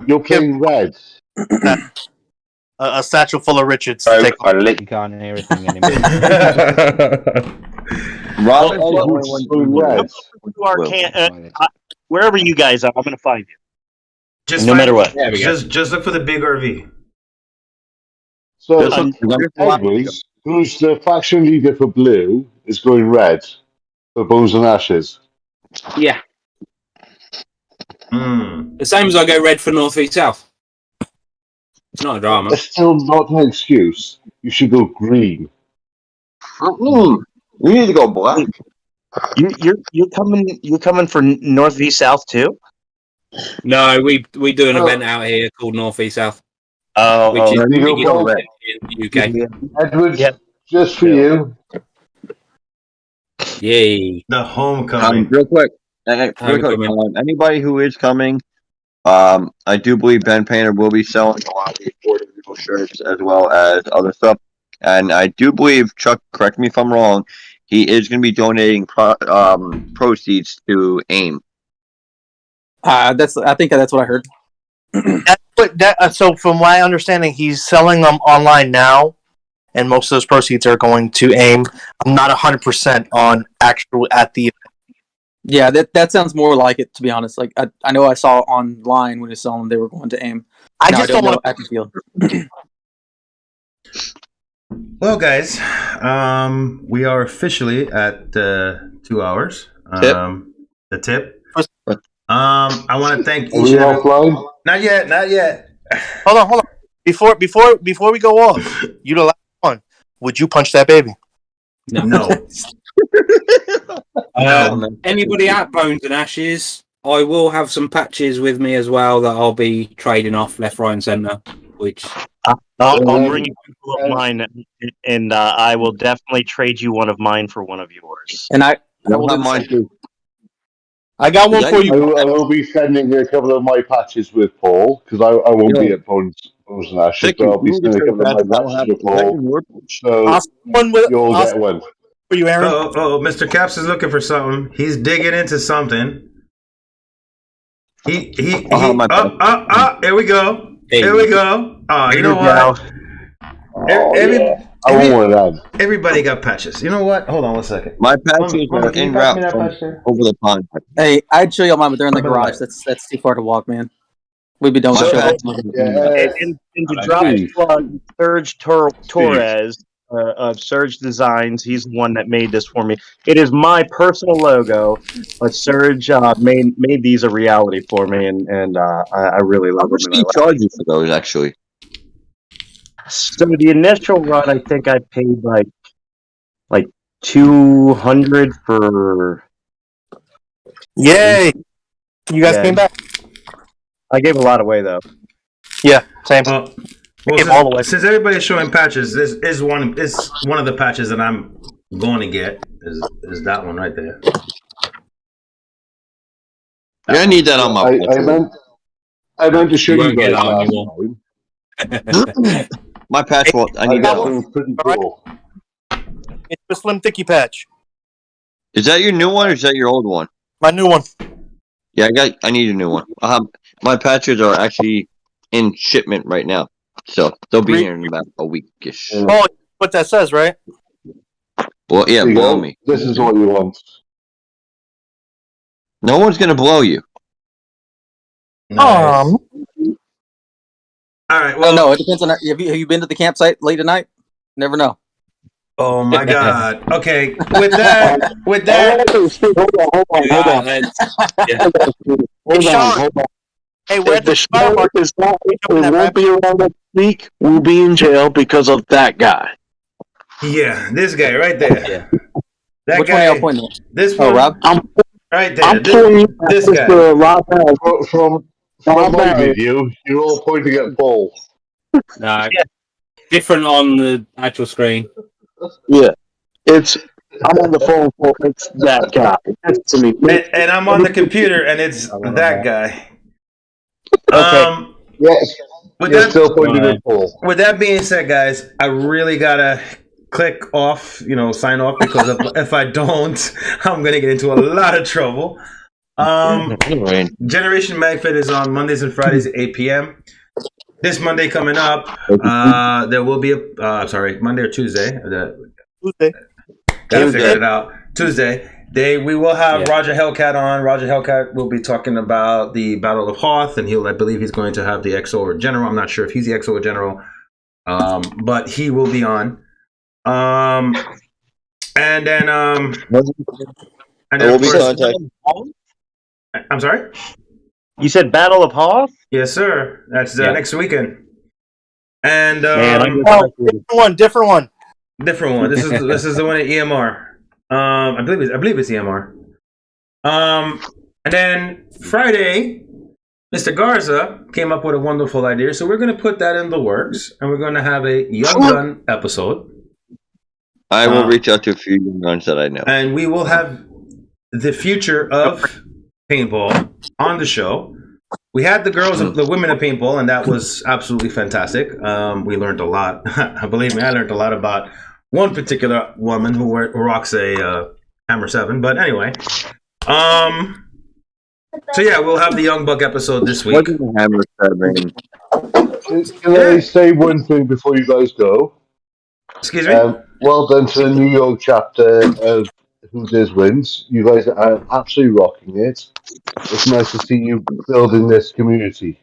S11: you're playing red.
S8: A satchel full of Richards.
S1: So
S8: Take
S1: I lit.
S7: You can't hear a thing anymore.
S6: Robin's the
S11: Well,
S6: only one
S11: going
S6: doing
S11: red.
S12: You are wherever you guys are, I'm going to find you.
S5: Just
S12: No
S5: find-
S12: matter what.
S5: Just look for the big RV.
S11: So,
S6: Anyways,
S11: who's the faction leader for blue is going red for Bones and Ashes.
S14: Yeah.
S5: Hmm.
S14: The same as I go red for North East South. It's not a drama.
S11: That's still not an excuse. You should go green.
S6: you need to go black.
S12: You're coming for Northeast South too?
S14: No, we do an event out here called North East South,
S12: Oh,
S14: which is
S11: there you go,
S14: big
S11: Paul.
S14: in the UK.
S11: Edwards, just for you.
S14: Yay!
S5: The homecoming.
S6: Real quick, anybody who is coming, I do believe Ben Painter will be selling a lot of these portable shirts as well as other stuff. And I do believe, Chuck, correct me if I'm wrong, he is going to be donating proceeds to AIM.
S9: I think that's what I heard.
S8: So, from my understanding, he's selling them online now, and most of those proceeds are going to AIM. I'm not 100% on actual at the.
S9: Yeah, that sounds more like it, to be honest. Like I know I saw online when he was selling them, they were going to AIM.
S8: I
S9: Now,
S8: just
S9: don't
S8: don't
S9: know
S8: want
S9: at the field.
S5: Well, guys, we are officially at 2 hours. The tip. I want to thank
S11: Are
S5: each
S11: we
S5: and every.
S11: offline?
S5: Not yet.
S8: Hold on. Before we go off, you the last one. Would you punch that baby?
S5: No.
S14: Anybody at Bones and Ashes? I will have some patches with me as well that I'll be trading off left, right, and centre. Which
S12: I'll bring you one of mine, and I will definitely trade you one of mine for one of yours.
S9: And I
S6: You'll
S9: will do
S6: have
S9: the
S6: mine
S9: same.
S6: too.
S8: I got one
S6: Is
S8: for
S6: that
S8: you.
S11: I will be sending a couple of my patches with Paul because I won't be at Bones and Ashes,
S6: Thank
S11: but
S6: you.
S11: I'll be
S6: You need to
S11: sending a
S6: trade
S11: couple of my
S6: patches. I don't
S11: patches
S6: have
S11: with
S6: is that
S11: Paul.
S6: your
S11: So
S8: I'll send one with.
S11: you'll
S8: I'll
S11: get
S8: send
S11: one.
S8: for you, Aaron.
S5: Mr. Caps is looking for something. He's digging into something. He here we go. Here we go. Oh, you know what?
S11: I want one of them.
S5: Everybody got patches. You know what? Hold on one second.
S6: My patches are en route from over the pond.
S9: Hey, I'd show y'all mine, but they're in the garage. That's too far to walk, man. We'd be done with the show.
S12: And to drop a plug, Serge Torres of Serge Designs, he's the one that made this for me. It is my personal logo, but Serge made these a reality for me, and I really love them.
S6: How much do you charge you for those, actually?
S12: So the initial run, I think I paid like $200 for.
S8: Yay! You guys came back.
S12: I gave a lot away though.
S8: Yeah, same.
S5: Well,
S8: all the way.
S5: since everybody's showing patches, this is one of the patches that I'm going to get. Is that one right there?
S6: Yeah, I need that on my.
S11: I meant to show you guys last time.
S6: My patch. I need that one.
S11: Pretty cool.
S8: It's the Slim Thicky patch.
S6: Is that your new one or is that your old one?
S8: My new one.
S6: Yeah, I need a new one. My patches are actually in shipment right now, so they'll be here in about a weekish.
S8: Oh, what that says, right?
S6: Well, yeah, blow me.
S11: This is what you want.
S6: No one's gonna blow you.
S5: Nice. All right. Well,
S9: no, it depends on. Have you been to the campsite late at night? Never know.
S5: Oh my God. Okay. With that.
S11: Hold on.
S8: Hey, we're at
S15: the show is not. It won't be around next week. We'll be in jail because of that guy.
S5: Yeah, this guy right there. That
S9: Which
S5: guy.
S9: one are y'all pointing at?
S5: This
S9: Oh,
S5: one.
S9: Rob.
S5: Right there.
S15: I'm pointing
S5: this guy.
S15: Rob
S11: From my video, you're all pointing at Paul.
S14: No, different on the actual screen.
S15: Yeah, I'm on the phone for it's that guy. That's to me.
S5: And I'm on the computer, and it's that guy.
S11: Yes.
S5: With
S11: You're
S5: that,
S11: still pointing at Paul.
S5: with that being said, guys, I really gotta click off, sign off, because if I don't, I'm gonna get into a lot of trouble. Generation Magfed is on Mondays and Fridays at 8 p.m. This Monday coming up, there will be Monday or Tuesday.
S8: Tuesday.
S5: Gotta figure it out. Tuesday. We will have Roger Hellcat on. Roger Hellcat will be talking about the Battle of Hoth, and I believe he's going to have the XO or General. I'm not sure if he's the XO or General, but he will be on. And then
S6: will be contacting.
S5: I'm sorry?
S12: You said Battle of Hoth?
S5: Yes, sir. That's next weekend. And
S8: different one.
S5: This is the one at EMR. I believe it's EMR. And then Friday, Mr. Garza came up with a wonderful idea, so we're going to put that in the works, and we're going to have a Young Gun episode.
S6: I will reach out to a few young guns that I know, and
S5: we will have the future of paintball on the show. We had the women of paintball, and that was absolutely fantastic. We learned a lot. Believe me, I learned a lot about one particular woman who rocks a Hammer 7. But anyway, so yeah, we'll have the Young Buck episode this week.
S6: Hammer 7.
S11: Can I say one thing before you guys go?
S5: Excuse me?
S11: Well done to the New York chapter of WDWins. You guys are absolutely rocking it. It's nice to see you building this community.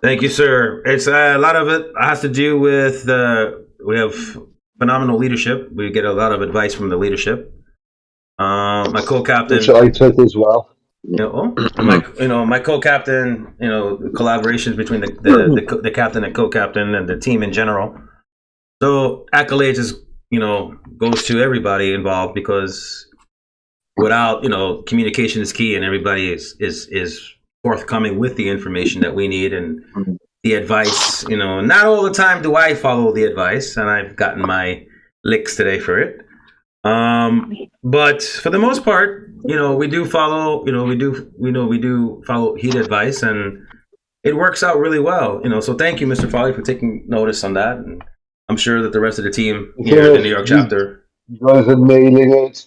S5: Thank you, sir. It's a lot of it has to do with we have phenomenal leadership. We get a lot of advice from the leadership. My co-captain,
S11: which I took as well.
S5: My co-captain. Collaborations between the captain and co-captain and the team in general. So accolades goes to everybody involved, because without communication is key, and everybody is forthcoming with the information that we need and the advice. Not all the time do I follow the advice, and I've gotten my licks today for it. But for the most part, we do follow. We do follow heat advice, and it works out really well. So thank you, Mr. Farley, for taking notice on that. And I'm sure that the rest of the team here at the New York chapter.
S11: You guys are nailing it.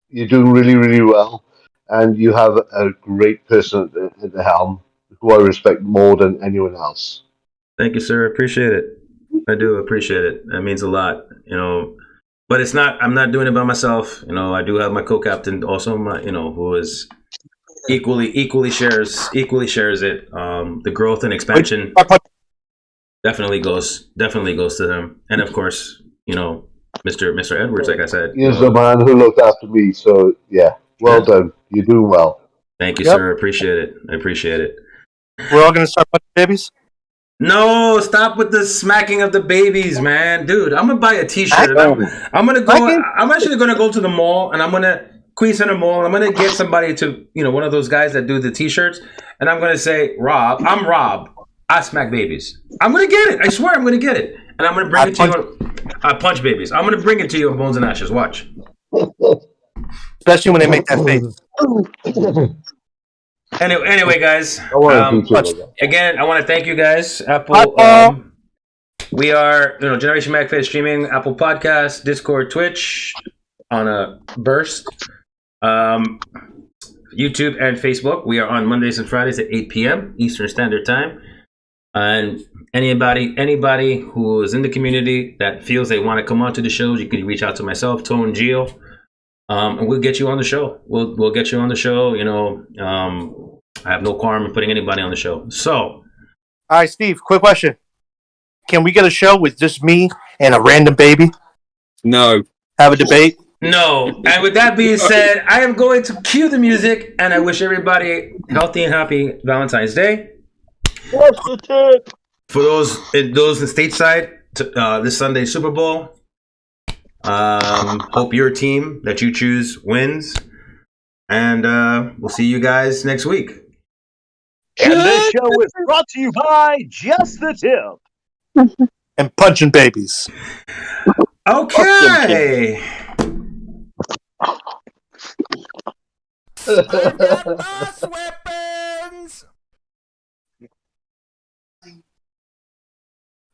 S11: You're doing really, really well. And you have a great person at the helm who I respect more than anyone else.
S5: Thank you, sir. Appreciate it. I do appreciate it. That means a lot, But it's not. I'm not doing it by myself. I do have my co-captain also, who is equally shares it. The growth and expansion definitely goes to them, and of course, Mr. Edwards, like I said,
S11: he's the man who looked after me. So yeah, well done. You're doing well.
S5: Thank you, sir. I appreciate it.
S8: We're all gonna start punching babies.
S5: No, stop with the smacking of the babies, man, dude. I'm gonna buy a T-shirt. And I'm gonna go. I'm actually gonna go to the mall, and I'm gonna Queens Center Mall. And I'm gonna get somebody to, one of those guys that do the T-shirts, and I'm gonna say, Rob, I'm Rob. I smack babies. I'm gonna get it. I swear, I'm gonna get it, and I'm gonna bring it to you. I punch babies. I'm gonna bring it to you on Bones and Ashes. Watch.
S8: Especially when they make that face.
S5: Anyway, guys. Again, I want to thank you guys. Apple. We are, Generation Magfed streaming Apple Podcasts, Discord, Twitch on a burst. YouTube and Facebook. We are on Mondays and Fridays at 8 p.m. Eastern Standard Time. And anybody who is in the community that feels they want to come onto the shows, you can reach out to myself, Tone, Gio, and we'll get you on the show. We'll get you on the show. I have no qualm in putting anybody on the show. So,
S8: all right, Steve. Quick question: can we get a show with just me and a random baby?
S14: No.
S8: Have a debate?
S5: No. And with that being said, I am going to cue the music, and I wish everybody healthy and happy Valentine's Day. For those in stateside, this Sunday Super Bowl. Hope your team that you choose wins, and we'll see you guys next week.
S16: And this show is brought to you by Just the Tip
S8: and Punching Babies.
S5: Okay.
S3: I got my sweat